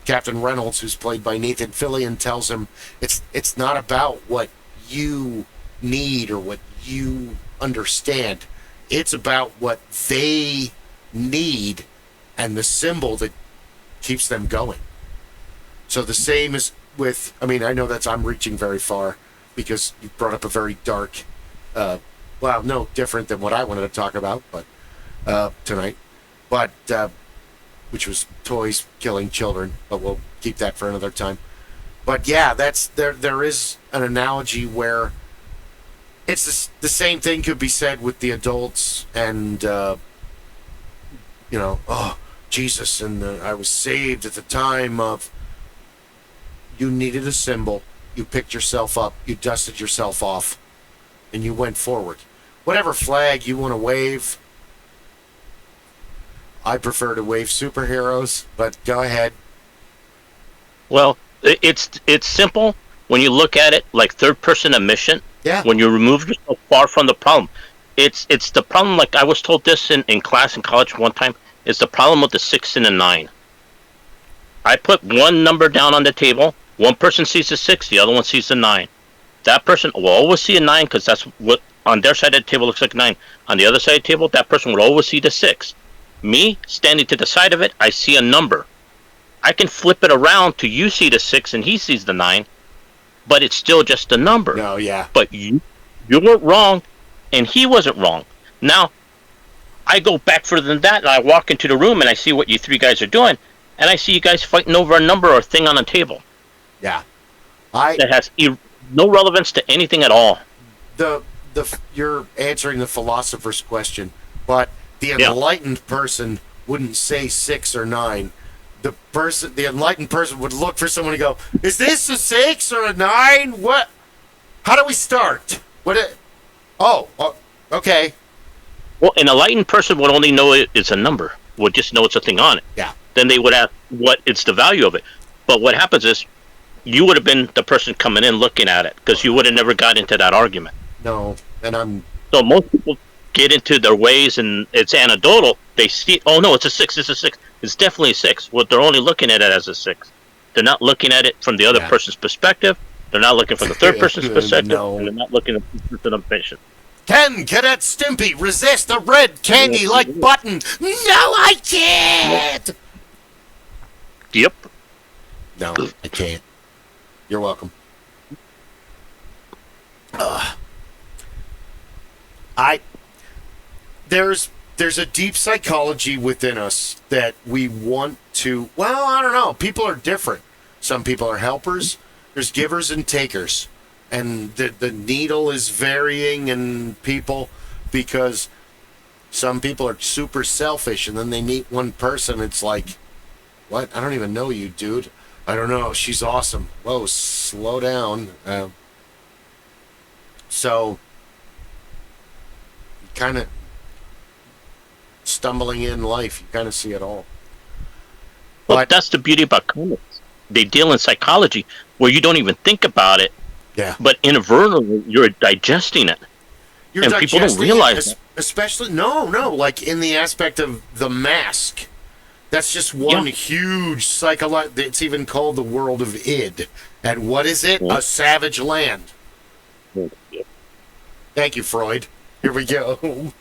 Captain Reynolds, who's played by Nathan Fillion, tells him it's not about what you need or what you understand. It's about what they need and the symbol that keeps them going. So the same is with, I know I'm reaching very far because you brought up a very dark, different than what I wanted to talk about, but tonight, but which was toys killing children, but we'll keep that for another time. But yeah, there is an analogy where it's the same thing could be said with the adults and Jesus, and I was saved at the time of. You needed a symbol. You picked yourself up. You dusted yourself off, and you went forward. Whatever flag you want to wave. I prefer to wave superheroes, but go ahead. Well, it's simple when you look at it like third-person omniscient. Yeah. When you remove yourself far from the problem, it's the problem. Like I was told this in class in college one time. It's the problem with the 6 and the 9. I put one number down on the table. One person sees the 6, the other one sees the 9. That person will always see a 9 because that's what on their side of the table looks like a 9. On the other side of the table, that person would always see the 6. Me, standing to the side of it, I see a number. I can flip it around to you see the 6 and he sees the 9, but it's still just a number. No, yeah. But you weren't wrong, and he wasn't wrong. Now, I go back further than that, and I walk into the room, and I see what you 3 guys are doing, and I see you guys fighting over a number or a thing on a table. Yeah. That has no relevance to anything at all. You're answering the philosopher's question, but the enlightened person wouldn't say 6 or 9. The enlightened person would look for someone to go, is this a 6 or a 9? What? How do we start? Okay. Well, an enlightened person would only know it's a number. Would just know it's a thing on it. Yeah. Then they would ask what it's the value of it. But what happens is, you would have been the person coming in looking at it, because you would have never got into that argument. No, and So most people get into their ways, and it's anecdotal. They see, oh no, it's a 6. It's a 6. It's definitely a 6. Well, they're only looking at it as a 6. They're not looking at it from the other person's perspective. They're not looking from the third person's perspective. No. And they're not looking at the person's patient. Can Cadet Stimpy resist a red candy-like button? No, I can't! Yep. No, I can't. You're welcome. There's a deep psychology within us that we want to. Well, I don't know. People are different. Some people are helpers. There's givers and takers, and the needle is varying in people because some people are super selfish, and then they meet one person. It's like, what? I don't even know you, dude. I don't know. She's awesome. Whoa, slow down. So, kind of stumbling in life, you kind of see it all. Well, that's the beauty about comics. They deal in psychology where you don't even think about it. Yeah. But inadvertently, you're digesting it. And people don't realize that. Especially, no, like in the aspect of The Mask. That's just one huge psychological. It's even called the world of id. And what is it? A savage land. Thank you, Freud. Here we go.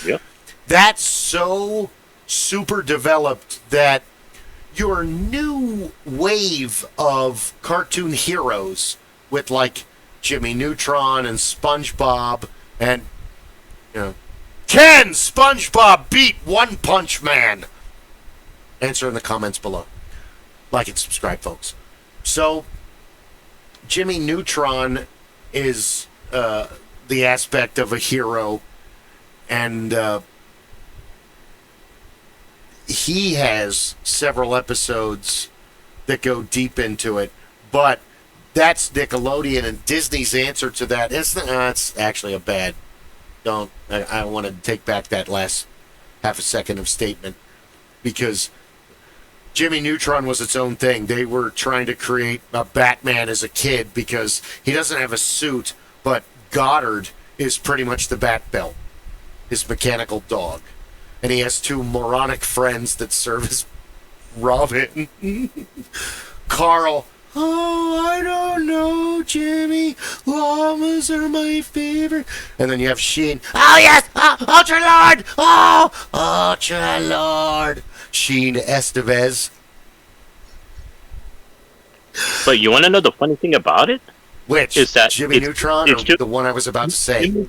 Yep. That's so super developed that your new wave of cartoon heroes with like Jimmy Neutron and SpongeBob and, you know, can SpongeBob beat One Punch Man? Answer in the comments below. Like and subscribe, folks. So, Jimmy Neutron is the aspect of a hero, and he has several episodes that go deep into it, but that's Nickelodeon, and Disney's answer to that is it's actually a bad. I want to take back that last half a second of statement, because Jimmy Neutron was its own thing. They were trying to create a Batman as a kid because he doesn't have a suit, but Goddard is pretty much the Bat Belt, his mechanical dog. And he has 2 moronic friends that serve as Robin. Carl, oh, I don't know, Jimmy. Llamas are my favorite. And then you have Sheen. Oh, yes! Oh, Ultra Lord! Oh, Ultra Lord! Sheen Estevez. But you want to know the funny thing about it? Which? Is that Jimmy Neutron, or the one I was about to say?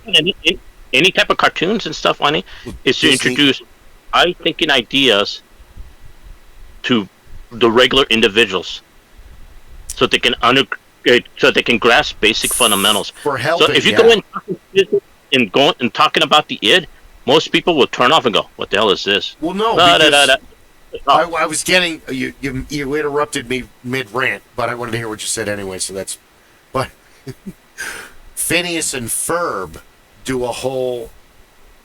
Any type of cartoons and stuff on it is to introduce thinking ideas to the regular individuals, so they can grasp basic fundamentals. For helping, so if you go in talking about the id, most people will turn off and go, "What the hell is this?" Well, no, I was getting you interrupted me mid rant, but I wanted to hear what you said anyway. So that's, but Phineas and Ferb do a whole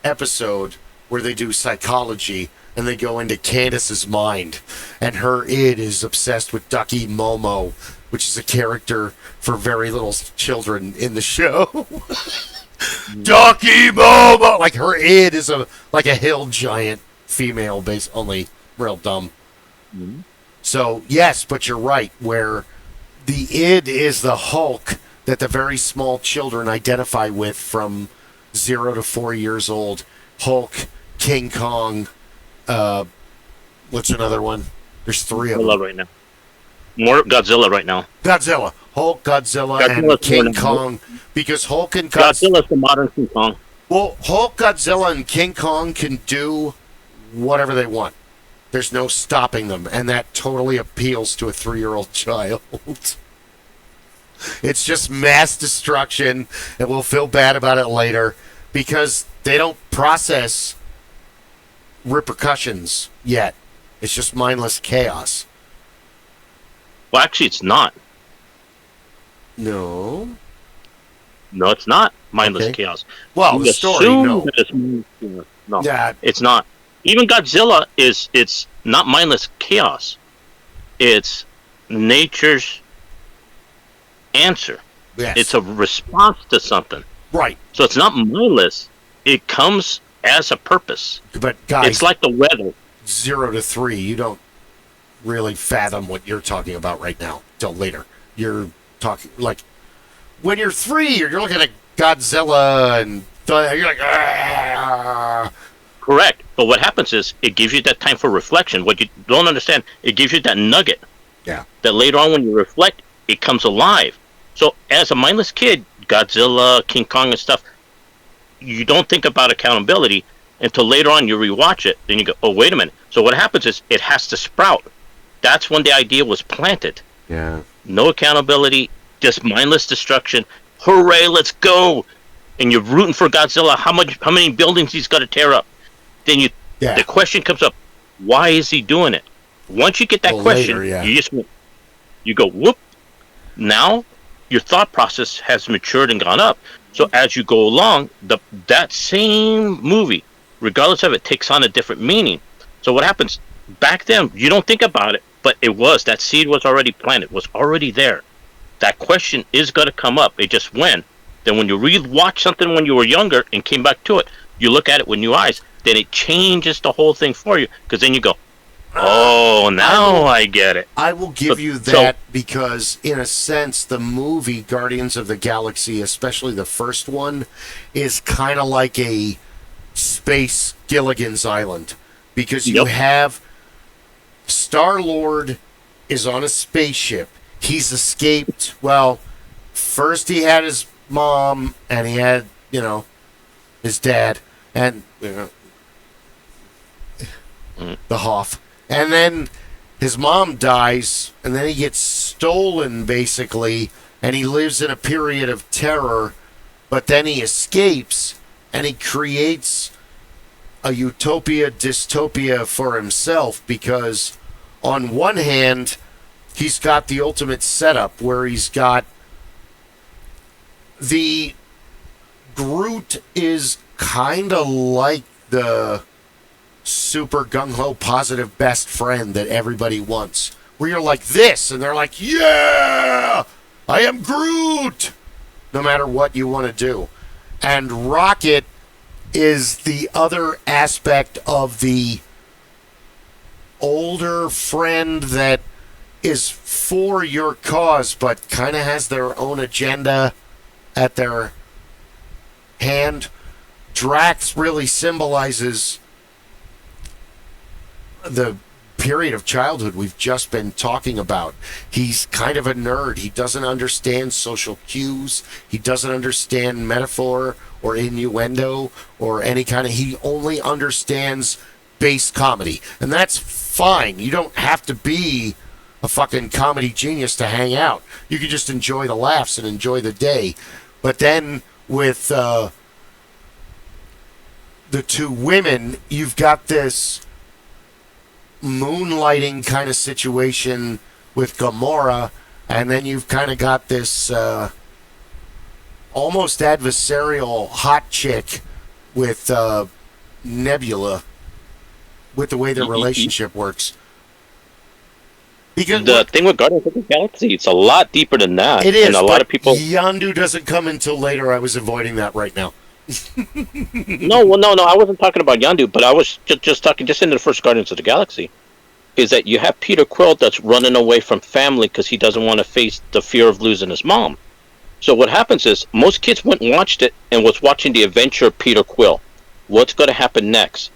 episode where they do psychology, and they go into Candace's mind, and her id is obsessed with Ducky Momo, which is a character for very little children in the show. Ducky Momo, like her id is like a hill giant female, based only real dumb. Mm-hmm. So yes, but you're right, where the id is the Hulk that the very small children identify with from 0 to 4 years old. Hulk, King Kong, What's another one? There's 3 of Godzilla them. right now. More Godzilla right now. Godzilla, Hulk, Godzilla, and Godzilla's King more than- Kong. Because Hulk and Godzilla. Godzilla's the modern King Kong. Well, Hulk, Godzilla, and King Kong can do whatever they want. There's no stopping them, and that totally appeals to a 3-year-old child. It's just mass destruction, and we'll feel bad about it later because they don't process repercussions yet. It's just mindless chaos. Well, actually, it's not. No. No, it's not mindless Okay. chaos. Well, the You story, assume no. that it's mindless chaos. No, Yeah, it's not. Even Godzilla it's not mindless chaos. It's nature's answer. yes. It's a response to something. right. So it's not mindless. It comes as a purpose. But guys, It's like the weather. 0 to 3, you don't really fathom what you're talking about right now till later. You're talking like when you're 3, you're looking at Godzilla and you're like, ah. Correct. But what happens is it gives you that time for reflection. What you don't understand, it gives you that nugget. Yeah. That later on when you reflect, it comes alive. So as a mindless kid, Godzilla, King Kong and stuff, you don't think about accountability until later on you rewatch it. Then you go, oh, wait a minute. So what happens is it has to sprout. That's when the idea was planted. Yeah. No accountability, just mindless destruction. Hooray, let's go. And you're rooting for Godzilla. How many buildings he's got to tear up? Then Yeah. the question comes up, why is he doing it? Once you get that Well, question, later, yeah. you go, whoop. Now your thought process has matured and gone up. So as you go along, that same movie, regardless of it, takes on a different meaning. So what happens? Back then, you don't think about it, but that seed was already planted, was already there. That question is going to come up. It just when. Then when you rewatch something when you were younger and came back to it, you look at it with new eyes, then it changes the whole thing for you. Because then you go, oh, now I get it. I will give So- you that because, in a sense, the movie Guardians of the Galaxy, especially the first one, is kind of like a space Gilligan's Island. Because you Yep. have Star-Lord is on a spaceship. He's escaped. Well, first he had his mom, and he had, his dad, and the Hoff. And then his mom dies, and then he gets stolen, basically, and he lives in a period of terror, but then he escapes, and he creates a utopia, dystopia for himself, because on one hand, he's got the ultimate setup, where he's got the Groot is kind of like the super gung-ho positive best friend that everybody wants, where you're like this and they're like, yeah, I am Groot, no matter what you want to do. And Rocket is the other aspect of the older friend that is for your cause but kind of has their own agenda at their hand. Drax really symbolizes the period of childhood we've just been talking about. He's kind of a nerd. He doesn't understand social cues. He doesn't understand metaphor or innuendo or any kind of... He only understands base comedy. And that's fine. You don't have to be a fucking comedy genius to hang out. You can just enjoy the laughs and enjoy the day. But then with the two women, you've got this moonlighting kind of situation with Gamora, and then you've kind of got this almost adversarial hot chick with Nebula, with the way their relationship works. Because The thing with Guardians of the Galaxy, it's a lot deeper than that. it is, and a but lot of people. Yondu doesn't come until later. I was avoiding that right now. No, I wasn't talking about Yondu, but I was just talking just into the first Guardians of the Galaxy. Is that you have Peter Quill that's running away from family because he doesn't want to face the fear of losing his mom. So what happens is most kids went and watched it and was watching the adventure of Peter Quill. What's going to happen next?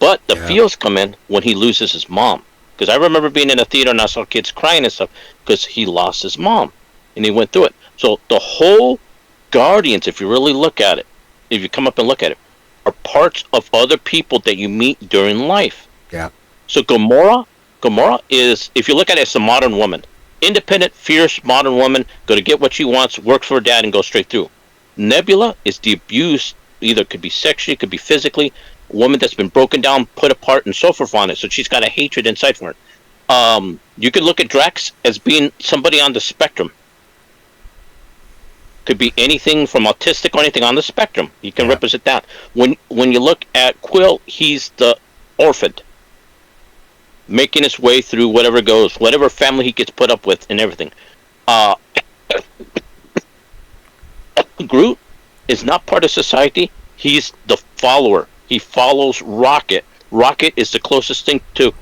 But the feels come in when he loses his mom. Because I remember being in a theater and I saw kids crying and stuff because he lost his mom. And he went through it. So the whole Guardians, if you really look at it, if you come up and look at it, are parts of other people that you meet during life. Yeah. So Gamora is, if you look at it, it's a modern woman. Independent, fierce, modern woman, going to get what she wants, works for her dad, and go straight through. Nebula is the abuse, either could be sexually, could be physically, a woman that's been broken down, put apart, and so forth on it. So she's got a hatred inside for her. You could look at Drax as being somebody on the spectrum. Could be anything from autistic or anything on the spectrum. You can represent that. When you look at Quill, he's the orphaned, making his way through whatever goes, whatever family he gets put up with, and everything. Groot is not part of society. He's the follower. He follows Rocket. Rocket is the closest thing to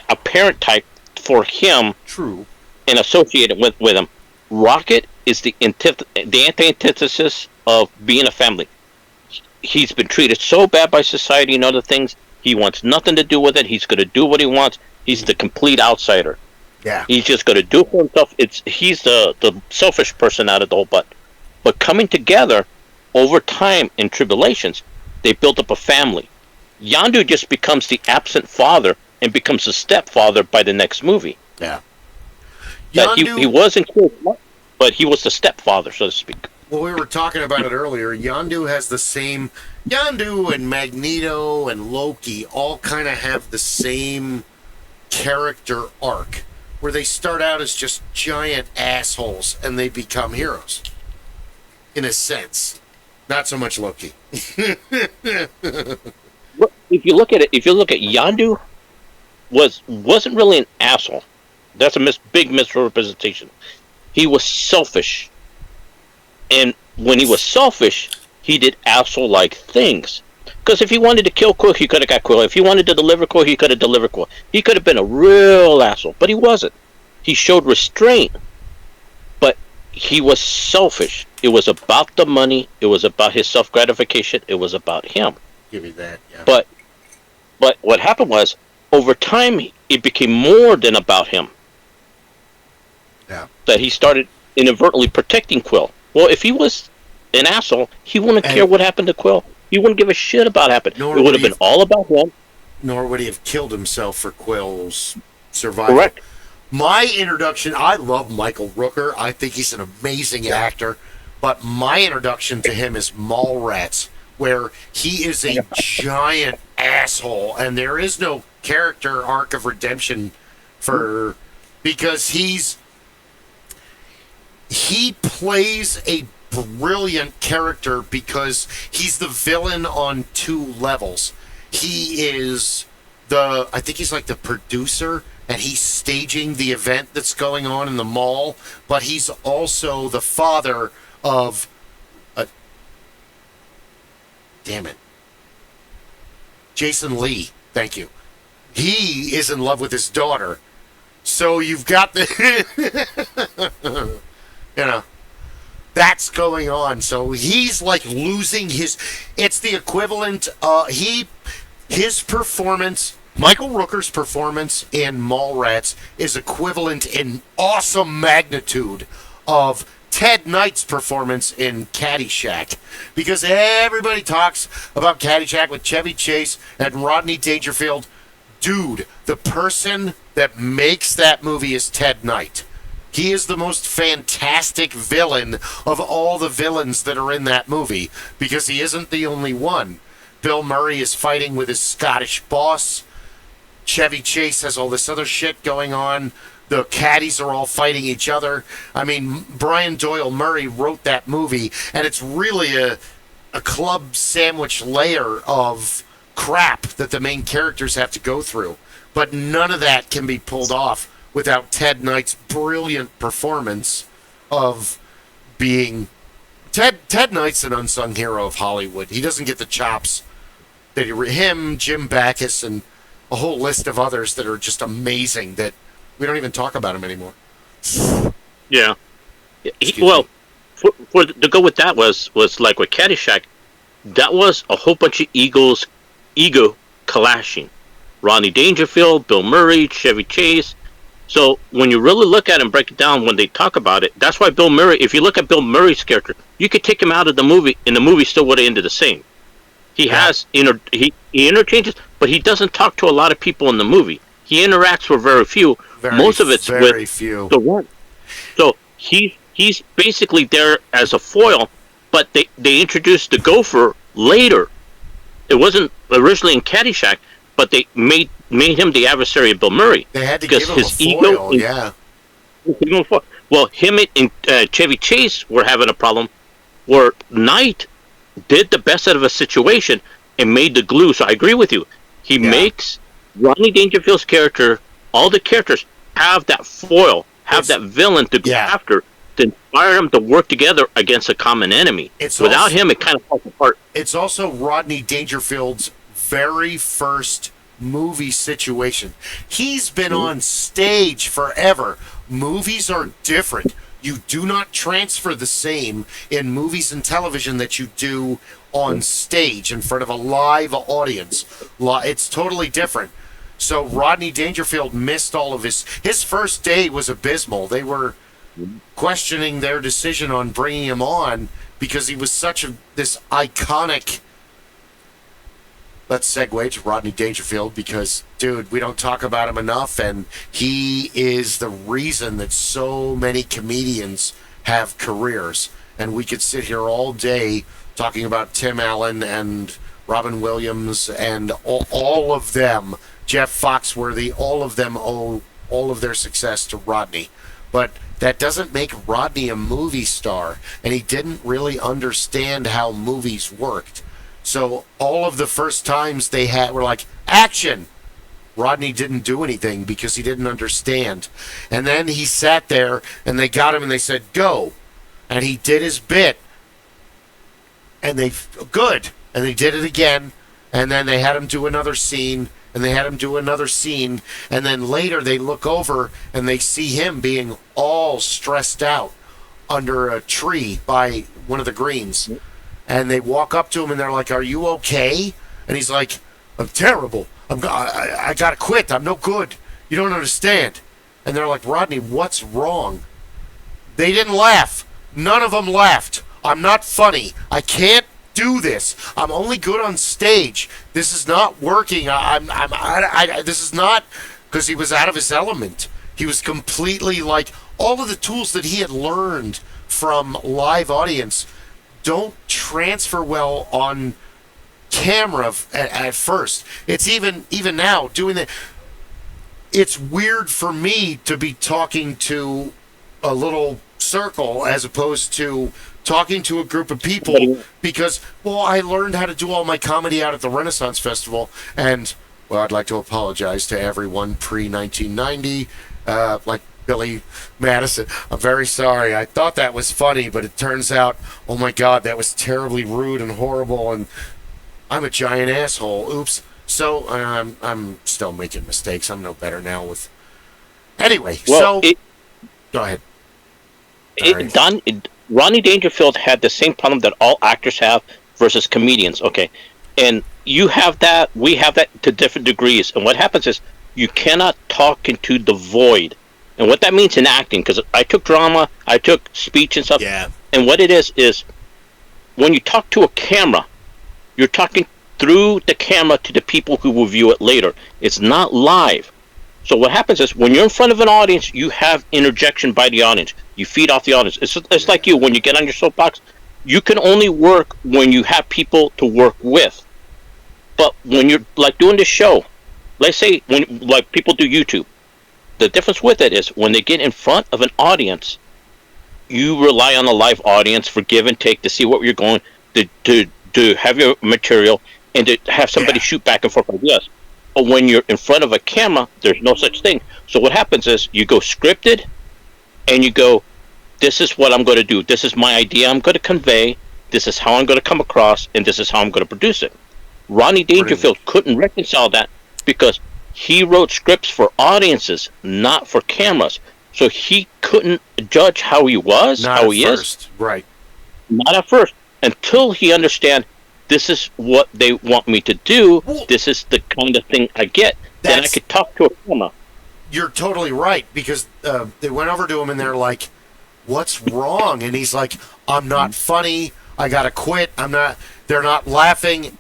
a parent type for him. True. And associated with him. Rocket is the anti-antithesis of being a family. He's been treated so bad by society and other things. He wants nothing to do with it. He's going to do what he wants. He's the complete outsider. Yeah. He's just going to do it for himself. He's the selfish person out of the whole butt. But coming together over time in tribulations, they built up a family. Yondu just becomes the absent father and becomes a stepfather by the next movie. Yeah. He wasn't cool, but he was the stepfather, so to speak. Well, we were talking about it earlier. Yondu has the same... Yondu and Magneto and Loki all kind of have the same character arc, where they start out as just giant assholes and they become heroes. In a sense. Not so much Loki. Well, if you look at Yondu, wasn't really an asshole. That's a big misrepresentation. He was selfish. And when he was selfish, he did asshole-like things. Because if he wanted to kill Quill, he could have got Quill. If he wanted to deliver Quill, he could have delivered Quill. He could have been a real asshole, but he wasn't. He showed restraint, but he was selfish. It was about the money. It was about his self-gratification. It was about him. Give me that, yeah. But what happened was, over time, it became more than about him. Yeah. That he started inadvertently protecting Quill. Well, if he was an asshole, he wouldn't care what happened to Quill. He wouldn't give a shit about happened. It would have been all about him. Nor would he have killed himself for Quill's survival. Correct. My introduction, I love Michael Rooker. I think he's an amazing actor. But my introduction to him is Mallrats, where he is a giant asshole, and there is no character arc of redemption because he plays a brilliant character because he's the villain on two levels. He is I think he's like the producer, and he's staging the event that's going on in the mall, but he's also the father of Jason Lee. Thank you. He is in love with his daughter. So you've got the that's going on. So he's like losing it's the equivalent his performance, Michael Rooker's performance in Mallrats is equivalent in awesome magnitude of Ted Knight's performance in Caddyshack, because everybody talks about Caddyshack with Chevy Chase and Rodney Dangerfield. Dude, the person that makes that movie is Ted Knight. He is the most fantastic villain of all the villains that are in that movie, because he isn't the only one. Bill Murray is fighting with his Scottish boss. Chevy Chase has all this other shit going on. The caddies are all fighting each other. I mean, Brian Doyle Murray wrote that movie, and it's really a club sandwich layer of crap that the main characters have to go through. But none of that can be pulled off without Ted Knight's brilliant performance of being... Ted Knight's an unsung hero of Hollywood. He doesn't get the chops that him, Jim Backus, and a whole list of others that are just amazing that we don't even talk about him anymore. Yeah. To go with that was like with Caddyshack, that was a whole bunch of ego clashing. Rodney Dangerfield, Bill Murray, Chevy Chase. So when you really look at it and break it down, when they talk about it, that's why Bill Murray, if you look at Bill Murray's character, you could take him out of the movie, and the movie still would have ended the same. He has he interchanges, but he doesn't talk to a lot of people in the movie. He interacts with very few. Most of it's very with few. the one. So he's basically there as a foil, but they introduced the Gopher later. It wasn't originally in Caddyshack, but they made him the adversary of Bill Murray. They had to give him a foil, Well, him and Chevy Chase were having a problem where Knight did the best out of a situation and made the glue. So I agree with you. He makes Rodney Dangerfield's character, all the characters have that foil, have that villain to go after, to inspire them to work together against a common enemy. Without him, it kind of falls apart. It's also Rodney Dangerfield's very first movie situation. He's been on stage forever. Movies are different. You do not transfer the same in movies and television that you do on stage in front of a live audience. It's totally different. So Rodney Dangerfield missed all of his first day was abysmal. They were questioning their decision on bringing him on because he was this iconic. Let's segue to Rodney Dangerfield because, dude, we don't talk about him enough, and he is the reason that so many comedians have careers. And we could sit here all day talking about Tim Allen and Robin Williams and all of them, Jeff Foxworthy, all of them owe all of their success to Rodney. But that doesn't make Rodney a movie star, and he didn't really understand how movies worked. So all of the first times they were like, action! Rodney didn't do anything because he didn't understand. And then he sat there, and they got him, and they said, go! And he did his bit. And they did it again. And then they had him do another scene, and they had him do another scene. And then later they look over, and they see him being all stressed out under a tree by one of the greens. And they walk up to him and they're like, are you okay? And he's like, I'm terrible. I got to quit. I'm no good. You don't understand. And they're like, Rodney, what's wrong? They didn't laugh. None of them laughed. I'm not funny. I can't do this. I'm only good on stage. This is not working. This is not, because he was out of his element. He was completely like, all of the tools that he had learned from live audience don't transfer well on camera at first. It's even now doing that. It's weird for me to be talking to a little circle as opposed to talking to a group of people because, well, I learned how to do all my comedy out at the Renaissance Festival, and, well, I'd like to apologize to everyone pre-1990, like Billy Madison. I'm very sorry. I thought that was funny, but it turns out, oh my God, that was terribly rude and horrible, and I'm a giant asshole. Oops. So I'm still making mistakes. I'm no better now with. Anyway, go ahead. Rodney Dangerfield had the same problem that all actors have versus comedians. Okay, and you have that. We have that to different degrees. And what happens is you cannot talk into the void. And what that means in acting, because I took drama, I took speech and stuff. Yeah. And what it is when you talk to a camera, you're talking through the camera to the people who will view it later. It's not live. So what happens is when you're in front of an audience, you have interjection by the audience. You feed off the audience. It's like you, when you get on your soapbox, you can only work when you have people to work with. But when you're like doing this show, let's say when like people do YouTube, the difference with it is when they get in front of an audience, you rely on the live audience for give and take to see what you're going to have your material and to have somebody shoot back and forth ideas. But when you're in front of a camera, there's no such thing. So what happens is you go scripted and you go, this is what I'm going to do. This is my idea I'm going to convey. This is how I'm going to come across, and this is how I'm going to produce it. Rodney Dangerfield couldn't reconcile that because he wrote scripts for audiences, not for cameras. So he couldn't judge how he was, how he is. Right. Not at first. Until he understand this is what they want me to do. Well, This is the kind of thing I get. Then I could talk to a camera. You're totally right, because they went over to him and they're like, "What's wrong?" And he's like, "I'm not funny. I gotta quit. I'm not." They're not laughing,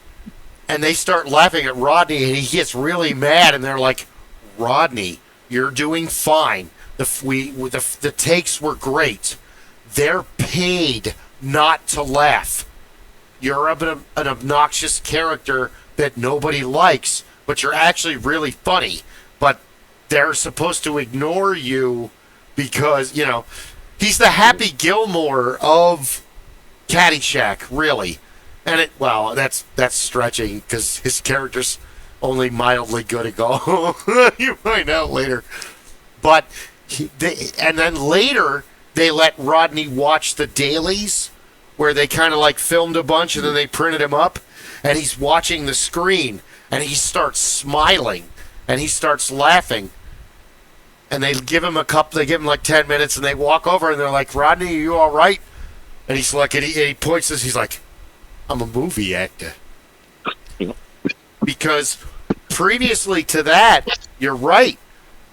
and they start laughing at Rodney, and he gets really mad. And they're like, "Rodney, you're doing fine. The takes were great. They're paid not to laugh. You're an obnoxious character that nobody likes, but you're actually really funny. But they're supposed to ignore you because, he's the Happy Gilmore of Caddyshack, really." And that's stretching, because his character's only mildly good at golf. You find out later. But and then later they let Rodney watch the dailies, where they kind of like filmed a bunch and then they printed him up, and he's watching the screen and he starts smiling and he starts laughing, and they give him like 10 minutes, and they walk over and they're like, "Rodney, are you all right?" And he's like, and he points this, he's like, "I'm a movie actor." Because previously to that, you're right,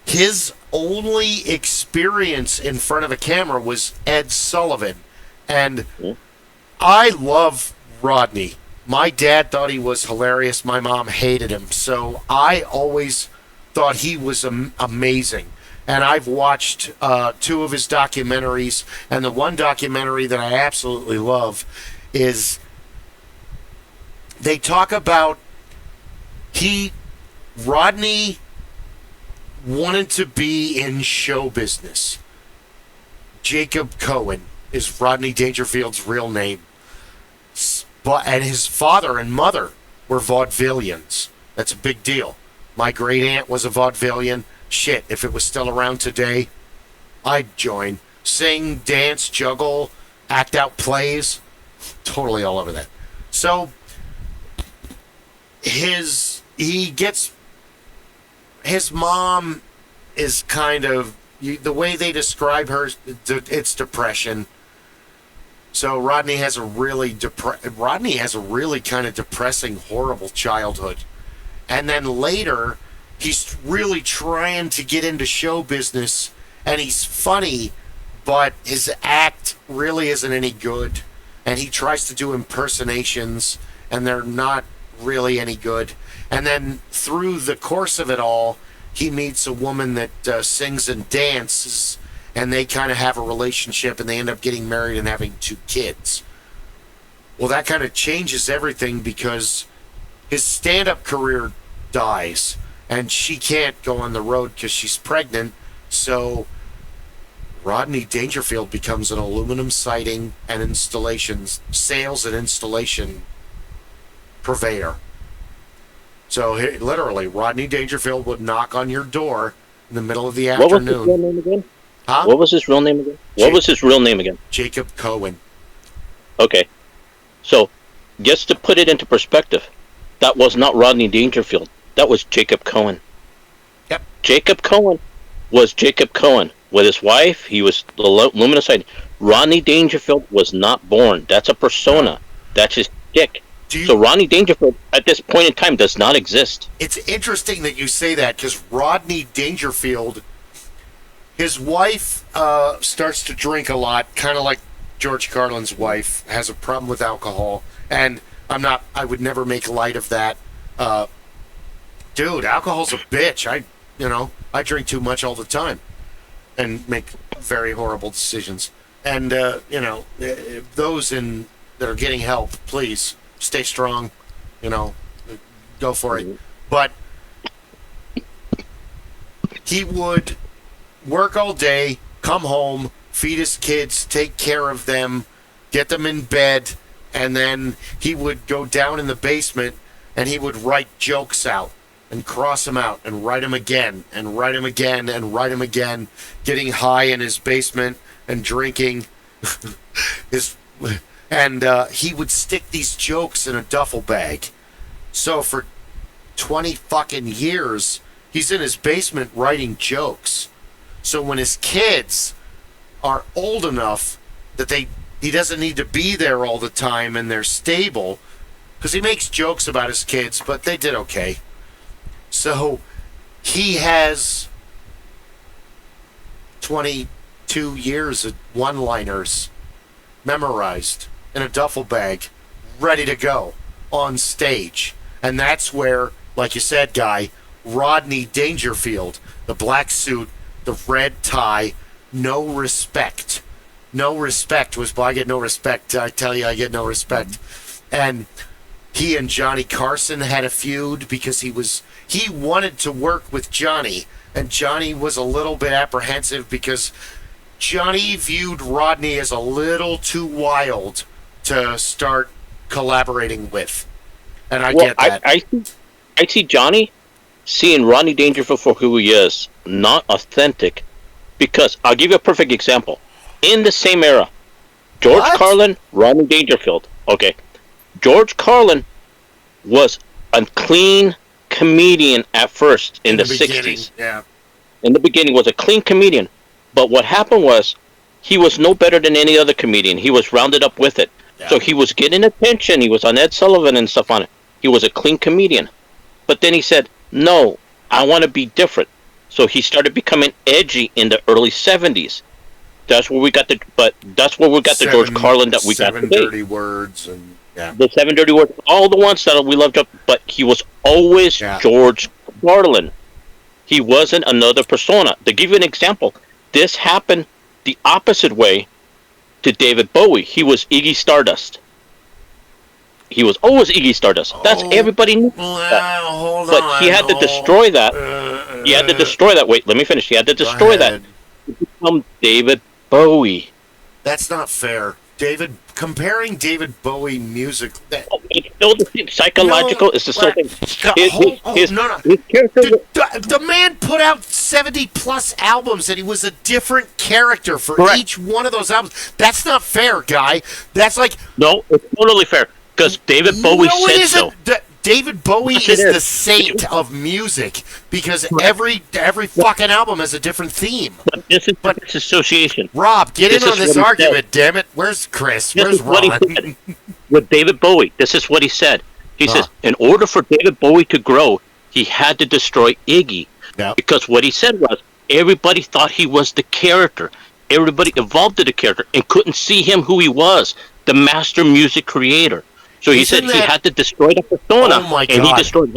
his only experience in front of a camera was Ed Sullivan. And I love Rodney. My dad thought he was hilarious. My mom hated him. So I always thought he was amazing. And I've watched 2 of his documentaries. And the one documentary that I absolutely love is they talk about Rodney wanted to be in show business. Jacob Cohen is Rodney Dangerfield's real name. And his father and mother were vaudevillians. That's a big deal. My great aunt was a vaudevillian. Shit, if it was still around today, I'd join. Sing, dance, juggle, act out plays. Totally all over that. So his mom is kind of, the way they describe her, it's depression. So Rodney has a really kind of depressing, horrible childhood. And then later, he's really trying to get into show business, and he's funny, but his act really isn't any good. And he tries to do impersonations, and they're not really any good. And then through the course of it all, he meets a woman that sings and dances, and they kind of have a relationship, and they end up getting married and having 2 kids. Well, that kind of changes everything, because his stand-up career dies, and she can't go on the road because she's pregnant. So Rodney Dangerfield becomes an aluminum siding and sales and installation purveyor. So literally, Rodney Dangerfield would knock on your door in the middle of the afternoon. What was his real name again? Huh? What was his real name again? Jacob Cohen. Okay. So, just to put it into perspective, that was not Rodney Dangerfield. That was Jacob Cohen. Yep. Jacob Cohen was Jacob Cohen. With his wife, he was the luminous side. Rodney Dangerfield was not born. That's a persona. That's his dick. So Rodney Dangerfield, at this point in time, does not exist. It's interesting that you say that, because Rodney Dangerfield, his wife starts to drink a lot, kind of like George Carlin's wife, has a problem with alcohol. And I would never make light of that. Dude, alcohol's a bitch. I drink too much all the time and make very horrible decisions. And, those that are getting help, please stay strong, go for it. But he would work all day, come home, feed his kids, take care of them, get them in bed, and then he would go down in the basement and he would write jokes out and cross them out and write them again and write them again and write them again, getting high in his basement and drinking. And he would stick these jokes in a duffel bag. So for 20 fucking years, he's in his basement writing jokes. So when his kids are old enough that he doesn't need to be there all the time and they're stable, because he makes jokes about his kids, but they did okay. So he has 22 years of one-liners memorized in a duffel bag, ready to go on stage. And that's where, like you said, Guy, Rodney Dangerfield, the black suit, the red tie, no respect. No respect was, I get no respect. I tell you, I get no respect. And he and Johnny Carson had a feud because he wanted to work with Johnny, and Johnny was a little bit apprehensive because Johnny viewed Rodney as a little too wild to start collaborating with. And I get that. I see Johnny seeing Rodney Dangerfield for who he is, not authentic, because I'll give you a perfect example. In the same era, George Carlin, Rodney Dangerfield. Okay. George Carlin was a clean comedian at first in the 60s. Yeah. In the beginning, was a clean comedian. But what happened was, he was no better than any other comedian. He was rounded up with it. Yeah. So he was getting attention. He was on Ed Sullivan and stuff on it. He was a clean comedian. But then he said, no, I want to be different. So he started becoming edgy in the early 70s. That's where we got the George Carlin that we got today. 7 dirty words and yeah. The 7 dirty words, all the ones that we loved, but he was always George Carlin. He wasn't another persona. To give you an example, this happened the opposite way to David Bowie. He was Iggy Stardust. He was always Iggy Stardust. That's everybody knew that. Hold but on, he had to destroy that. He had to destroy that. Wait, let me finish. He had to destroy that to become David Bowie. That's not fair. Comparing David Bowie music. It's still the same. Psychological is the same thing. His character. The man put out 70 plus albums, and he was a different character for each one of those albums. That's not fair, Guy. That's like no, it's totally fair because David Bowie said so. David Bowie is the saint of music because every fucking album has a different theme. But this is association. Rob, get in on this argument, damn it. Where's Chris? Where's Ron? With David Bowie, this is what he said. He says, in order for David Bowie to grow, he had to destroy Iggy. Yep. Because what he said was, everybody thought he was the character. Everybody evolved to the character and couldn't see him who he was, the master music creator. So he said he had to destroy the persona, and he destroyed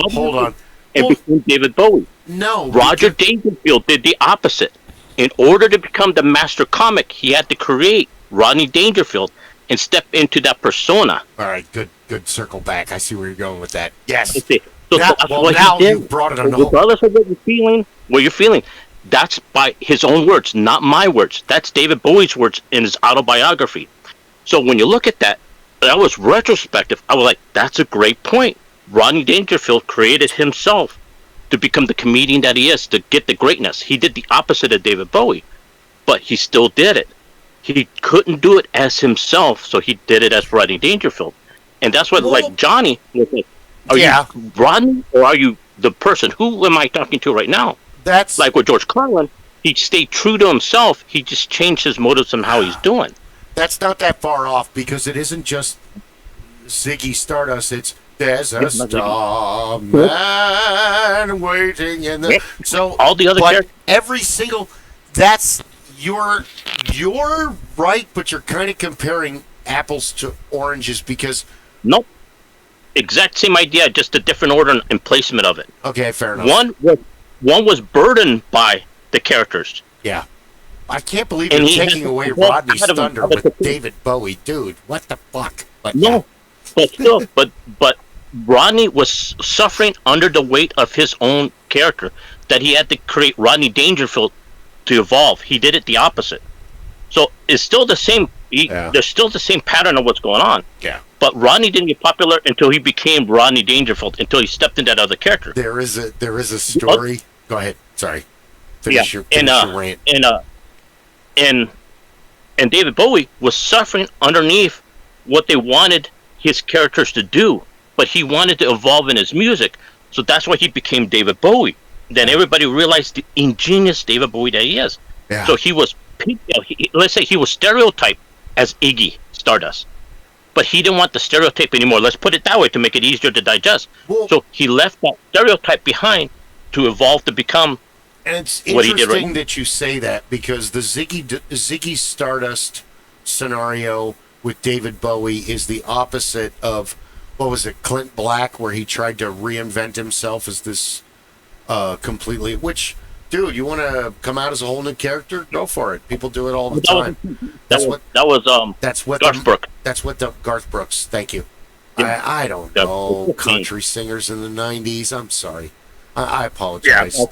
and became David Bowie. No. Roger Dangerfield did the opposite. In order to become the master comic, he had to create Rodney Dangerfield and step into that persona. All right, good circle back. I see where you're going with that. Yes. So that's what he did. You brought it on regardless of what you're feeling, that's by his own words, not my words. That's David Bowie's words in his autobiography. So when you look at that, that was retrospective. I was like, that's a great point. Rodney Dangerfield created himself to become the comedian that he is, to get the greatness. He did the opposite of David Bowie, but he still did it. He couldn't do it as himself, so he did it as Rodney Dangerfield. And that's what, like, Johnny was like, are you Rodney, or are you the person? Who am I talking to right now? That's like with George Carlin. He stayed true to himself. He just changed his motives and how he's doing. That's not that far off because it isn't just Ziggy Stardust. It's there's a star man waiting in the so all the other characters. Every single that's you're right, but you're kind of comparing apples to oranges because nope, exact same idea, just a different order and placement of it. Okay, fair enough. One was burdened by the characters. Yeah. I can't believe you're taking away Rodney's thunder with David Bowie, dude. What the fuck? But, but still, but Rodney was suffering under the weight of his own character that he had to create Rodney Dangerfield to evolve. He did it the opposite. So it's still the same. There's still the same pattern of what's going on. Yeah. But Rodney didn't get popular until he became Rodney Dangerfield. Until he stepped in that other character. There is a story. Go ahead. Sorry. Finish your rant. And David Bowie was suffering underneath what they wanted his characters to do, but he wanted to evolve in his music, so that's why he became David Bowie. Then everybody realized the ingenious David Bowie that he is. Yeah. So he was, let's say he was stereotyped as Iggy Stardust. but he didn't want the stereotype anymore. Let's put it that way to make it easier to digest. Well, So he left that stereotype behind to evolve to become. and it's what he did interesting right. that you say that, because the Ziggy Stardust scenario with David Bowie is the opposite of, what was it, Clint Black, where he tried to reinvent himself as this completely, which, dude, you want to come out as a whole new character? Go for it. People do it all the time. That was Garth Brooks. That's what the Garth Brooks. Thank you. Yeah. I don't Yeah. know country singers in the '90s. I'm sorry. I apologize. Yeah,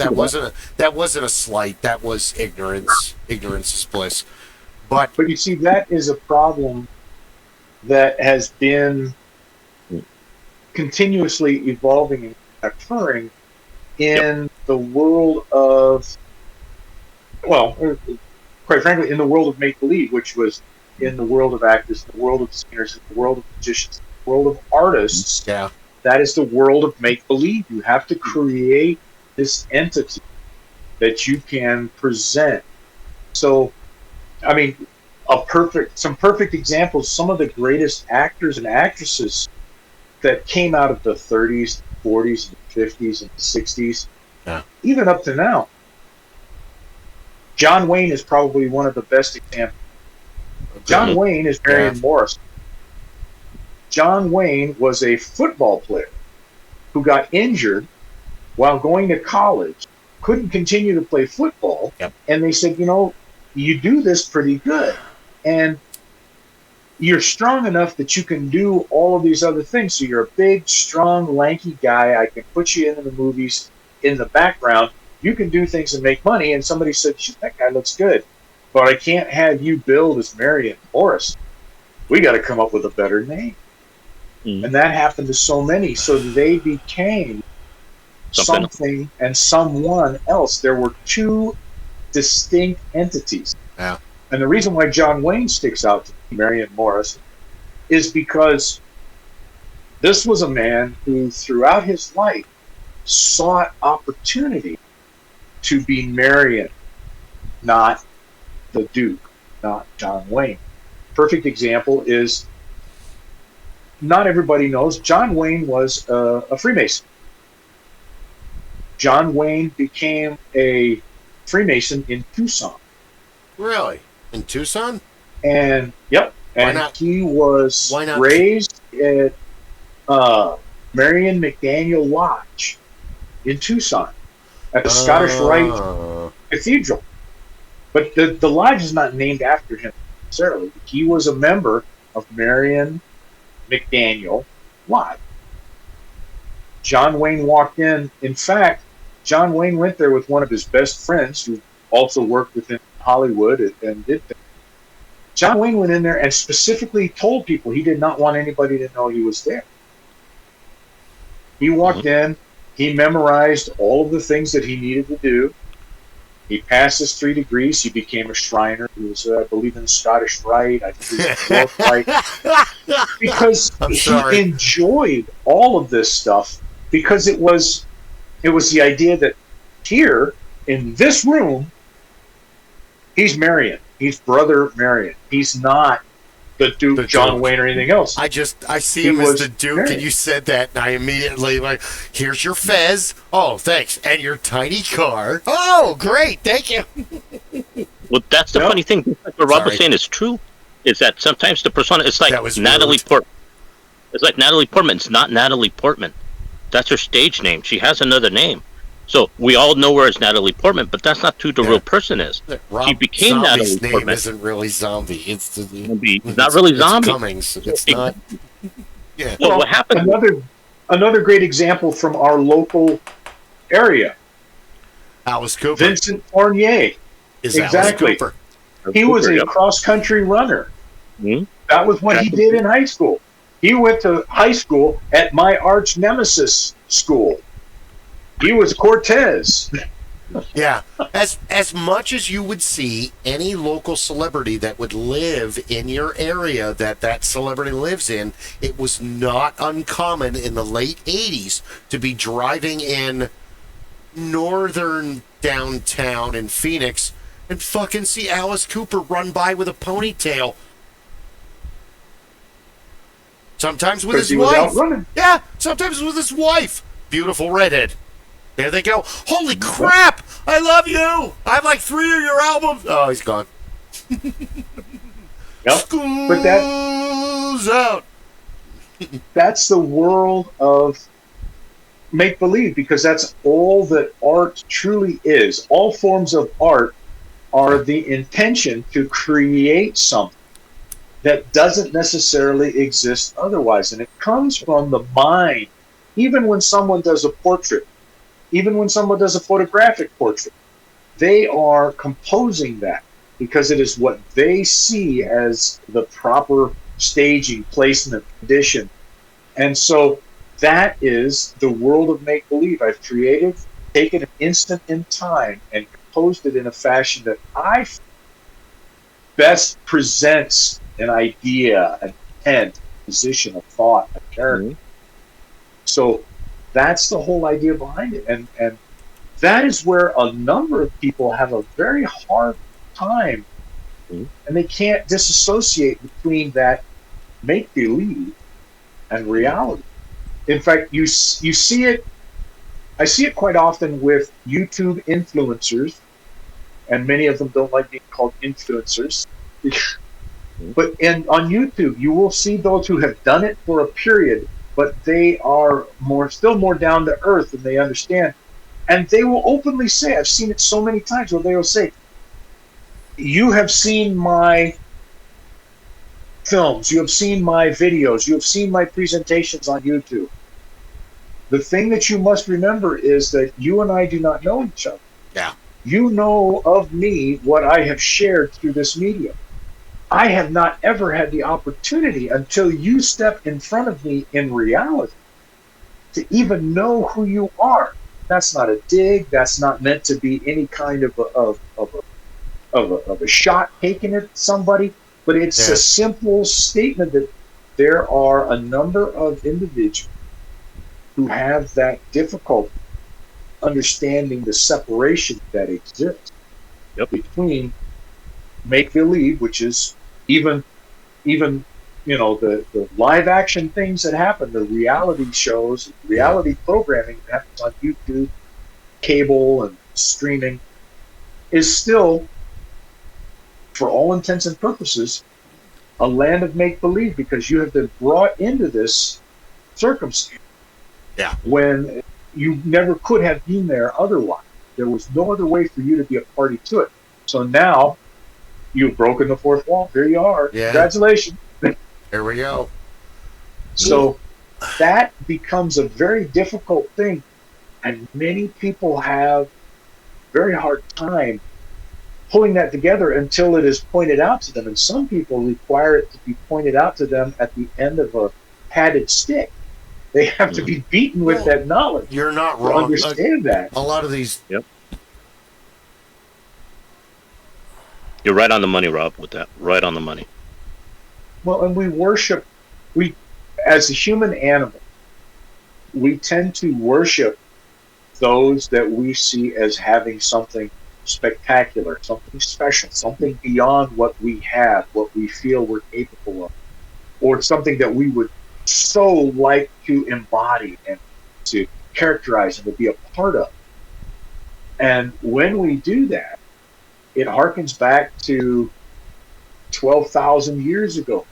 that wasn't a slight. That was ignorance. Ignorance is bliss. But you see, that is a problem that has been continuously evolving and occurring in the world of, well, quite frankly, in the world of make-believe, which was in the world of actors, in the world of singers, in the world of magicians, in the world of artists. yeah, That is the world of make-believe. You have to create this entity that you can present. So, I mean, some perfect examples, some of the greatest actors and actresses that came out of the 30s, 40s, and 50s, and 60s, even up to now. John Wayne is probably one of the best examples. John Wayne is Marion Morris. John Wayne was a football player who got injured while going to college, couldn't continue to play football, and they said, you do this pretty good, and you're strong enough that you can do all of these other things. So you're a big, strong, lanky guy. I can put you into the movies in the background. You can do things and make money. And somebody said, shit, that guy looks good, but I can't have you billed as Marion Morris. We got to come up with a better name. And that happened to so many. So they became something and someone else. There were two distinct entities. Yeah. And the reason why John Wayne sticks out to Marion Morris is because this was a man who, throughout his life, sought opportunity to be Marion, not the Duke, not John Wayne. Perfect example is, not everybody knows, John Wayne was a Freemason. John Wayne became a Freemason in Tucson. Really? In Tucson? And he was raised at Marion McDaniel Lodge in Tucson at the Scottish Rite Cathedral. But the lodge is not named after him necessarily. He was a member of Marion McDaniel Lodge. John Wayne walked in. In fact, John Wayne went there with one of his best friends who also worked with him in Hollywood and did things. John Wayne went in there and specifically told people he did not want anybody to know he was there. He walked in, he memorized all of the things that he needed to do. He passed his 3 degrees. He became a Shriner. He was, I believe, in the Scottish Rite. I think he was in the Rite. Because he enjoyed all of this stuff, because it was the idea that here, in this room, he's Marion. He's Brother Marion. He's not the Duke, John Wayne, or anything else. I see him as the Duke, Marion. And you said that, and I immediately, here's your fez. Oh, thanks. And your tiny car. Oh, great. Thank you. Well, that's the funny thing. What Rob was saying is true, is that sometimes the persona, it's like Natalie Portman. It's like Natalie Portman. It's not Natalie Portman. That's her stage name. She has another name. So we all know her as Natalie Portman, but that's not who the real person is. She became Natalie name Portman. Isn't really Zombie. It's not really Zombie. It's Cummings. It's not. Yeah. Well, what happened? Another great example from our local area. Alice Cooper. Vincent Fournier. Exactly. Cooper. He was a cross-country runner. Mm-hmm. That was what he did in high school. He went to high school at my arch nemesis school. He was Cortez. Yeah. As much as you would see any local celebrity that would live in your area that celebrity lives in, it was not uncommon in the late 80s to be driving in northern downtown in Phoenix and fucking see Alice Cooper run by with a ponytail. Sometimes with Because his he was out wife. running. Yeah, sometimes with his wife. Beautiful redhead. There they go. Holy crap! I love you! I have like 3 of your albums. Oh, he's gone. Yep. But Out. that's the world of make-believe, because that's all that art truly is. All forms of art are the intention to create something that doesn't necessarily exist otherwise. And it comes from the mind. Even when someone does a portrait, even when someone does a photographic portrait, they are composing that because it is what they see as the proper staging, placement, condition. And so that is the world of make-believe. I've created, taken an instant in time and composed it in a fashion that I best presents an idea, an intent, a position, a thought, a character. Mm-hmm. So that's the whole idea behind it. And that is where a number of people have a very hard time, and they can't disassociate between that make-believe and reality. In fact, you see it, I see it quite often with YouTube influencers, and many of them don't like being called influencers. But on YouTube, you will see those who have done it for a period, but they are still more down to earth, and they understand. And they will openly say, I've seen it so many times where they will say, you have seen my films, you have seen my videos, you have seen my presentations on YouTube. The thing that you must remember is that you and I do not know each other. Yeah. You know of me what I have shared through this medium. I have not ever had the opportunity until you step in front of me in reality to even know who you are. That's not a dig. That's not meant to be any kind of a shot taken at somebody. But it's a simple statement that there are a number of individuals who have that difficulty understanding the separation that exists between make-believe, which is even the live action things that happen, the reality shows, reality programming that happens on YouTube, cable, and streaming, is still, for all intents and purposes, a land of make-believe, because you have been brought into this circumstance when you never could have been there otherwise. There was no other way for you to be a party to it. So now you've broken the fourth wall. Here you are. Yeah. Congratulations. There we go. So that becomes a very difficult thing, and many people have a very hard time pulling that together until it is pointed out to them. And some people require it to be pointed out to them at the end of a padded stick. They have to be beaten with that knowledge. You're not wrong. Understand that. A lot of these. Yep. You're right on the money, Rob, with that. Right on the money. Well, and we as a human animal, we tend to worship those that we see as having something spectacular, something special, something beyond what we have, what we feel we're capable of, or something that we would so like to embody and to characterize and to be a part of. And when we do that, it harkens back to 12,000 years ago,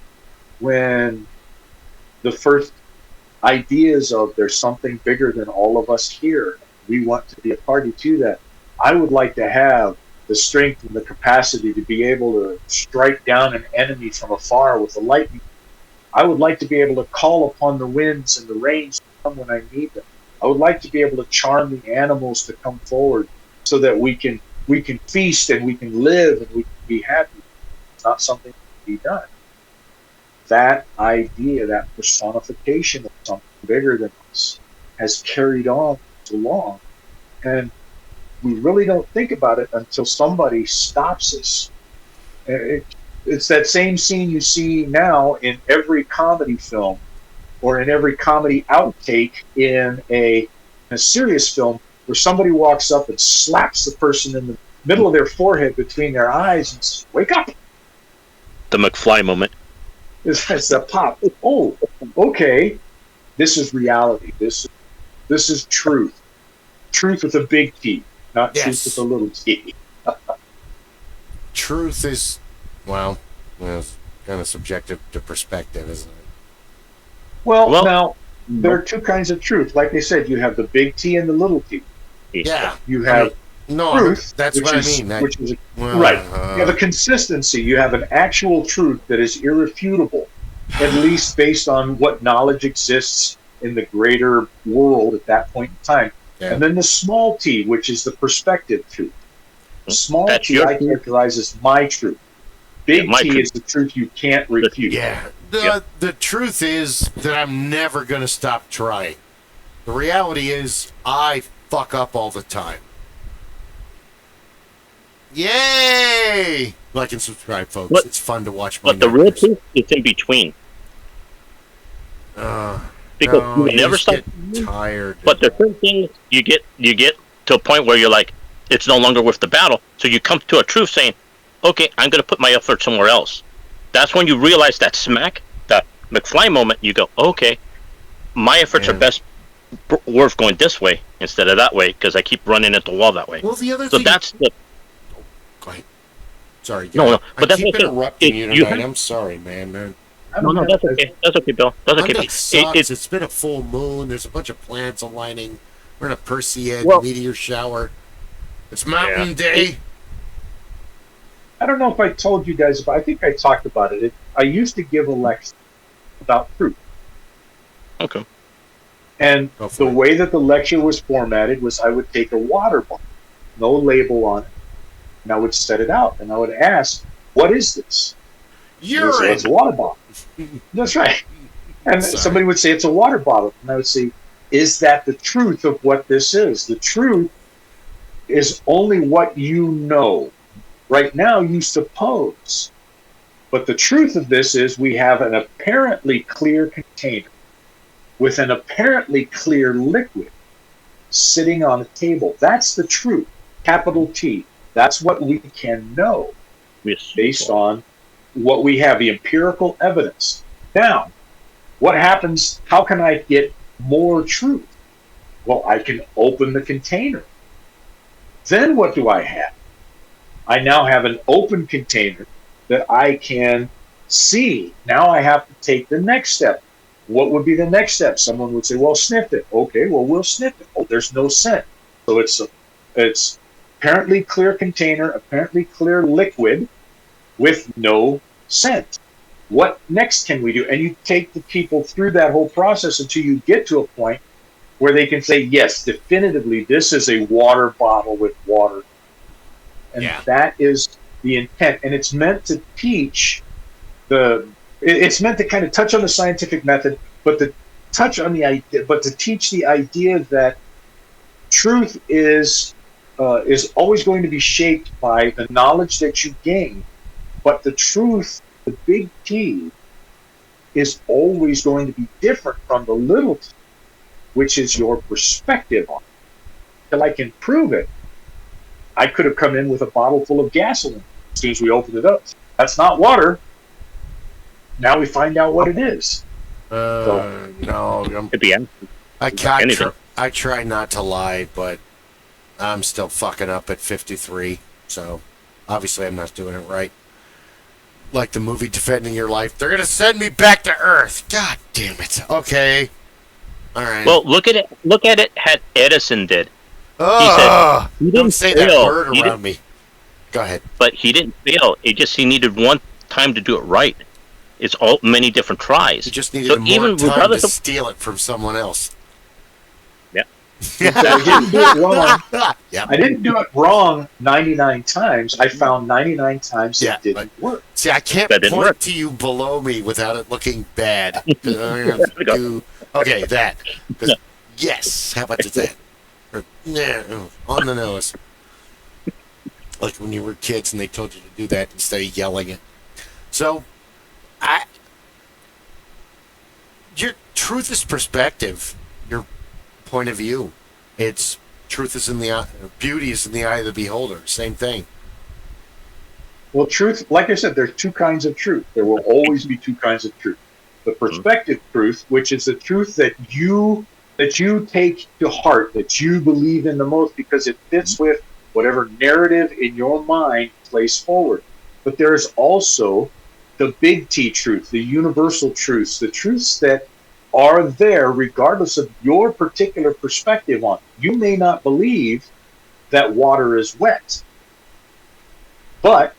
when the first ideas of there's something bigger than all of us here, we want to be a party to that. I would like to have the strength and the capacity to be able to strike down an enemy from afar with a lightning. I would like to be able to call upon the winds and the rains to come when I need them. I would like to be able to charm the animals to come forward so that we can feast and we can live and we can be happy. It's not something that can be done. That idea, that personification of something bigger than us, has carried on so long. And we really don't think about it until somebody stops us. It's that same scene you see now in every comedy film or in every comedy outtake in a serious film, where somebody walks up and slaps the person in the middle of their forehead between their eyes and says, "Wake up!" The McFly moment. It's a pop. Oh, okay. This is reality. This is truth. Truth with a big T, not truth with a little t. Truth is, well, it's kind of subjective to perspective, isn't it? Well, now, there are two kinds of truth. Like they said, you have the big T and the little t. Yeah. You have truth. That's what I mean. Right. You have a consistency. You have an actual truth that is irrefutable, at least based on what knowledge exists in the greater world at that point in time. Yeah. And then the small t, which is the perspective truth. Small t I characterize as my truth. Big T is the truth you can't refute. Yeah. The truth is that I'm never going to stop trying. The reality is I fuck up all the time. Yay! Like and subscribe, folks. It's fun to watch my But the real truth is in between. Because you never stop tired. But there are certain things you get to a point where you're like, it's no longer worth the battle. So you come to a truth saying, okay, I'm going to put my effort somewhere else. That's when you realize that smack, that McFly moment, you go, okay, my efforts are best worth going this way instead of that way because I keep running into the wall that way. Well, the other so thing... that's the... Go ahead. Sorry. No, but I keep interrupting you tonight. I'm sorry, man. No, that's okay. That's okay, Bill. That's okay, Bill. It's been a full moon. There's a bunch of planets aligning. We're in a Perseid meteor shower. It's Mountain Day. I don't know if I told you guys about. I think I talked about it. I used to give a lecture about truth. Okay. And the way that the lecture was formatted was I would take a water bottle, no label on it, and I would set it out, and I would ask, "What is this?" Urine. It's a water bottle. That's right. And somebody would say it's a water bottle, and I would say, "Is that the truth of what this is? The truth is only what you know. Right now, you suppose. But the truth of this is we have an apparently clear container with an apparently clear liquid sitting on a table. That's the truth, capital T. That's what we can know based on what we have, the empirical evidence. Now, what happens? How can I get more truth? Well, I can open the container. Then what do I have? I now have an open container that I can see. Now I have to take the next step. What would be the next step? Someone would say, well, sniff it. Okay, well, we'll sniff it. Oh, there's no scent. So it's apparently clear container, apparently clear liquid with no scent. What next can we do? And you take the people through that whole process until you get to a point where they can say, yes, definitively, this is a water bottle with water. And that is the intent. And it's meant to teach it's meant to kind of touch on the scientific method, but to teach the idea that truth is always going to be shaped by the knowledge that you gain. But the truth, the big T, is always going to be different from the little t, which is your perspective on it. Till I can prove it, I could have come in with a bottle full of gasoline as soon as we opened it up. That's not water. Now we find out what it is. No. I try not to lie, but I'm still fucking up at 53. So obviously I'm not doing it right. Like the movie Defending Your Life. They're going to send me back to Earth. God damn it. Okay. All right. Well, look at it how Edison did. Oh, he didn't say that word around me. Go ahead. But he didn't fail. He needed one time to do it right. It's all many different tries. He just needed more time to steal it from someone else. Yeah. I didn't do it wrong. I didn't do it wrong 99 times. I found 99 times it didn't work. See, I can't point to you below me without it looking bad. Okay, that. Yes. How about that? On the nose. Like when you were kids and they told you to do that instead of yelling it. So, your truth is perspective, your point of view. Truth is in the eye, beauty is in the eye of the beholder. Same thing. Well, truth, like I said, there's two kinds of truth. There will always be two kinds of truth. The perspective truth, which is the truth that you take to heart, that you believe in the most because it fits with whatever narrative in your mind plays forward. But there's also the big T truth, the universal truths, the truths that are there regardless of your particular perspective on it. You may not believe that water is wet, but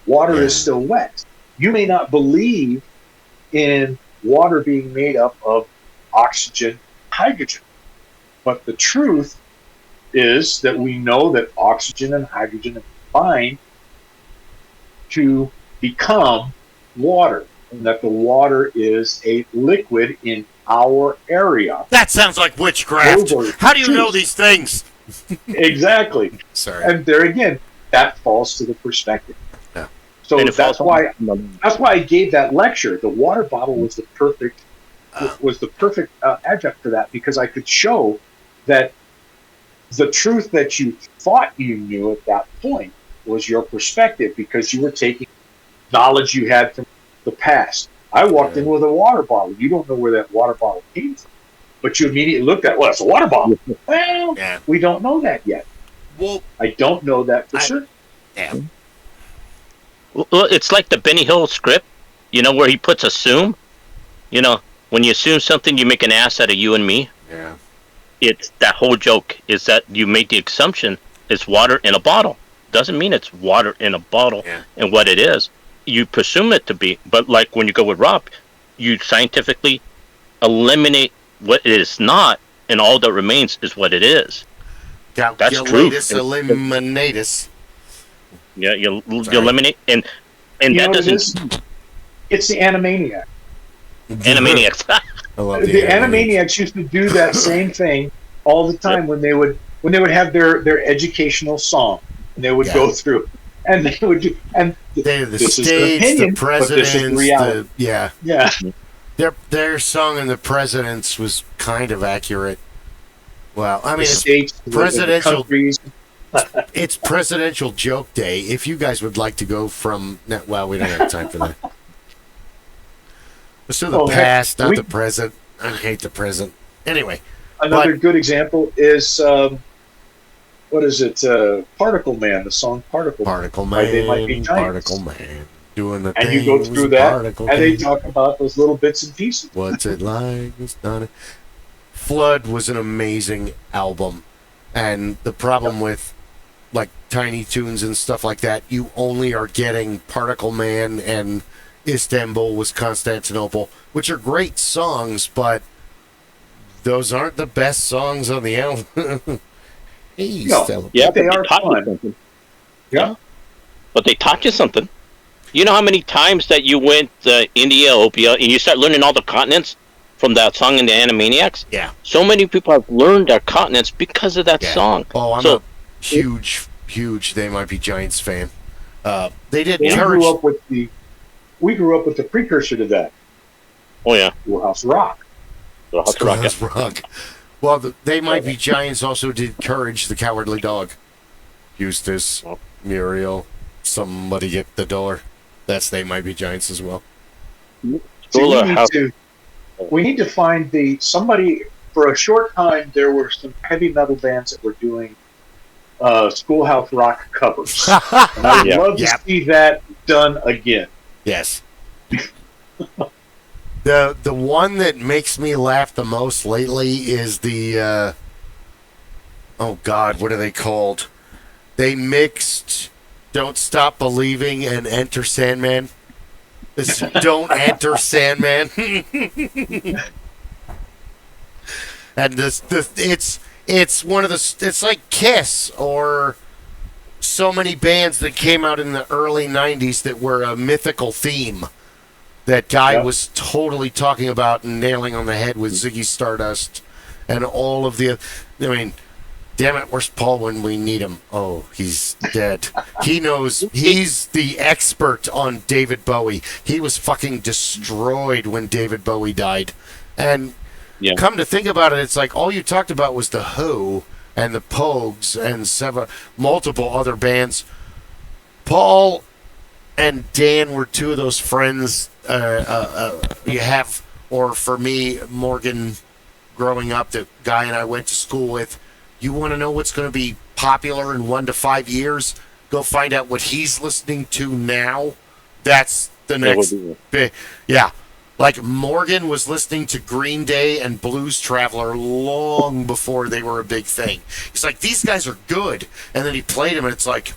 water is still wet. You may not believe in water being made up of oxygen, hydrogen, but the truth is that we know that oxygen and hydrogen combine to become water, and that the water is a liquid in our area. That sounds like witchcraft. How do you know these things? Exactly. Sorry. And there again, that falls to the perspective. Yeah. So that's why I gave that lecture. The water bottle was the perfect adjunct for that, because I could show that the truth that you thought you knew at that point was your perspective, because you were taking knowledge you had from the past. I walked in with a water bottle. You don't know where that water bottle came from, but you immediately looked at, well, it's a water bottle. Well, we don't know that yet. Well, I don't know that for sure. Yeah. Well, it's like the Benny Hill script, where he puts assume. When you assume something, you make an ass out of you and me. Yeah. It's that whole joke is that you make the assumption it's water in a bottle. Doesn't mean it's water in a bottle and what it is. You presume it to be, but like when you go with Rob, you scientifically eliminate what it is not, and all that remains is what it is. That's true. Eliminatus. Yeah, you eliminate, and that doesn't. It's the Animaniacs. Animaniacs. I love the Animaniacs used to do that same thing all the time when they would have their educational song, and they would go through, and they would do, and the this states, is the opinion, the presidents, but this is the reality. Their song and the presidents was kind of accurate. Well, I mean, it's presidential. It's Presidential Joke Day. If you guys would like to go from, well, we don't have time for that. Let's do the past, not the present. I hate the present. Anyway, another good example is what is it? Particle Man, the song Particle Man. Particle Man. They Might Be Giants. Particle Man. Doing the and things, you go through that, and they Man. talk about those little bits and pieces. What's it like? It's not. Flood was an amazing album, and the problem with like Tiny Toons and stuff like that, you only are getting Particle Man and Istanbul was Constantinople, which are great songs, but those aren't the best songs on the album. They are fun. Yeah. But they taught you something. You know how many times that you went India, Opia, and you start learning all the continents from that song in the Animaniacs? Yeah. So many people have learned their continents because of that song. Oh, I'm a huge They Might Be Giants fan. They did encourage... We grew up with the precursor to that. Oh, yeah. Schoolhouse Rock. Schoolhouse Rock. Well, They Might Be Giants also did Courage the Cowardly Dog. Eustace, Muriel, somebody at the door. That's They Might Be Giants as well. We need to find somebody. For a short time, there were some heavy metal bands that were doing Schoolhouse Rock covers. And I would love to see that done again. Yes. The one that makes me laugh the most lately is the oh God, what are they called? They mixed Don't Stop Believing and Enter Sandman. This Don't Enter Sandman. And it's one of it's like Kiss or so many bands that came out in the early 90s that were a mythical theme that Guy was totally talking about and nailing on the head with Ziggy Stardust and all of the... I mean, damn it, where's Paul when we need him? Oh, he's dead. He knows. He's the expert on David Bowie. He was fucking destroyed when David Bowie died. And come to think about it, it's like all you talked about was the Who and the Pogues and multiple other bands. Paul and Dan were two of those friends you have, or for me, Morgan, growing up, the guy and I went to school with. You want to know what's going to be popular in 1 to 5 years? Go find out what he's listening to now. That's the next big. Yeah. Like Morgan was listening to Green Day and Blues Traveler long before they were a big thing. He's like, these guys are good. And then he played them, and it's like,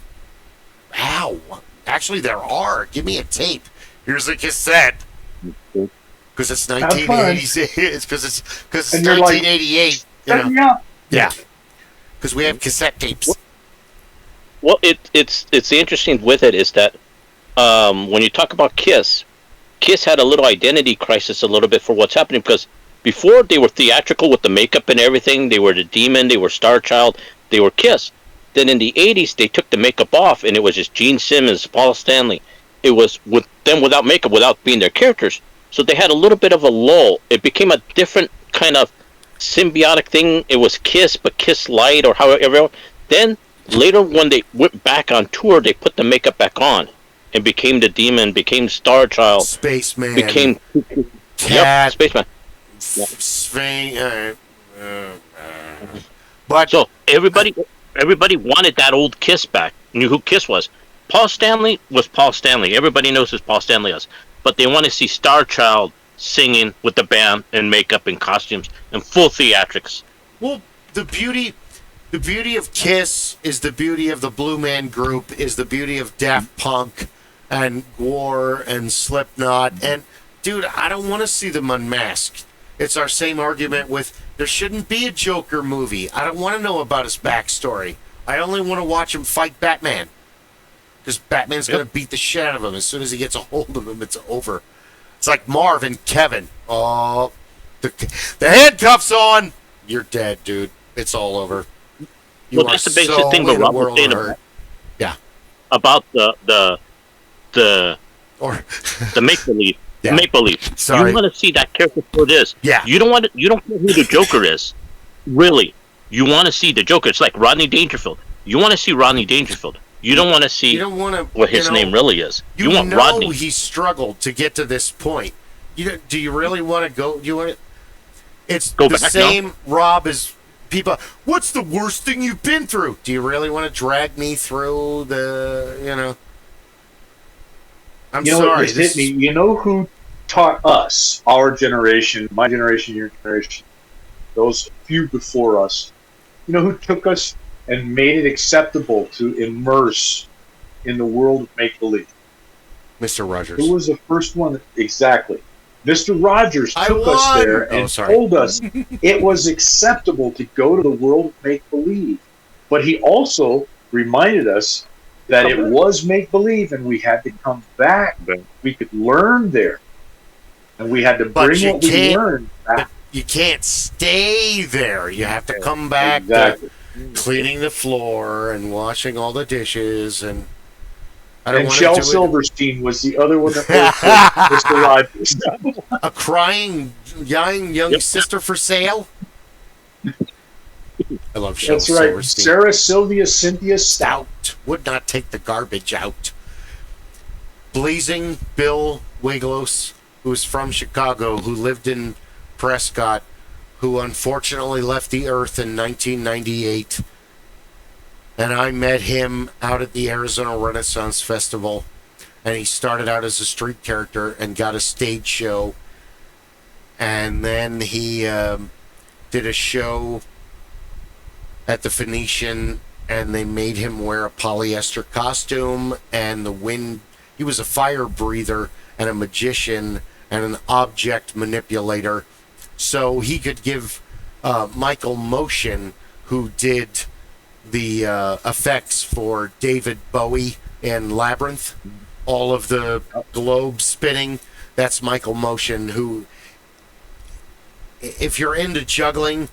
wow. Actually, there are. Give me a tape. Here's a cassette. Because it's 1986. Because it's 1988. Like, yeah. Because we have cassette tapes. Well, it's interesting with it is that when you talk about Kiss had a little identity crisis a little bit for what's happening, because before they were theatrical with the makeup and everything, they were the Demon, they were Star Child, they were Kiss. Then in the 80s, they took the makeup off, and it was just Gene Simmons, Paul Stanley. It was with them without makeup, without being their characters. So they had a little bit of a lull. It became a different kind of symbiotic thing. It was Kiss, but Kiss Light, or however. Then later, when they went back on tour, they put the makeup back on and became the Demon, became Star Child, Spaceman, became Cat, Spaceman. But so everybody wanted that old Kiss back. Knew who Kiss was. Paul Stanley was Paul Stanley. Everybody knows who Paul Stanley is. But they want to see Star Child singing with the band and makeup and costumes and full theatrics. Well, the beauty of Kiss is the beauty of the Blue Man Group, is the beauty of Daft Punk and War and Slipknot. And, dude, I don't want to see them unmasked. It's our same argument with there shouldn't be a Joker movie. I don't want to know about his backstory. I only want to watch him fight Batman. Because Batman's going to beat the shit out of him. As soon as he gets a hold of him, it's over. It's like Marv and Kevin. Oh, the handcuffs on. You're dead, dude. It's all over. Well, that's the basic thing about Rob was saying about the make believe. Yeah. Make believe. Sorry. You want to see that character for it is. Yeah. You don't care who the Joker is. Really. You want to see the Joker. It's like Rodney Dangerfield. You want to see Rodney Dangerfield. You don't want to see what his name really is. You want Rodney. He struggled to get to this point. Do you really want to go? It's the same, Rob, as people. What's the worst thing you've been through? Do you really want to drag me through the, I'm sorry. You know who taught us, our generation, my generation, your generation, those few before us, who took us and made it acceptable to immerse in the world of make-believe? Mr. Rogers. Who was the first one? Exactly. Mr. Rogers took us there and told us it was acceptable to go to the world of make-believe. But he also reminded us that it was make-believe and we had to come back. We could learn there. And we had to bring what we learned back. You can't stay there. You have to come back. Exactly. Cleaning the floor and washing all the dishes, and Shel Silverstein was the other one that worked with Mr. Rogers. A crying young sister for sale. I love Shel Silverstein. That's right. Sarah Sylvia Cynthia Stout would not take the garbage out. Blazing Bill Wiglos, who's from Chicago, who lived in Prescott, who unfortunately left the earth in 1998. And I met him out at the Arizona Renaissance Festival. And he started out as a street character and got a stage show. And then he did a show at the Phoenician, and they made him wear a polyester costume. And he was a fire breather and a magician and an object manipulator. So he could give Michael Motion, who did the effects for David Bowie in Labyrinth, all of the globe spinning. That's Michael Motion, who, if you're into juggling,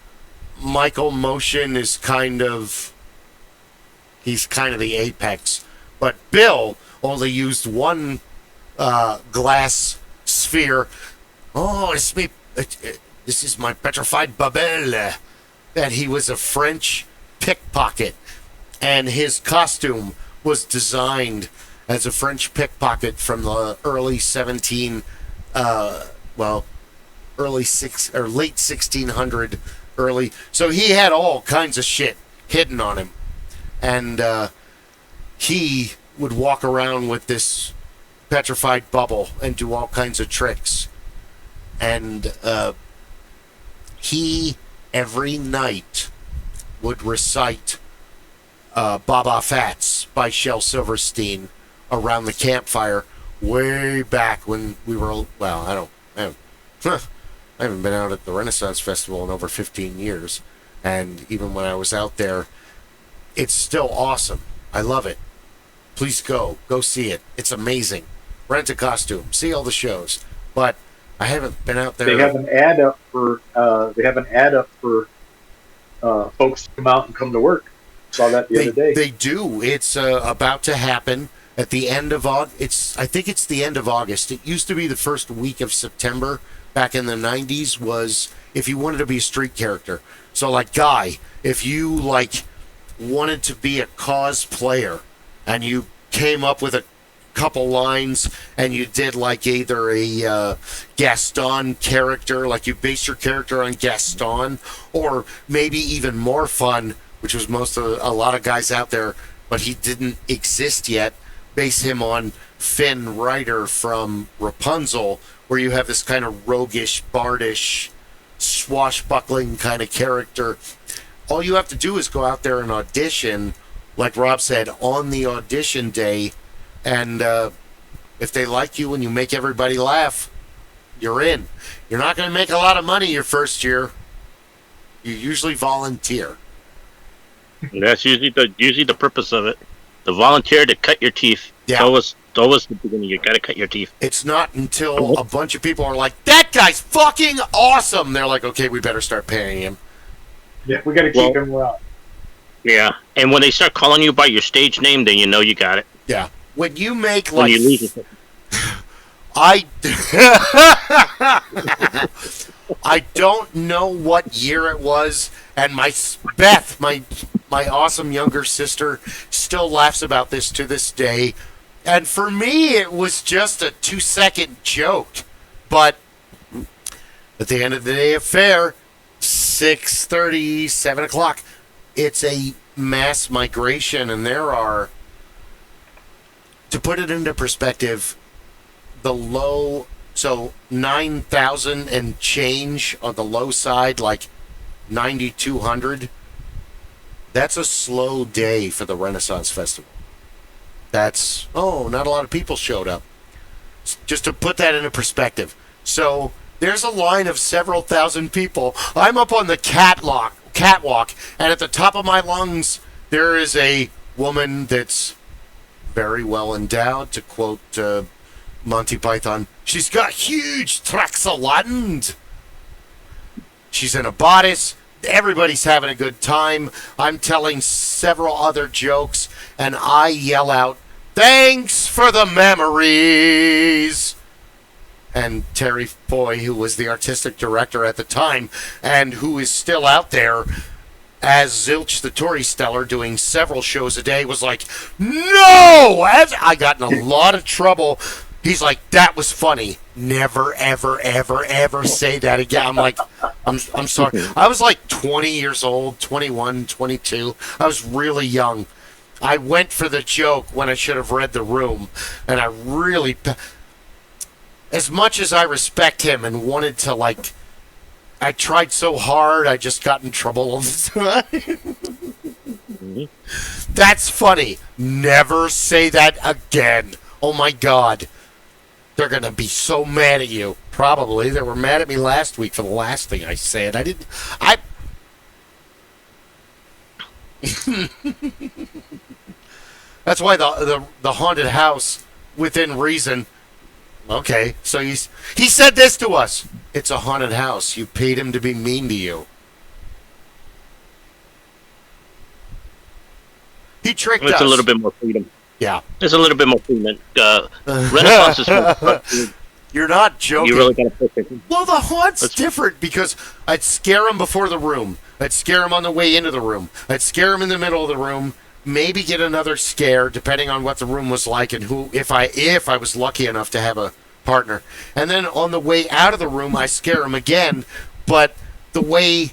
Michael Motion is he's kind of the apex. But Bill only used one glass sphere. Oh, this is my petrified Babel. That he was a French pickpocket, and his costume was designed as a French pickpocket from the early late 1600, so he had all kinds of shit hidden on him, and he would walk around with this petrified bubble and do all kinds of tricks, and he every night would recite Baba Fats by Shel Silverstein around the campfire way back when we were, well, I haven't been out at the Renaissance Festival in over 15 years, and even when I was out there, it's still awesome. I love it. Please go see it. It's amazing. Rent a costume, see all the shows, but I haven't been out there. They have an ad up for folks to come out and come to work. Saw that the other day. They do. It's about to happen at the end of August. I think it's the end of August. It used to be the first week of September back in the 90s, was if you wanted to be a street character. So like Guy, if you like wanted to be a cosplayer and you came up with a couple lines and you did like either a Gaston character, like you based your character on Gaston, or maybe even more fun, which was a lot of guys out there, but he didn't exist yet, base him on Finn Rider from Rapunzel, where you have this kind of roguish, bardish, swashbuckling kind of character. All you have to do is go out there and audition, like Rob said, on the audition day, and if they like you and you make everybody laugh, you're in. You're not going to make a lot of money your first year. You usually volunteer. That's usually the purpose of it. The volunteer to cut your teeth. Yeah. Always the beginning. You got to cut your teeth. It's not until a bunch of people are like, "That guy's fucking awesome." They're like, "Okay, we better start paying him." Yeah, we got to keep him around. Yeah, and when they start calling you by your stage name, then you know you got it. Yeah. When you make when like, you lose it. I don't know what year it was, and my Beth, my awesome younger sister, still laughs about this to this day. And for me, it was just a 2-second joke. But at the end of the day of fair, 6:30, 7 o'clock, it's a mass migration, and there are, to put it into perspective, the low, so 9,000 and change on the low side, like 9,200. That's a slow day for the Renaissance Festival. Not a lot of people showed up. Just to put that into perspective. So there's a line of several thousand people. I'm up on the catwalk, and at the top of my lungs, there is a woman that's very well endowed, to quote Monty Python. She's got huge tracts of land. She's in a bodice. Everybody's having a good time. I'm telling several other jokes, and I yell out, "Thanks for the memories!" And Terry Foy, who was the artistic director at the time, and who is still out there as Zilch the Tory Stellar, doing several shows a day, was like, "No!" I got in a lot of trouble. He's like, "That was funny. Never, ever, ever, ever say that again." I'm like, I'm sorry. I was like 20 years old, 21, 22. I was really young. I went for the joke when I should have read the room. And I really, as much as I respect him and wanted to, like, I tried so hard, I just got in trouble all the time. That's funny. Never say that again. Oh my God. They're going to be so mad at you. Probably. They were mad at me last week for the last thing I said. That's why the haunted house, within reason. Okay, so he said this to us. It's a haunted house. You paid him to be mean to you. He tricked us. It's a little bit more freedom. Yeah. There's a little bit more freedom. Renaissance is more. You're not joking. You really got to push it. Well, the haunt's different because I'd scare him before the room. I'd scare him on the way into the room. I'd scare him in the middle of the room. maybe get another scare depending on what the room was like and who, if I was lucky enough to have a partner. And then on the way out of the room, I scare him again. But the way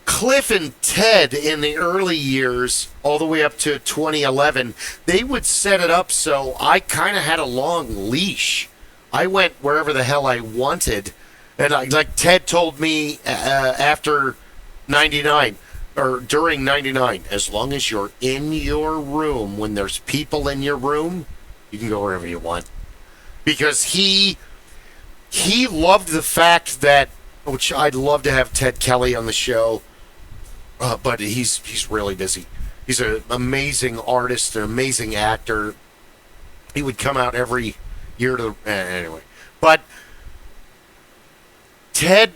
Cliff and Ted in the early years, all the way up to 2011, they would set it up so I kind of had a long leash. I went wherever the hell I wanted. And like Ted told me after 99, or during 99, as long as you're in your room, when there's people in your room, you can go wherever you want. Because he loved the fact that, which I'd love to have Ted Kelly on the show, but he's really busy. He's an amazing artist, an amazing actor. He would come out every year to anyway. But Ted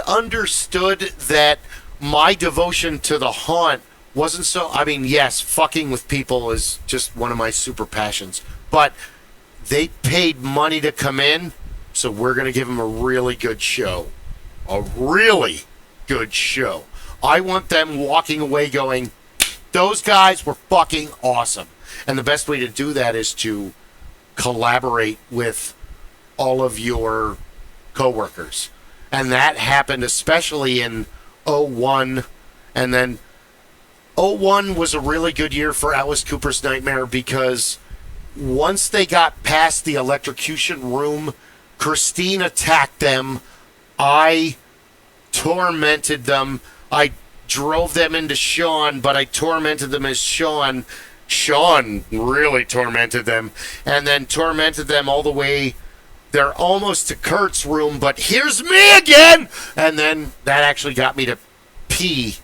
understood that my devotion to the haunt wasn't so. I mean, yes, fucking with people is just one of my super passions, but they paid money to come in, so we're going to give them a really good show. A really good show. I want them walking away going, those guys were fucking awesome. And the best way to do that is to collaborate with all of your coworkers. And that happened especially in 01, and then 01 was a really good year for Alice Cooper's Nightmare because once they got past the electrocution room, Christine attacked them. I tormented them. I drove them into Sean, but I tormented them as Sean. Sean really tormented them, and then tormented them all the way. They're almost to Kurt's room, but here's me again! And then that actually got me to pee.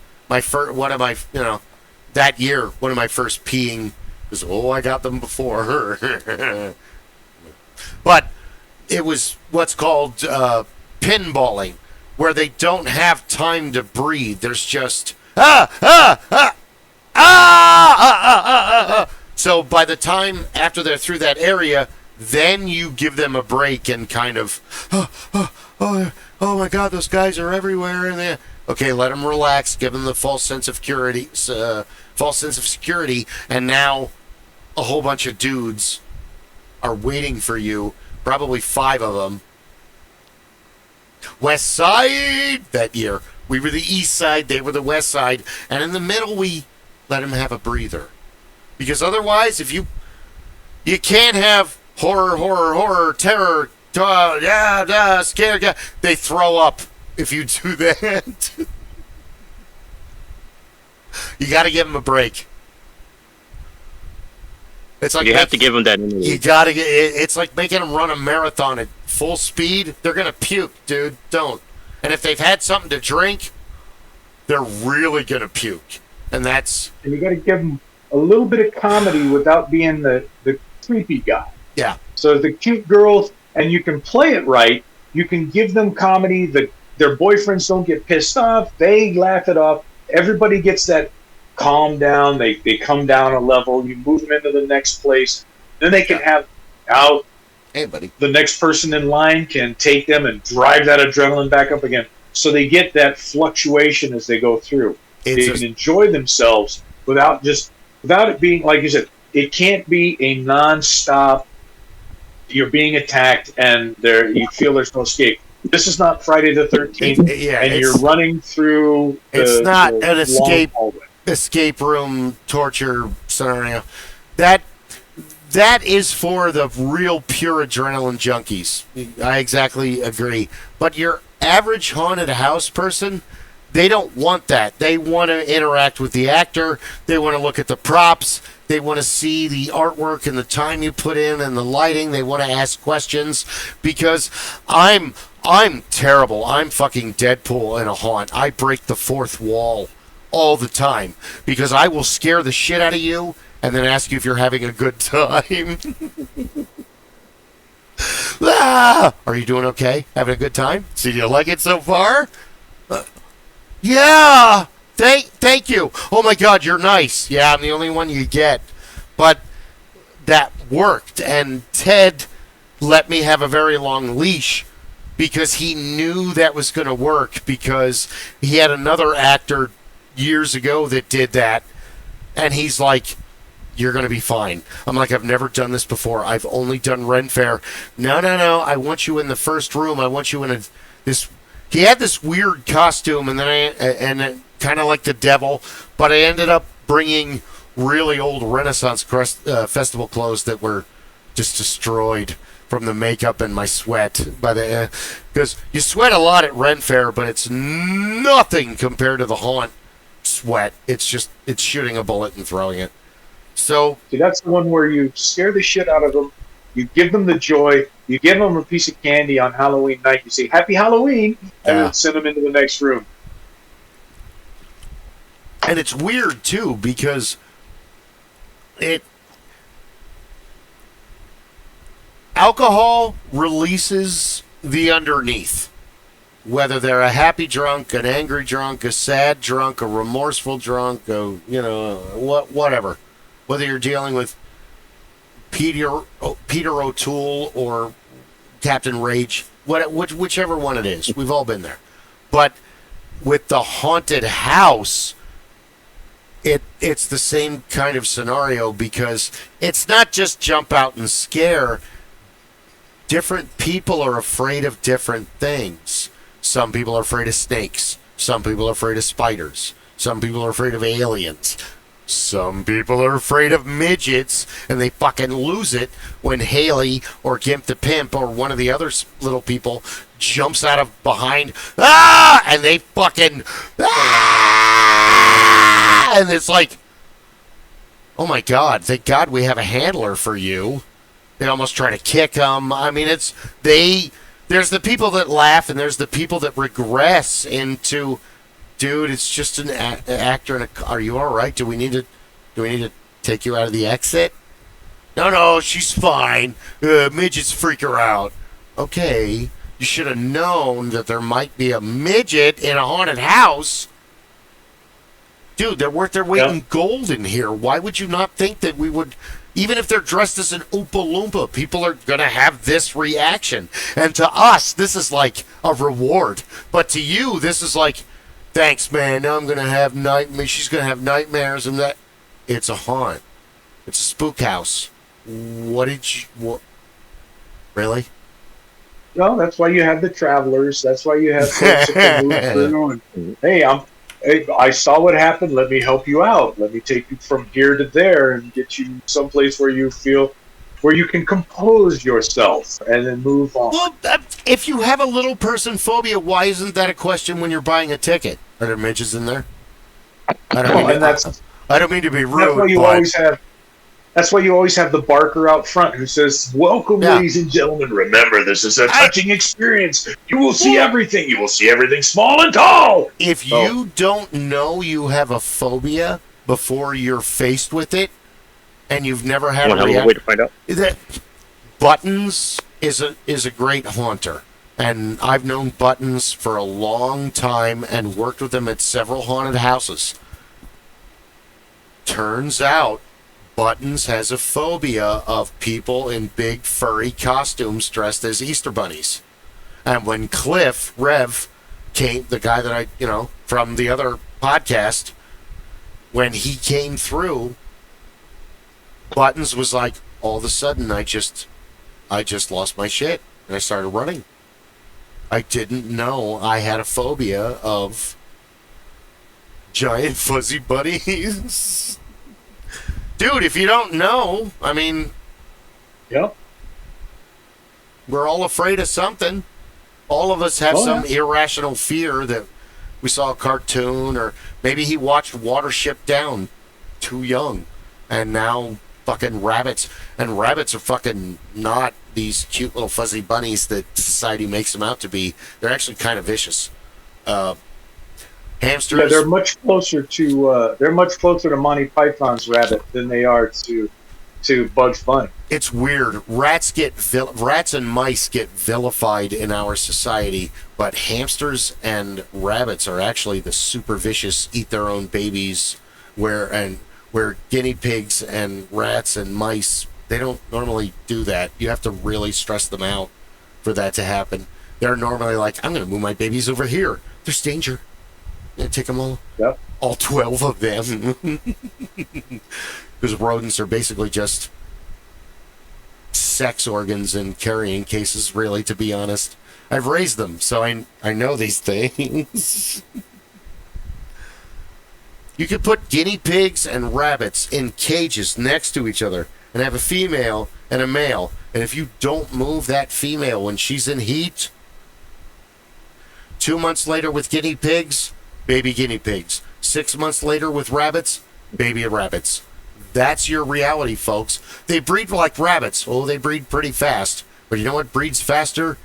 That year, one of my first peeing was, I got them before. But it was what's called pinballing, where they don't have time to breathe. There's just, So by the time after they're through that area, then you give them a break and kind of, oh my God, those guys are everywhere. And okay, let them relax, give them the false sense of security, and now a whole bunch of dudes are waiting for you, probably 5 of them. West Side that year. We were the East Side, they were the West Side, and in the middle we let them have a breather. Because otherwise, if you can't have horror, terror, scare, they throw up if you do that. You got to give them a break. It's like you have to give them that energy. You got to get. It's like making them run a marathon at full speed. They're gonna puke, dude. Don't. And if they've had something to drink, they're really gonna puke. And you got to give them a little bit of comedy without being the creepy guy. Yeah. So the cute girls, and you can play it right. You can give them comedy. Their boyfriends don't get pissed off. They laugh it off. Everybody gets that calm down. They come down a level. You move them into the next place. Then they can have out. Hey, buddy. The next person in line can take them and drive that adrenaline back up again. So they get that fluctuation as they go through. They can enjoy themselves without it being, like you said, it can't be a nonstop. You're being attacked and you feel there's no escape. This is not Friday the 13th, and you're running through. It's not an escape room torture scenario. That is for the real pure adrenaline junkies. I exactly agree. But your average haunted house person, they don't want that. They want to interact with the actor. They want to look at the props. They want to see the artwork and the time you put in and the lighting. They want to ask questions because I'm terrible. I'm fucking Deadpool in a haunt. I break the fourth wall all the time because I will scare the shit out of you and then ask you if you're having a good time. Are you doing okay? Having a good time? So you like it so far? Yeah. Thank you. Oh my God, you're nice. Yeah, I'm the only one you get. But that worked, and Ted let me have a very long leash because he knew that was going to work because he had another actor years ago that did that. And he's like, you're going to be fine. I'm like, I've never done this before. I've only done Ren Fair. No. I want you in the first room. I want you in this. He had this weird costume, and then kind of like the devil, but I ended up bringing really old Renaissance festival clothes that were just destroyed from the makeup and my sweat. Because you sweat a lot at Ren Fair, but it's nothing compared to the haunt sweat. It's shooting a bullet and throwing it. So see, that's the one where you scare the shit out of them. You give them the joy. You give them a piece of candy on Halloween night. You say Happy Halloween, and then send them into the next room. And it's weird too because alcohol releases the underneath. Whether they're a happy drunk, an angry drunk, a sad drunk, a remorseful drunk, whatever. Whether you're dealing with Peter O'Toole or Captain Rage, whichever one it is, we've all been there. But with the haunted house, it's the same kind of scenario because it's not just jump out and scare. Different people are afraid of different things. Some people are afraid of snakes. Some people are afraid of spiders. Some people are afraid of aliens. Some people are afraid of midgets, and they fucking lose it when Haley or Gimp the Pimp or one of the other little people jumps out of behind, and they fucking, and it's like, oh my God, thank God we have a handler for you. They almost try to kick them. I mean, there's the people that laugh, and there's the people that regress into, dude, it's just an actor. Are you all right? Do we need to take you out of the exit? No, she's fine. Midgets freak her out. Okay, you should have known that there might be a midget in a haunted house. Dude, they're worth their weight in gold in here. Why would you not think that we would? Even if they're dressed as an Oompa Loompa, people are going to have this reaction. And to us, this is like a reward. But to you, this is like, thanks, man. Now I'm going to have nightmares. She's going to have nightmares and that. It's a haunt. It's a spook house. What? Really? No, that's why you have the travelers. That's why you have folks that can move through and, hey, I saw what happened. Let me help you out. Let me take you from here to there and get you someplace where you feel, where you can compose yourself and then move on. Well, if you have a little person phobia, why isn't that a question when you're buying a ticket? Are there midgets in there? I don't mean to be rude. That's why you always have the barker out front who says, "Welcome, ladies and gentlemen. Remember, this is a touching experience. You will see everything. You will see everything small and tall." If you don't know you have a phobia before you're faced with it, and you've never had a way to find out, that Buttons is a great haunter, and I've known Buttons for a long time and worked with him at several haunted houses. Turns out Buttons has a phobia of people in big furry costumes dressed as Easter bunnies. And when Rev came, the guy that I, from the other podcast, when he came through, Buttons was like, all of a sudden I just lost my shit and I started running. I didn't know I had a phobia of giant fuzzy bunnies. Dude, if you don't know, I mean, we're all afraid of something. All of us have some irrational fear that we saw a cartoon, or maybe he watched Watership Down too young, and now fucking rabbits. And rabbits are fucking not these cute little fuzzy bunnies that society makes them out to be. They're actually kind of vicious. Hamsters. Yeah, they're much closer to Monty Python's rabbit than they are to Bugs Bunny. It's weird. Rats and mice get vilified in our society, but hamsters and rabbits are actually the super vicious, eat their own babies, where guinea pigs and rats and mice, they don't normally do that. You have to really stress them out for that to happen. They're normally like, I'm going to move my babies over here. There's danger. And take them all. Yep. All 12 of them. Because rodents are basically just sex organs and carrying cases, really, to be honest. I've raised them, so I know these things. You could put guinea pigs and rabbits in cages next to each other and have a female and a male. And if you don't move that female when she's in heat, 2 months later with guinea pigs, baby guinea pigs. 6 months later with rabbits, baby rabbits. That's your reality, folks. They breed like rabbits. Oh, they breed pretty fast. But you know what breeds faster?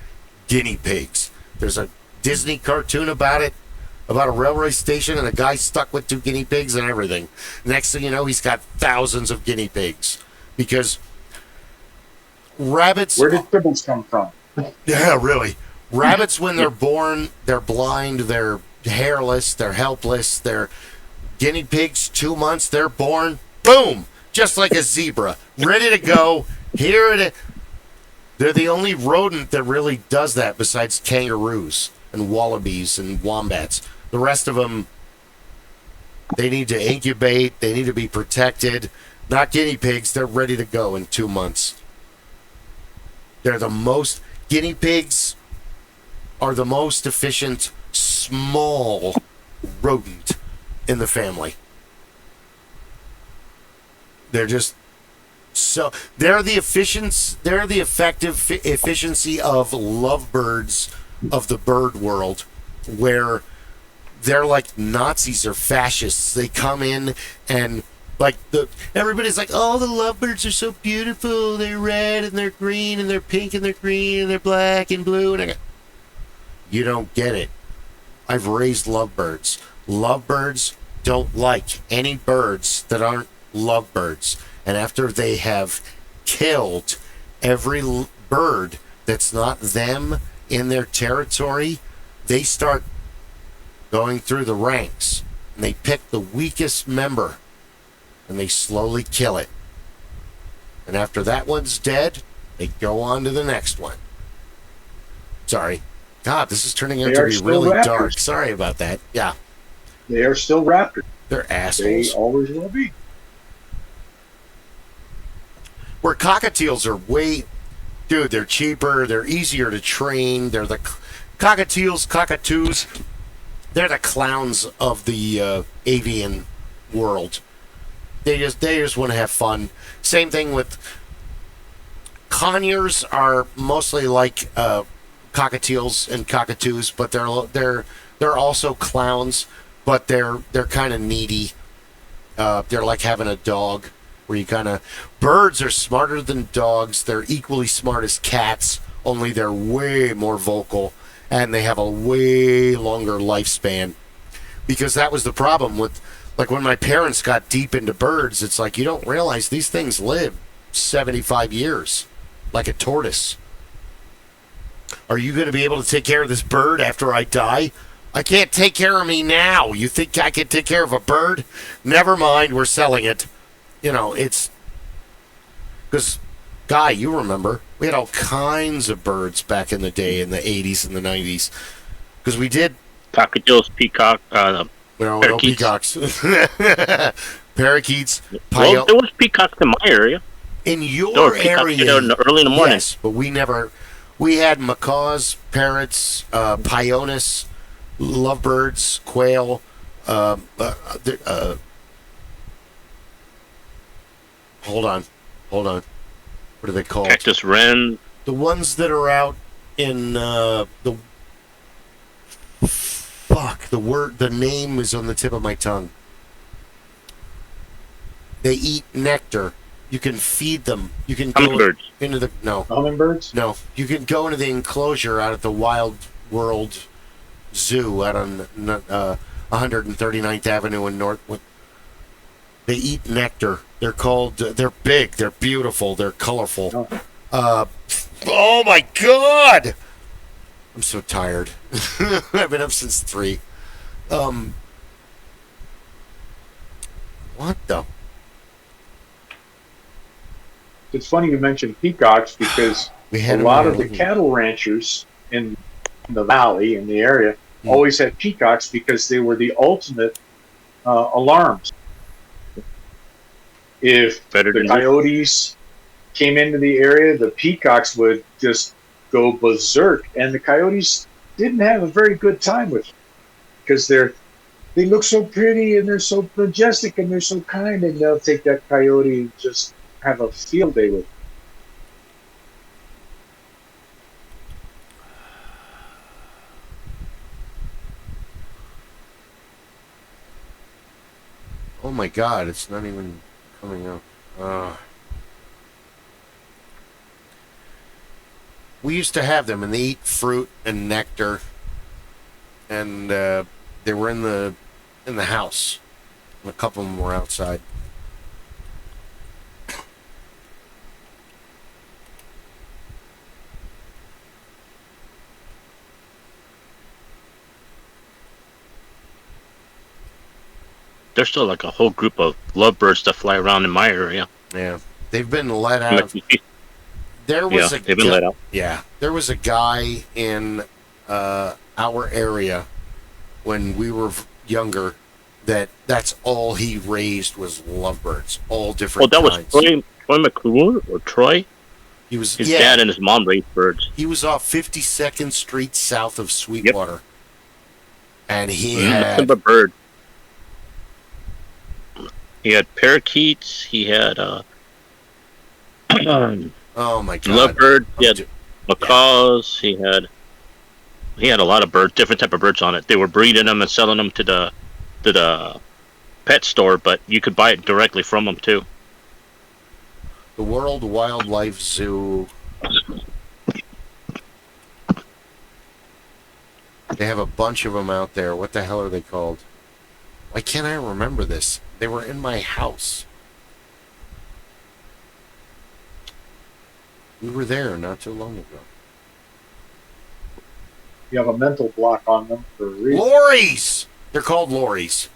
Guinea pigs. There's a Disney cartoon about it, about a railway station and a guy stuck with 2 guinea pigs and everything. Next thing you know, he's got thousands of guinea pigs. Because rabbits... Where did tribbles come from? Yeah, really. Rabbits, when they're born, they're blind, they're hairless, they're helpless. They're guinea pigs, 2 months, they're born, boom, just like a zebra, ready to go. Here it is. They're the only rodent that really does that besides kangaroos and wallabies and wombats. The rest of them, they need to incubate, they need to be protected. Not guinea pigs, they're ready to go in 2 months. They're the most, guinea pigs are the most efficient small rodent in the family. They're just so they're the effective efficiency of lovebirds of the bird world, where they're like Nazis or fascists. They come in and everybody's like, oh, the lovebirds are so beautiful. They're red and they're green and they're pink and they're green and they're black and blue. And you don't get it. I've raised lovebirds. Lovebirds don't like any birds that aren't lovebirds. And after they have killed every bird that's not them in their territory, they start going through the ranks. And they pick the weakest member. And they slowly kill it. And after that one's dead, they go on to the next one. Sorry. God, this is turning out to be really raptors. Dark. Sorry about that. Yeah. They are still raptors. They're assholes. They always will be. Where cockatiels are dude, they're cheaper, they're easier to train, they're the cockatoos, they're the clowns of the avian world. They just want to have fun. Same thing with conures are mostly like cockatiels and cockatoos, but they're also clowns, but they're kind of needy. They're like having a dog, where you kind of birds are smarter than dogs. They're equally smart as cats, only they're way more vocal and they have a way longer lifespan. Because that was the problem with, like, when my parents got deep into birds, it's like, you don't realize these things live 75 years, like a tortoise. Are you going to be able to take care of this bird after I die? I can't take care of me now. You think I can take care of a bird? Never mind, we're selling it. You know, it's... Because, Guy, you remember, we had all kinds of birds back in the day, in the 80s and the 90s. Because we did... Cockatoos, peacock, no peacocks. Parakeets. Well, there was peacocks in my area. In your area, early in the morning. Yes, but we had macaws, parrots, pionis, lovebirds, quail. Hold on. What are they called? Cactus wren. The ones that are out in the name is on the tip of my tongue. They eat nectar. You can feed them. You can go into the hummingbirds. No, you can go into the enclosure out at the Wild World Zoo out on 139th Avenue in Northwood. They eat nectar. They're called. They're big. They're beautiful. They're colorful. Oh my God! I'm so tired. I've been up since 3. What the? It's funny you mentioned peacocks because a lot of the cattle ranchers in the valley, in the area, always had peacocks because they were the ultimate alarms. If the coyotes came into the area, the peacocks would just go berserk, and the coyotes didn't have a very good time with it because they look so pretty and they're so majestic and they're so kind, and they'll take that coyote and just have a field day with it. Oh my God, it's not even coming up. We used to have them, and they eat fruit and nectar, and they were in the house, and a couple of them were outside. There's still like a whole group of lovebirds that fly around in my area. Yeah, they've been let out. There was they've been let out. Yeah, there was a guy in our area when we were younger that's all he raised was lovebirds, all different kinds. Oh, that was Troy McClure or Troy? His dad and his mom raised birds. He was off 52nd Street south of Sweetwater. Yep. And he had nothing but birds. He had parakeets. He had oh my God, lovebird. He had macaws. Yeah. He had a lot of birds, different type of birds on it. They were breeding them and selling them to the pet store, but you could buy it directly from them too. The World Wildlife Zoo. They have a bunch of them out there. What the hell are they called? Why can't I remember this? They were in my house. We were there not too long ago. You have a mental block on them for a reason. Lories! They're called lories.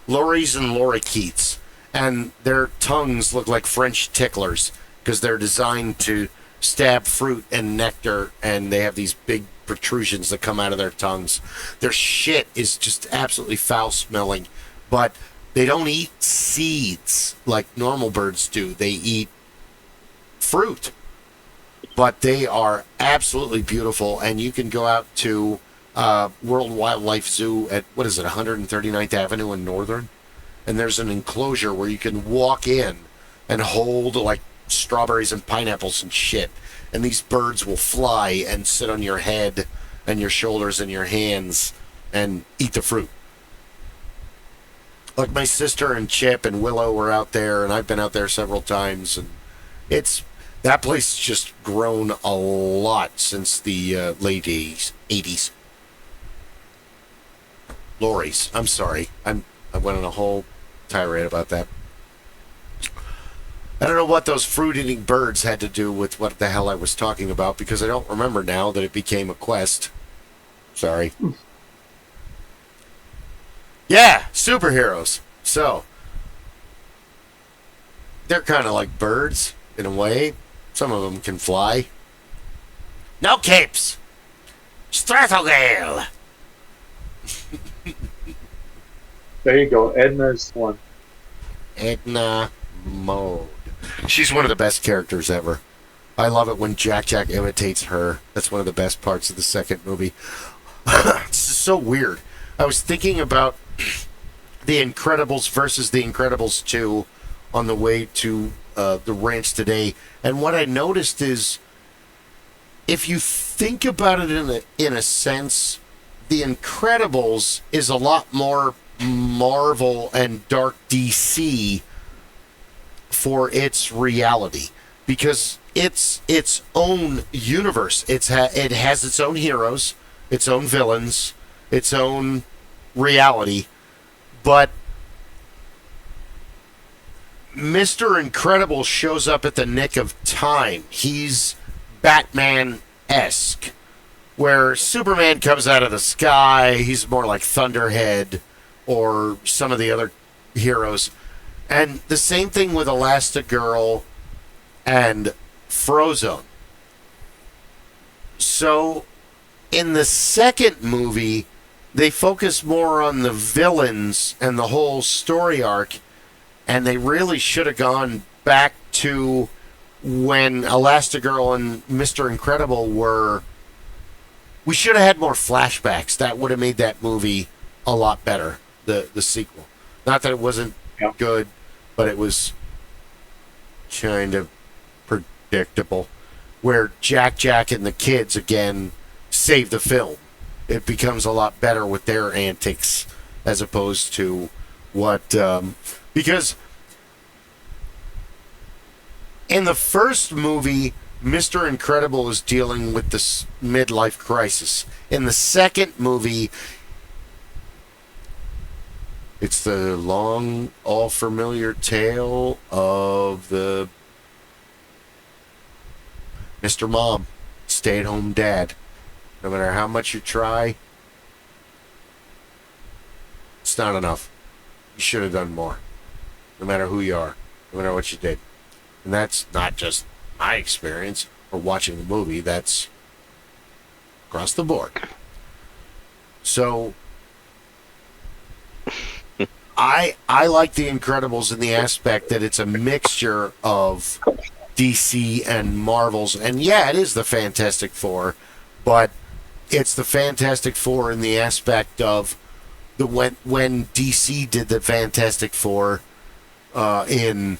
Lories and lorikeets. And their tongues look like French ticklers because they're designed to stab fruit and nectar, and they have these big protrusions that come out of their tongues. Their shit is just absolutely foul-smelling, but they don't eat seeds like normal birds do. They eat fruit. But they are absolutely beautiful, and you can go out to World Wildlife Zoo at, 139th Avenue in Northern, and there's an enclosure where you can walk in and hold, like, strawberries and pineapples and shit, and these birds will fly and sit on your head and your shoulders and your hands and eat the fruit. Like, my sister and Chip and Willow were out there, and I've been out there several times, and that place has just grown a lot since the late 80s. Lories. I'm sorry. I went on a whole tirade about that. I don't know what those fruit-eating birds had to do with what the hell I was talking about, because I don't remember now that it became a quest. Sorry. Yeah, superheroes. So, they're kind of like birds, in a way. Some of them can fly. No capes! Stratogale! There you go. Edna's one. Edna Mode. She's one of the best characters ever. I love it when Jack imitates her. That's one of the best parts of the second movie. It's so weird. I was thinking about The Incredibles versus The Incredibles 2 on the way to the ranch today, and what I noticed is, if you think about it in a sense, The Incredibles is a lot more Marvel and dark DC for its reality, because it's its own universe. It has its own heroes, its own villains, its own reality, but Mr. Incredible shows up at the nick of time. He's Batman-esque, where Superman comes out of the sky. He's more like Thunderhead or some of the other heroes. And the same thing with Elastigirl and Frozone. So, in the second movie, they focus more on the villains and the whole story arc, and they really should have gone back to when Elastigirl and Mr. Incredible were. We should have had more flashbacks. That would have made that movie a lot better. The sequel. Not that it wasn't good, but it was kind of predictable. Where Jack and the kids again save the film. It becomes a lot better with their antics as opposed to what because in the first movie, Mr. Incredible is dealing with this midlife crisis. In the second movie, it's the long, all familiar tale of the Mr. Mom, stay-at-home dad. No matter how much you try, it's not enough. You should have done more. No matter who you are, no matter what you did. And that's not just my experience or watching the movie. That's across the board. So I like The Incredibles in the aspect that it's a mixture of DC and Marvel's. And yeah, it is the Fantastic Four, but it's the Fantastic Four in the aspect of when DC did the Fantastic Four in,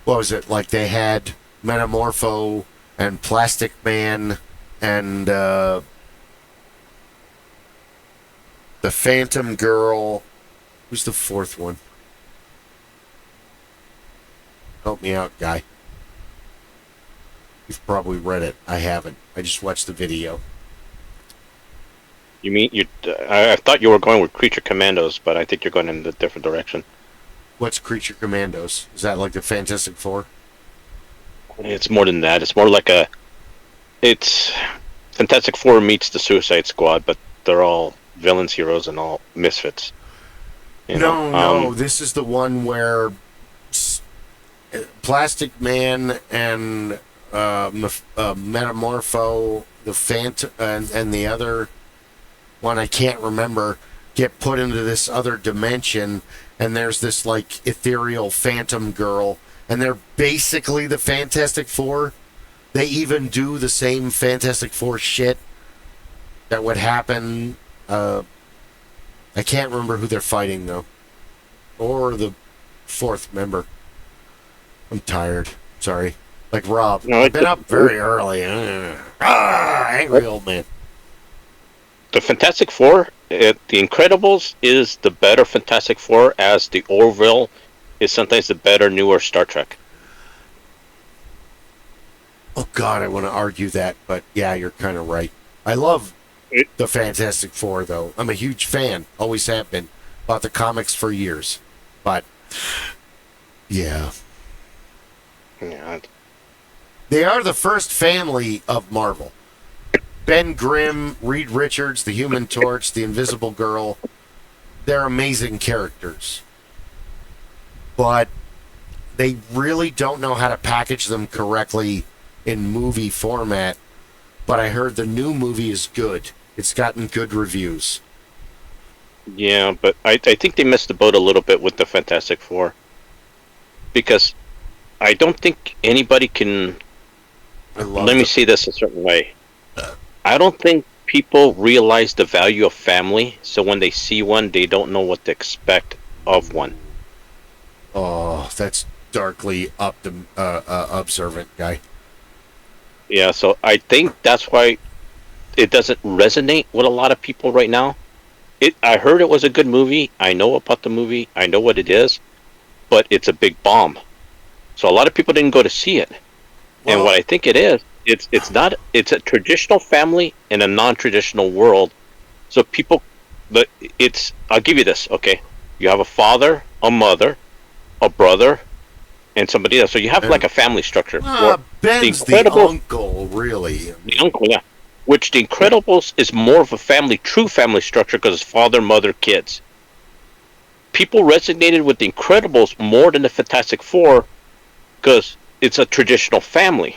what was it, like they had Metamorpho and Plastic Man and the Phantom Girl. Who's the fourth one? Help me out, guy. You've probably read it. I haven't. I just watched the video. You mean I thought you were going with Creature Commandos, but I think you're going in a different direction. What's Creature Commandos? Is that like the Fantastic Four? It's more than that. It's more like it's Fantastic Four meets the Suicide Squad, but they're all villains, heroes, and all misfits. No. This is the one where Plastic Man and Metamorpho, the Phantom, and the other one I can't remember, get put into this other dimension, and there's this like ethereal Phantom Girl, and they're basically the Fantastic Four. They even do the same Fantastic Four shit that would happen. I can't remember who they're fighting though, or the fourth member. I'm tired. Sorry. Like Rob. No, I've been up very early. Angry old man. The Fantastic Four, The Incredibles is the better Fantastic Four, as the Orville is sometimes the better, newer Star Trek. Oh God, I want to argue that, but yeah, you're kind of right. I love the Fantastic Four, though. I'm a huge fan. Always have been. Bought the comics for years. But, yeah. Yeah. They are the first family of Marvel. Ben Grimm, Reed Richards, the Human Torch, the Invisible Girl. They're amazing characters. But they really don't know how to package them correctly in movie format. But I heard the new movie is good. It's gotten good reviews. Yeah, but I think they missed the boat a little bit with the Fantastic Four. Because I don't think anybody can... Let me say this a certain way. I don't think people realize the value of family, so when they see one, they don't know what to expect of one. Oh, that's darkly observant, guy. Yeah, so I think that's why it doesn't resonate with a lot of people right now. I heard it was a good movie. I know about the movie. I know what it is. But it's a big bomb. So a lot of people didn't go to see it. Well, and what I think it is, it's a traditional family in a non-traditional world. So people, I'll give you this, okay? You have a father, a mother, a brother, and somebody else. So you have like a family structure. Ben's the uncle, really. The uncle, yeah. Which The Incredibles is more of a true family structure, because it's father, mother, kids. People resonated with The Incredibles more than the Fantastic Four because it's a traditional family.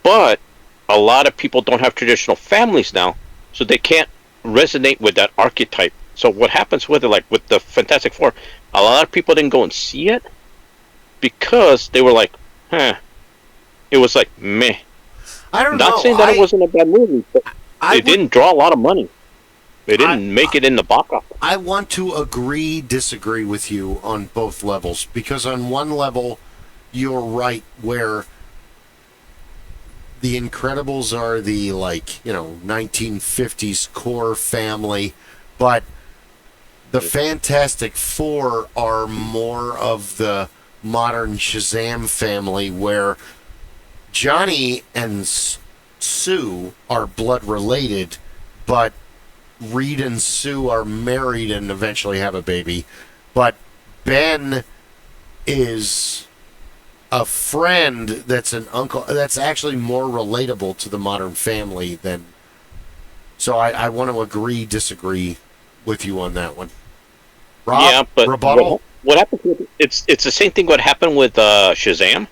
But a lot of people don't have traditional families now, so they can't resonate with that archetype. So what happens with it, like with the Fantastic Four, a lot of people didn't go and see it because they were like, it was like meh. I don't know. Not saying that it wasn't a bad movie, but it didn't draw a lot of money. They didn't make it in the box office. I want to disagree with you on both levels, because on one level, you're right, where the Incredibles are the, 1950s core family, but the Fantastic Four are more of the modern Shazam family, where Johnny and Sue are blood related, but Reed and Sue are married and eventually have a baby. But Ben is a friend that's an uncle that's actually more relatable to the modern family than. So I want to disagree with you on that one. Rob, yeah, but rebuttal? What happened with it's the same thing what happened with Shazam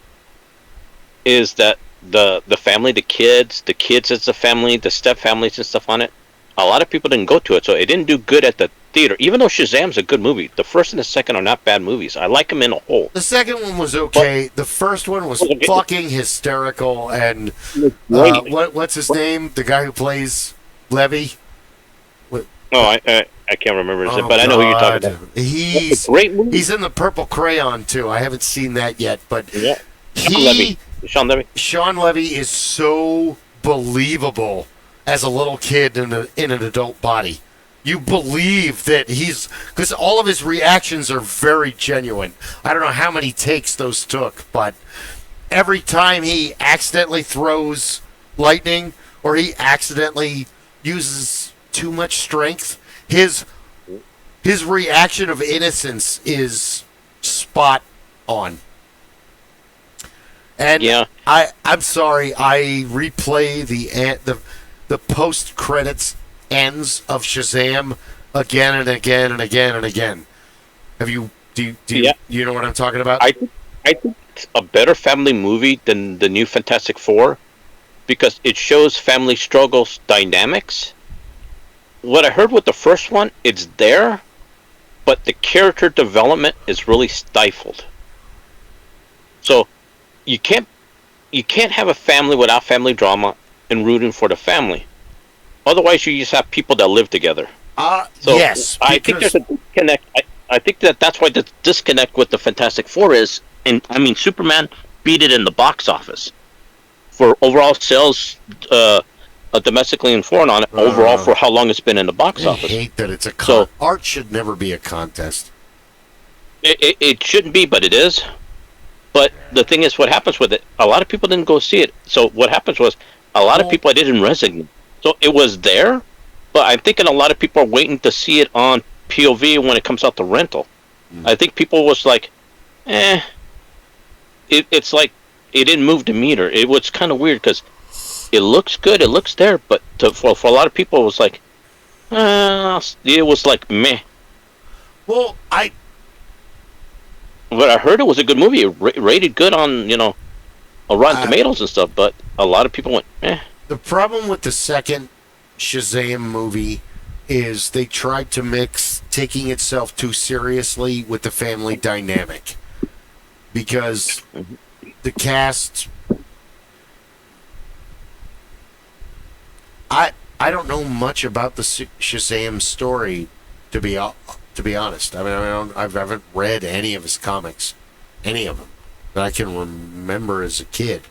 is that the family, the kids as a family, the step families and stuff on it, a lot of people didn't go to it, so it didn't do good at the theater. Even though Shazam's a good movie, the first and the second are not bad movies. I like them in a whole. The second one was okay. The first one was fucking hysterical. And what's his name? The guy who plays Levy? Oh, I can't remember his name, but I know who you're talking about. He's great movie. He's in the Purple Crayon too. I haven't seen that yet, but yeah. Sean Levy is so believable as a little kid in an adult body. You believe that because all of his reactions are very genuine. I don't know how many takes those took, but every time he accidentally throws lightning or he accidentally uses too much strength, his reaction of innocence is spot on. And yeah. I'm sorry, I replay the post credits ends of Shazam again and again and again and again. Have you you know what I'm talking about? I think it's a better family movie than the new Fantastic Four because it shows family struggles dynamics. What I heard with the first one, it's there, but the character development is really stifled. So you can't have a family without family drama and rooting for the family. Otherwise, you just have people that live together. Yes. I think there's a disconnect. I think that's why the disconnect with the Fantastic Four is, and I mean, Superman beat it in the box office for overall sales, domestically and foreign on it. Overall, for how long it's been in the box office. I hate that it's a art should never be a contest. It shouldn't be, but it is. But the thing is, what happens with it? A lot of people didn't go see it. So what happens was a lot of people didn't resonate. So it was there, but I'm thinking a lot of people are waiting to see it on POV when it comes out to rental. I think people was like, it's like it didn't move the meter. It was kind of weird because it looks good, it looks there, but for a lot of people it was like, it was like meh. Well, But I heard it was a good movie. It rated good on Rotten Tomatoes and stuff, but a lot of people went meh. The problem with the second Shazam movie is they tried to mix taking itself too seriously with the family dynamic. Because the cast... I don't know much about the Shazam story, to be honest. I mean, I haven't read any of his comics. Any of them. That I can remember as a kid.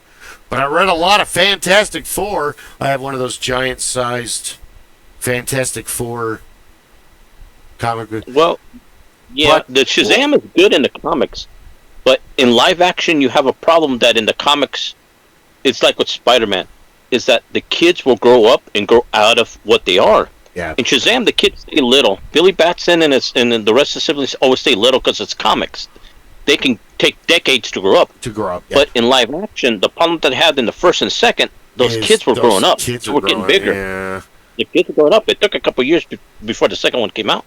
But I read a lot of Fantastic Four. I have one of those giant-sized Fantastic Four comic books. Well, yeah, the Shazam is good in the comics, but in live action, you have a problem that in the comics, it's like with Spider-Man, is that the kids will grow up and grow out of what they are. Yeah. In Shazam, the kids stay little. Billy Batson and the rest of the siblings always stay little because it's comics. They can take decades to grow up. Yeah. But in live action, the problem that they had in the first and second, those kids were growing up. They were getting bigger. Yeah. The kids were growing up. It took a couple years before the second one came out.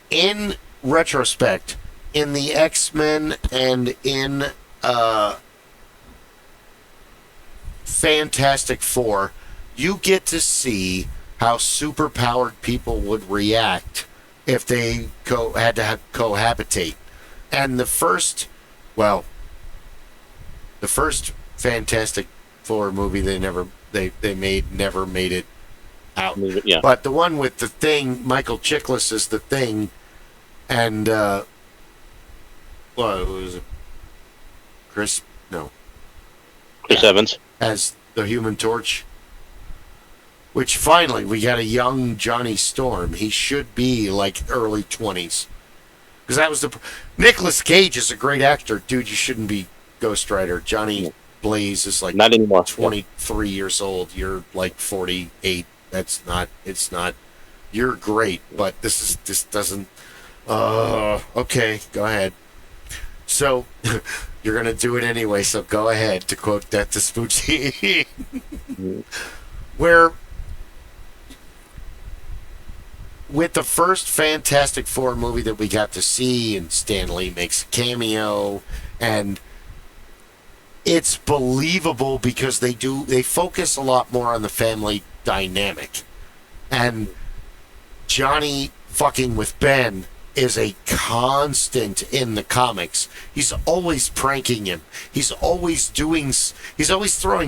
In retrospect, in the X-Men and in Fantastic Four, you get to see how superpowered people would react if they had to cohabitate. And the first Fantastic Four movie they never made it out. Yeah. But the one with the Thing, Michael Chiklis is the Thing, and what was it? Chris Evans as the Human Torch. Which finally we got a young Johnny Storm. He should be like early 20s. Because that was Nicolas Cage is a great actor, dude. You shouldn't be Ghost Rider. Johnny Blaze is like not anymore. 23 years old. You're like 48. It's not. You're great, but this doesn't. Okay, go ahead. So you're gonna do it anyway. So go ahead. To quote Death to Spoochie, where with the first Fantastic Four movie that we got to see, and Stan Lee makes a cameo, and it's believable because they focus a lot more on the family dynamic. And Johnny fucking with Ben is a constant in the comics. He's always pranking him. He's always throwing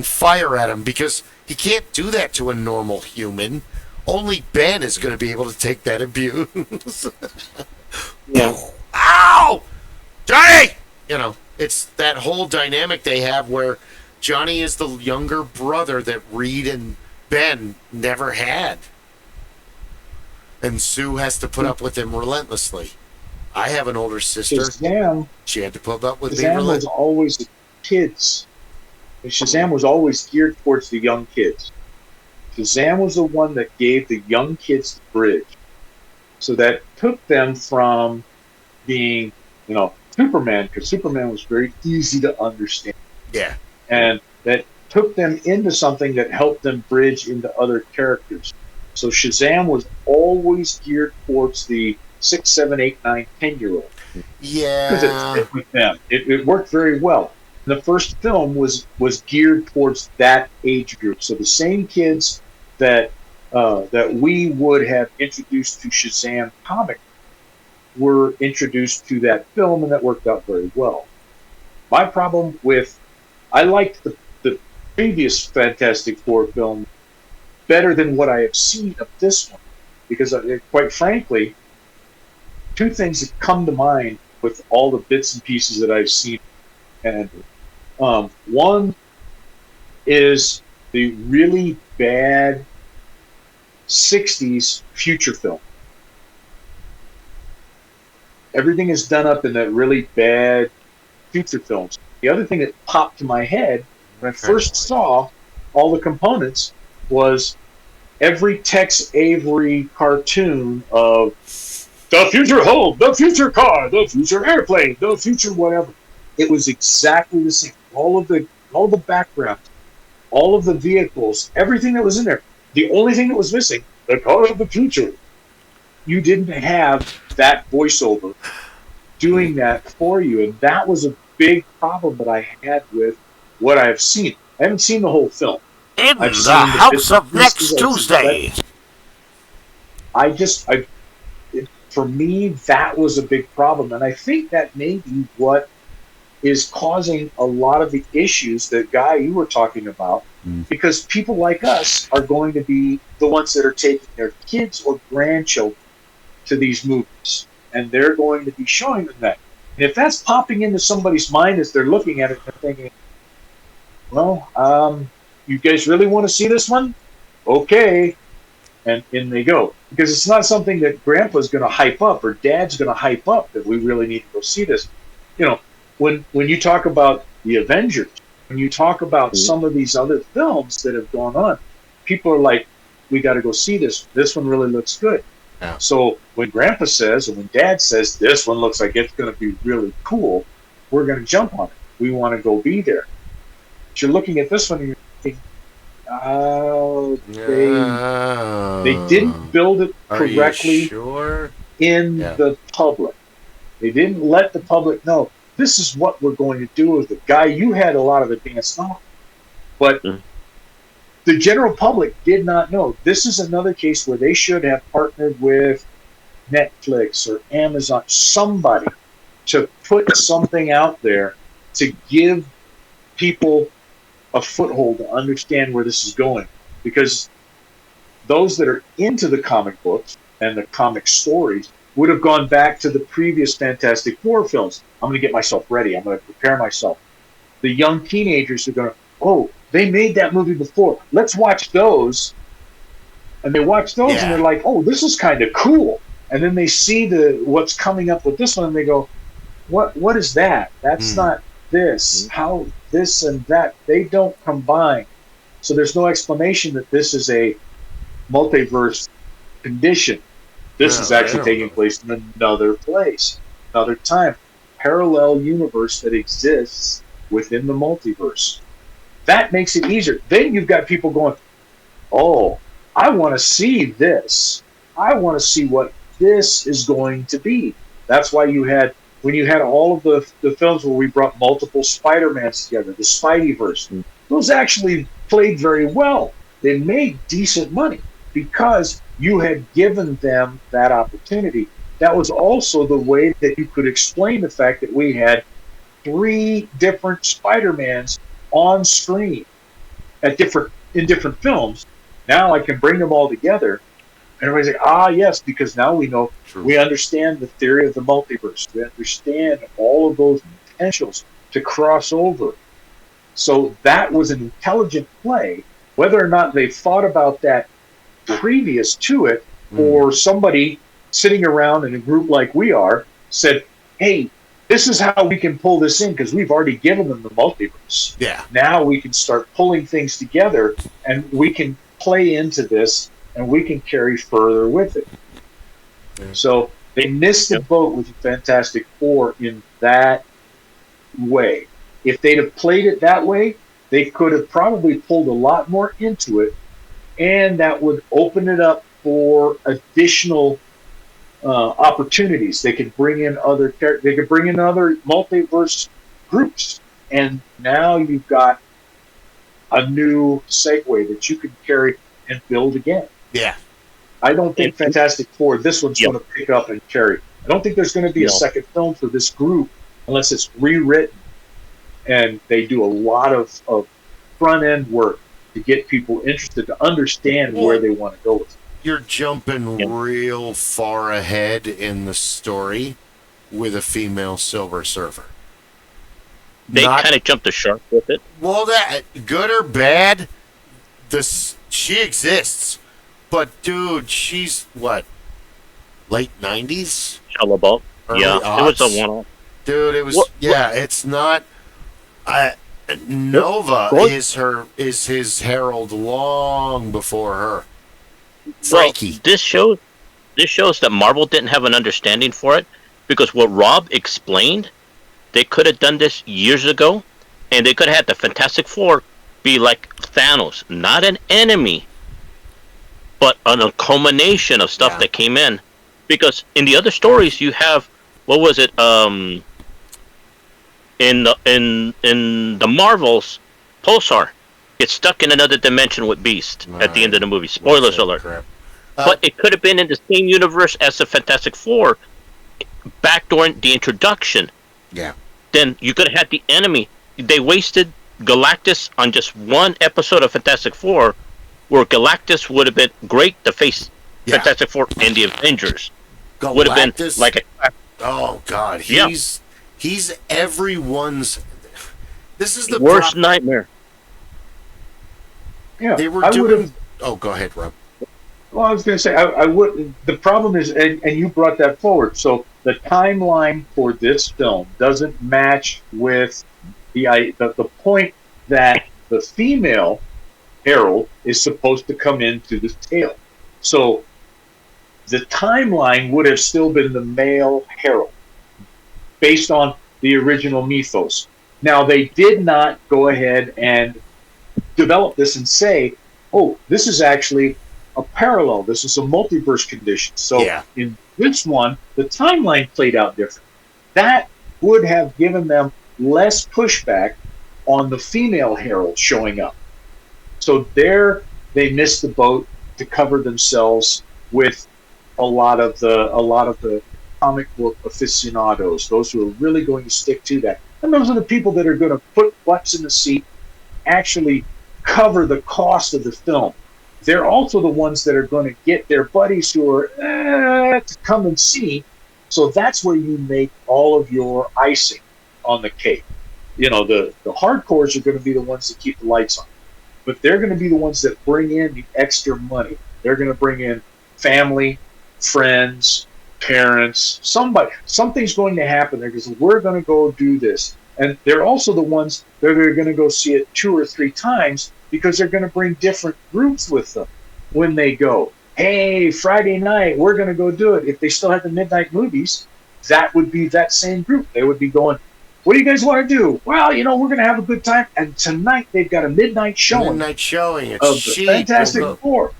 fire at him because he can't do that to a normal human. Only Ben is going to be able to take that abuse. Yeah. Ow! Johnny! It's that whole dynamic they have where Johnny is the younger brother that Reed and Ben never had. And Sue has to put up with him relentlessly. I have an older sister. Shazam, she had to put up with me Shazam was relentlessly. always the kids. Shazam was always geared towards the young kids. Shazam was the one that gave the young kids the bridge. So that took them from being, Superman, because Superman was very easy to understand. Yeah. And that took them into something that helped them bridge into other characters. So Shazam was always geared towards the 6, 7, 8, 9, 10-year-old. Yeah. Because it fit with them. It worked very well. The first film was geared towards that age group. So the same kids that we would have introduced to Shazam comic were introduced to that film, and that worked out very well. My problem I liked the previous Fantastic Four film better than what I have seen of this one, because quite frankly, two things that come to mind with all the bits and pieces that I've seen, and one is the really bad 60s future film. Everything is done up in that really bad future films. The other thing that popped to my head when I first saw all the components was every Tex Avery cartoon of the future home, the future car, the future airplane, the future whatever. It was exactly the same. All the background, all of the vehicles, everything that was in there. The only thing that was missing, the car of the future. You didn't have that voiceover doing that for you, and that was a big problem that I had with what I've seen. I haven't seen the whole film. In the house of next Tuesday. For me, that was a big problem, and I think that may be what is causing a lot of the issues that, Guy, you were talking about, because people like us are going to be the ones that are taking their kids or grandchildren to these movies, and they're going to be showing them that. And if that's popping into somebody's mind as they're looking at it, they're thinking, well, you guys really want to see this one? Okay. And in they go. Because it's not something that Grandpa's going to hype up or Dad's going to hype up that we really need to go see this. When you talk about the Avengers, when you talk about some of these other films that have gone on, people are like, we got to go see this. This one really looks good. Yeah. So when Grandpa says, and when Dad says, this one looks like it's going to be really cool, we're going to jump on it. We want to go be there. But you're looking at this one and you're thinking, they didn't build it correctly in the public. They didn't let the public know, this is what we're going to do with it. Guy, you had a lot of advanced knowledge. But the general public did not know. This is another case where they should have partnered with Netflix or Amazon, somebody, to put something out there to give people a foothold to understand where this is going. Because those that are into the comic books and the comic stories would have gone back to the previous Fantastic Four films. I'm going to get myself ready. I'm going to prepare myself. The young teenagers are going to, oh, they made that movie before. Let's watch those. And they watch those and they're like, oh, this is kind of cool. And then they see what's coming up with this one and they go, what is that? That's not this. How this and that, they don't combine. So there's no explanation that this is a multiverse condition. This is actually taking place in another place, another time, parallel universe that exists within the multiverse. That makes it easier. Then you've got people going, oh, I want to see this. I want to see what this is going to be. That's why when you had all of the films where we brought multiple Spider-Mans together, the Spideyverse, those actually played very well. They made decent money because you had given them that opportunity. That was also the way that you could explain the fact that we had 3 different Spider-Mans on screen in different films. Now I can bring them all together. And everybody's like, yes, because now we know, we understand the theory of the multiverse. We understand all of those potentials to cross over. So that was an intelligent play. Whether or not they thought about that previous to it, or somebody sitting around in a group like we are said, hey, this is how we can pull this in because we've already given them the multiverse. Yeah. Now we can start pulling things together and we can play into this and we can carry further with it. Yeah. So they missed the boat with the Fantastic Four in that way. If they'd have played it that way, they could have probably pulled a lot more into it, and that would open it up for additional opportunities. They could bring in other characters. They could bring in other multiverse groups, and now you've got a new segue that you can carry and build again. Yeah. I don't think Fantastic Four, this one's going to pick up and carry. I don't think there's going to be a second film for this group unless it's rewritten and they do a lot of front-end work to get people interested to understand where they want to go with it. You're jumping real far ahead in the story with a female Silver Surfer. They kind of jumped the shark with it. Well, that good or bad, she exists. But dude, she's what? Late 90s? Lobaugh. Yeah, aughts? It was a one-off. Dude, it was it's not Nova is his herald long before her. Frankie. Well, this shows that Marvel didn't have an understanding for it, because what Rob explained, they could have done this years ago, and they could have had the Fantastic Four be like Thanos, not an enemy, but a culmination of stuff that came in. Because in the other stories, you have, what was it? In the Marvels, Pulsar gets stuck in another dimension with Beast at the end of the movie. Spoilers alert. But it could have been in the same universe as the Fantastic Four back during the introduction. Yeah. Then you could have had the enemy. They wasted Galactus on just one episode of Fantastic Four, where Galactus would have been great to face Fantastic Four and the Avengers. Galactus would have been like a... Oh God, he's everyone's. This is the worst nightmare. Yeah, they were doing. Oh, go ahead, Rob. Well, I was going to say I would. The problem is, and you brought that forward. So the timeline for this film doesn't match with the point that the female Herald is supposed to come into the tale. So the timeline would have still been the male Herald, based on the original mythos. Now, they did not go ahead and develop this and say, oh, this is actually a parallel. This is a multiverse condition. So in this one, the timeline played out different. That would have given them less pushback on the female Herald showing up. So they missed the boat to cover themselves with a lot of the comic book aficionados, those who are really going to stick to that. And those are the people that are going to put butts in the seat, actually cover the cost of the film. They're also the ones that are going to get their buddies who are to come and see. So that's where you make all of your icing on the cake. You know, the hardcores are going to be the ones that keep the lights on, but they're going to be the ones that bring in the extra money. They're going to bring in family, friends, parents, something's going to happen there because we're going to go do this. And they're also the ones that are going to go see it 2 or 3 times because they're going to bring different groups with them when they go. Hey, Friday night, we're going to go do it. If they still have the midnight movies, that would be that same group. They would be going, what do you guys want to do? Well, you know, we're going to have a good time. And tonight they've got a midnight showing. It's of the Fantastic Four.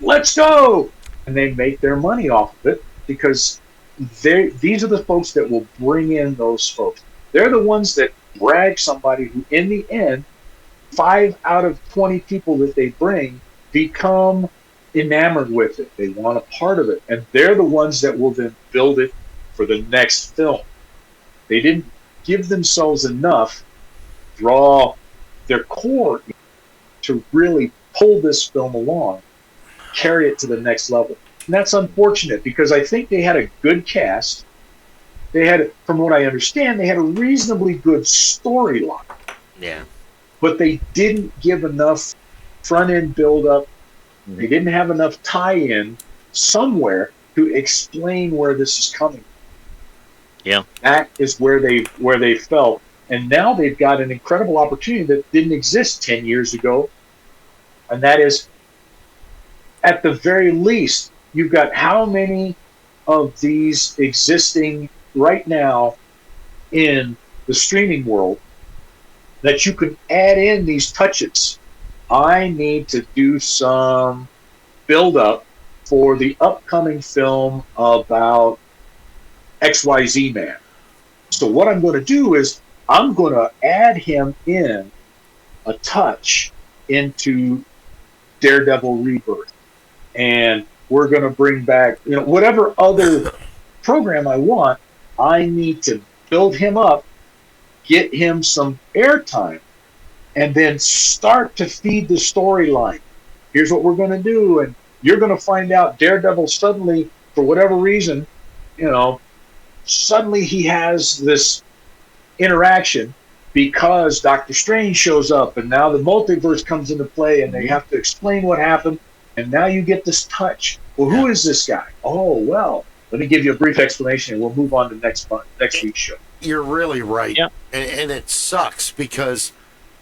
Let's go. And they make their money off of it because these are the folks that will bring in those folks. They're the ones that brag somebody who, in the end, 5 out of 20 people that they bring become enamored with it. They want a part of it. And they're the ones that will then build it for the next film. They didn't give themselves enough, draw their core to really pull this film along, carry it to the next level. And that's unfortunate because I think they had a good cast. They had, from what I understand, they had a reasonably good storyline. Yeah. But they didn't give enough front-end build-up. They didn't have enough tie-in somewhere to explain where this is coming. Yeah. That is where they fell. And now they've got an incredible opportunity that didn't exist 10 years ago. And that is, at the very least, you've got how many of these existing right now in the streaming world that you can add in these touches. I need to do some build up for the upcoming film about XYZ Man. So what I'm going to do is I'm going to add him in a touch into Daredevil Rebirth. And we're going to bring back, you know, whatever other program I want. I need to build him up, get him some airtime, and then start to feed the storyline. Here's what we're going to do, and you're going to find out Daredevil suddenly, for whatever reason, you know, suddenly he has this interaction because Doctor Strange shows up, and now the multiverse comes into play, and they have to explain what happened, and now you get this touch. Well, who is this guy? Oh, well, let me give you a brief explanation, and we'll move on to next week's show. You're really right. Yeah. And it sucks because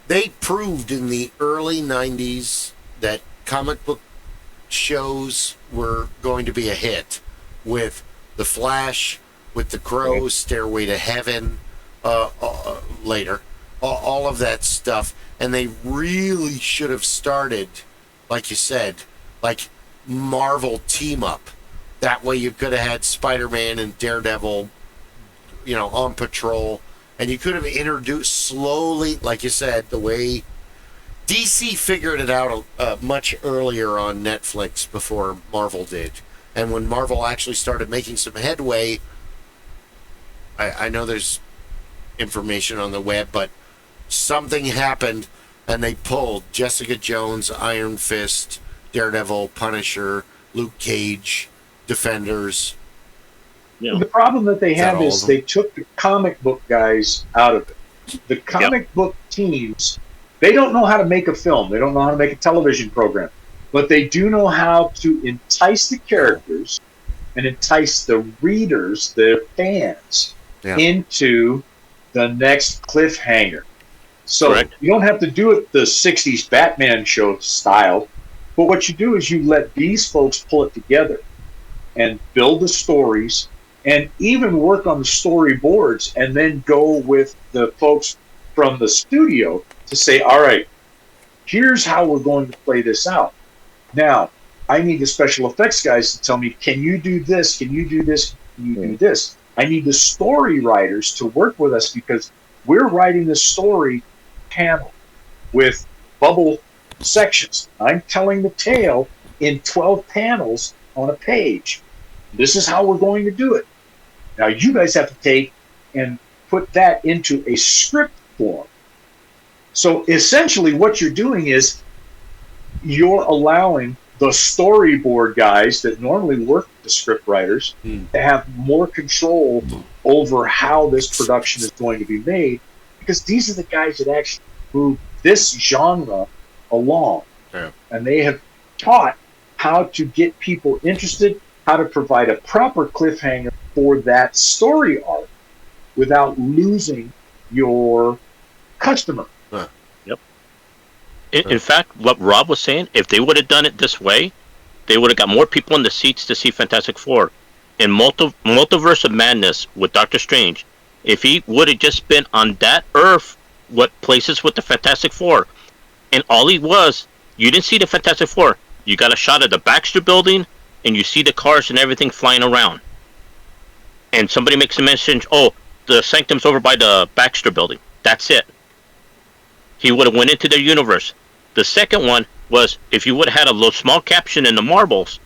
they proved in the early 90s that comic book shows were going to be a hit with The Flash, with The Crow, Stairway to Heaven, later, all of that stuff. And they really should have started, like you said, like Marvel team up. That way you could have had Spider-Man and Daredevil, you know, on patrol. And you could have introduced slowly, like you said, the way DC figured it out much earlier on Netflix before Marvel did. And when Marvel actually started making some headway, I know there's information on the web, but something happened and they pulled Jessica Jones, Iron Fist, Daredevil, Punisher, Luke Cage, Defenders. Yeah. The problem that they have is they took the comic book guys out of it. The comic book teams, they don't know how to make a film. They don't know how to make a television program. But they do know how to entice the characters and entice the readers, their fans, into the next cliffhanger. So you don't have to do it the 60s Batman show style. But what you do is you let these folks pull it together and build the stories and even work on the storyboards and then go with the folks from the studio to say, all right, here's how we're going to play this out. Now, I need the special effects guys to tell me, can you do this? Can you do this? Can you do this? I need the story writers to work with us because we're writing the story panel with Bubble sections. I'm telling the tale in 12 panels on a page. This is how we're going to do it. Now you guys have to take and put that into a script form. So essentially what you're doing is you're allowing the storyboard guys that normally work with the script writers to have more control over how this production is going to be made, because these are the guys that actually move this genre along. Yeah. And they have taught how to get people interested, how to provide a proper cliffhanger for that story arc without losing your customer. In fact, what Rob was saying, if they would have done it this way, they would have got more people in the seats to see Fantastic Four. In Multiverse of Madness with Doctor Strange, if he would have just been on that Earth, what places with the Fantastic Four, and all he was, you didn't see the Fantastic Four. You got a shot of the Baxter Building, and you see the cars and everything flying around. And somebody makes a mention, oh, the Sanctum's over by the Baxter Building. That's it. He would have went into their universe. The second one was if you would have had a little small caption in the marbles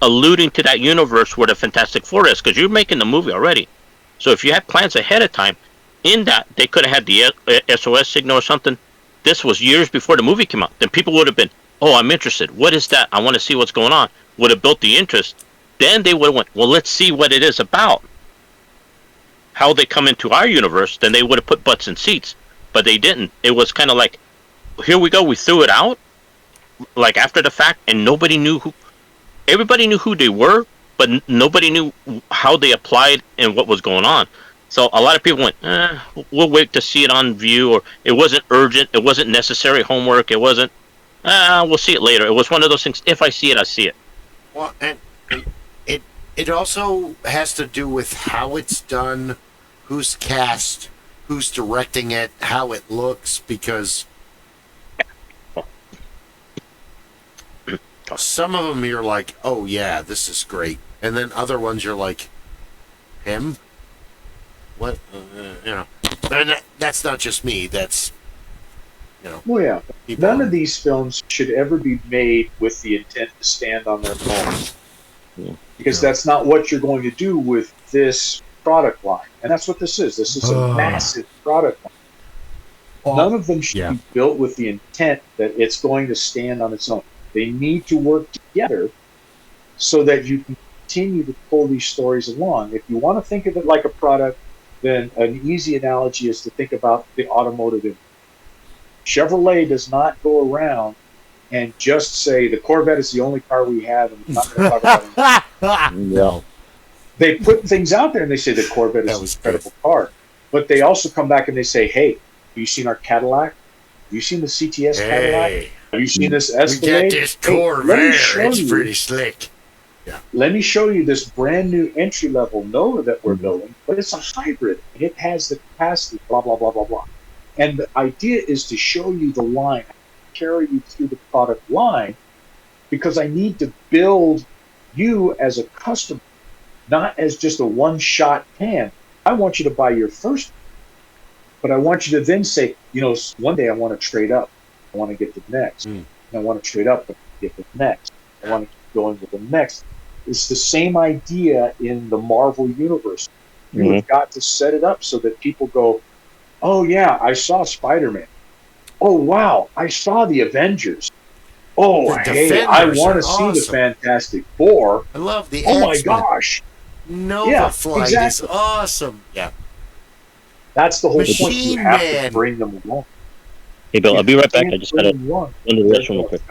alluding to that universe where the Fantastic Four is, because you're making the movie already. So if you had plans ahead of time, in that they could have had the SOS signal or something. This was years before the movie came out. Then people would have been, oh, I'm interested. What is that? I want to see what's going on. Would have built the interest. Then they would have went, well, let's see what it is about. How they come into our universe. Then they would have put butts in seats. But they didn't. It was kind of like, here we go, we threw it out, like after the fact, and nobody knew who. Everybody knew who they were, but nobody knew how they applied and what was going on. So a lot of people went, we'll wait to see it on view, or it wasn't urgent, it wasn't necessary homework, it wasn't, we'll see it later. It was one of those things, if I see it, I see it. Well, and it also has to do with how it's done, who's cast, who's directing it, how it looks, because some of them you're like, oh yeah, this is great, and then other ones you're like, him? What? And that's not just me, that's, Well, yeah. people. None of these films should ever be made with the intent to stand on their own. Because that's not what you're going to do with this product line. And that's what this is. This is a massive product line. None of them should be built with the intent that it's going to stand on its own. They need to work together so that you can continue to pull these stories along. If you want to think of it like a product, then an easy analogy is to think about the automotive industry. Chevrolet does not go around and just say the Corvette is the only car we have and we're not going to talk about it. No. They put things out there and they say the Corvette is an incredible car. But they also come back and they say, hey, have you seen our Cadillac? Have you seen the CTS Cadillac? Have you seen this Escalade? We got this Corvette. It's pretty slick. Yeah. Let me show you this brand new entry-level Nova that we're building, but it's a hybrid. And it has the capacity, blah, blah, blah, blah, blah. And the idea is to show you the line, carry you through the product line, because I need to build you as a customer, not as just a one-shot pan. I want you to buy your first, but I want you to then say, one day I want to trade up. I want to get the next. And I want to trade up and get the next. I want to keep going with the next. It's the same idea in the Marvel universe. You have got to set it up so that people go, oh, yeah, I saw Spider-Man. Oh, wow, I saw the Avengers. Oh, hey, I want to see the Fantastic Four. I love the Oh, my X-Men. gosh. Nova Flight is awesome. Yeah. That's the whole point. Machine You have Man. to bring them along. Hey, Bill, I'll be right back. I just got to run to the restroom real quick.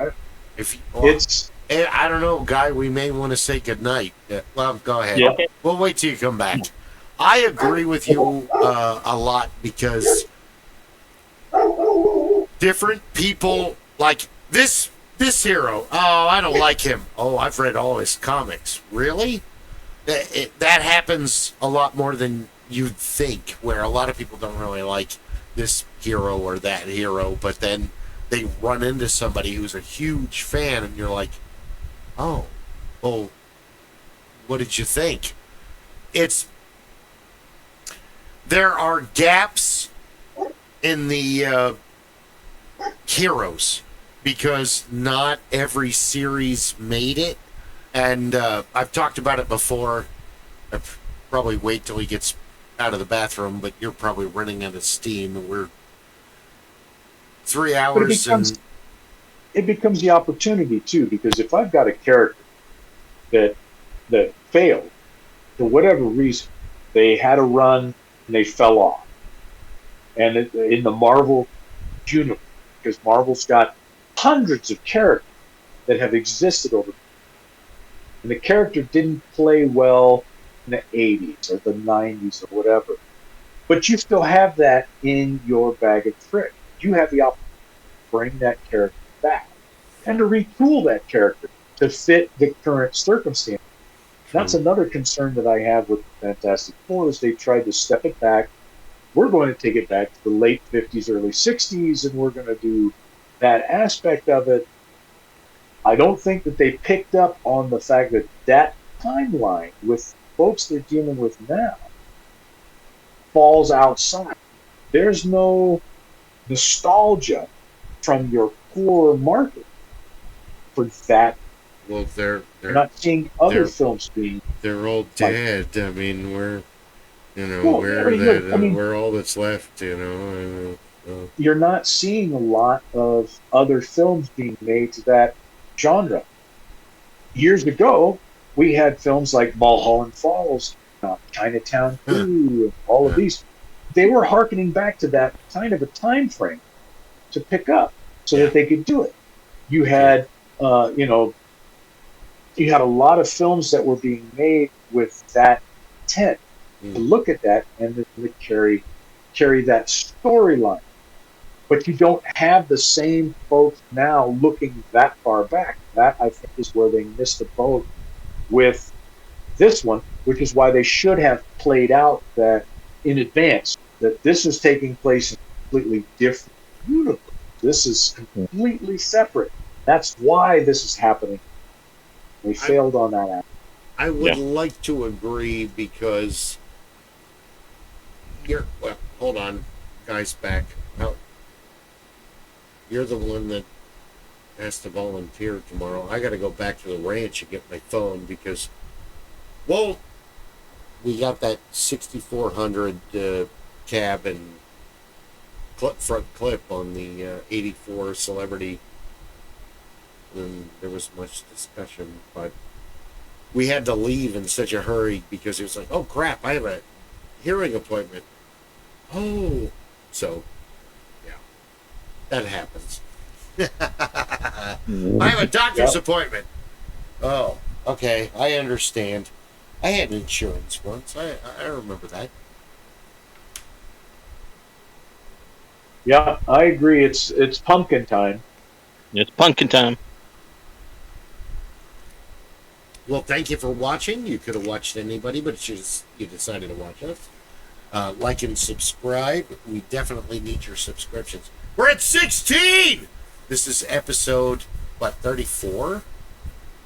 I don't know, Guy. We may want to say goodnight. Well, go ahead. Yeah. Okay. We'll wait till you come back. I agree with you a lot because different people like this hero. Oh, I don't like him. Oh, I've read all his comics. Really? That happens a lot more than you'd think, where a lot of people don't really like this hero or that hero, but then they run into somebody who's a huge fan, and you're like, oh, well, what did you think? There are gaps in the heroes. because not every series made it. And I've talked about it before. I'll probably wait till he gets out of the bathroom, but you're probably running out of steam. We're 3 hours it becomes the opportunity too, because if I've got a character that failed for whatever reason, they had a run and they fell off, and in the Marvel universe, because Marvel's got hundreds of characters that have existed over, and the character didn't play well in the 80s or the 90s or whatever, but you still have that in your bag of tricks. You have the opportunity to bring that character back and to retool that character to fit the current circumstance. That's another concern that I have with the Fantastic Four, is they tried to step it back. We're going to take it back to the late 50s, early 60s, and we're going to do that aspect of it. I don't think that they picked up on the fact that that timeline with folks they're dealing with now falls outside. There's no nostalgia from your core market for that. Well, they're not seeing other films being. They're all dead. I mean, we're all that's left. You're not seeing a lot of other films being made to that genre. Years ago, we had films like Mulholland Falls, Chinatown 2, and all of these. They were hearkening back to that kind of a time frame to pick up so that they could do it. You had, you had a lot of films that were being made with that intent to look at that and to carry that storyline. But you don't have the same folks now looking that far back. That, I think, is where they missed the boat with this one, which is why they should have played out that in advance, that this is taking place in a completely different universe. This is completely separate. That's why this is happening. They failed on that aspect. I would like to agree, because hold on, guys, back. Now, you're the one that has to volunteer tomorrow. I got to go back to the ranch and get my phone because, well, we got that 6400 cab and front clip on the 84 Celebrity, and there was much discussion, but we had to leave in such a hurry because it was like, oh crap, I have a hearing appointment. Oh, so yeah, that happens. I have a doctor's appointment. Oh, okay, I understand. I had insurance once. I remember that. Yeah, I agree. It's pumpkin time. It's pumpkin time. Well, thank you for watching. You could have watched anybody, but you decided to watch us. Like and subscribe. We definitely need your subscriptions. We're at 16! This is episode, 34?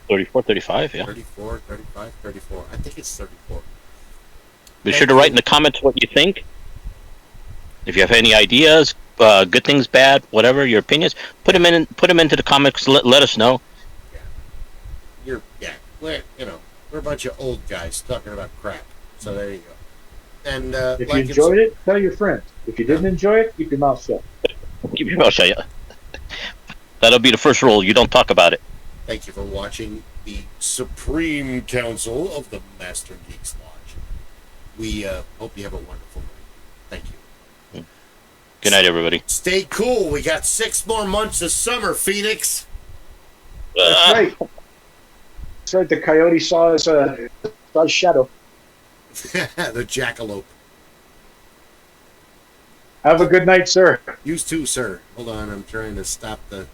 34, 35, yeah. 34, 35, 34. I think it's 34. Be sure to write in the comments what you think. If you have any ideas, good things, bad, whatever, your opinions, put them into the comments. Let us know. We're a bunch of old guys talking about crap. So there you go. And if you enjoyed it, tell your friends. If you didn't enjoy it, keep your mouth shut. Keep your mouth shut. Yeah. That'll be the first rule. You don't talk about it. Thank you for watching the Supreme Council of the Master Geeks Lodge. We hope you have a wonderful night. Thank you. Good night, everybody. Stay cool. We got 6 more months of summer, Phoenix. That's right. That's right. The coyote saw his shadow. The jackalope. Have a good night, sir. You too, sir. Hold on. I'm trying to stop the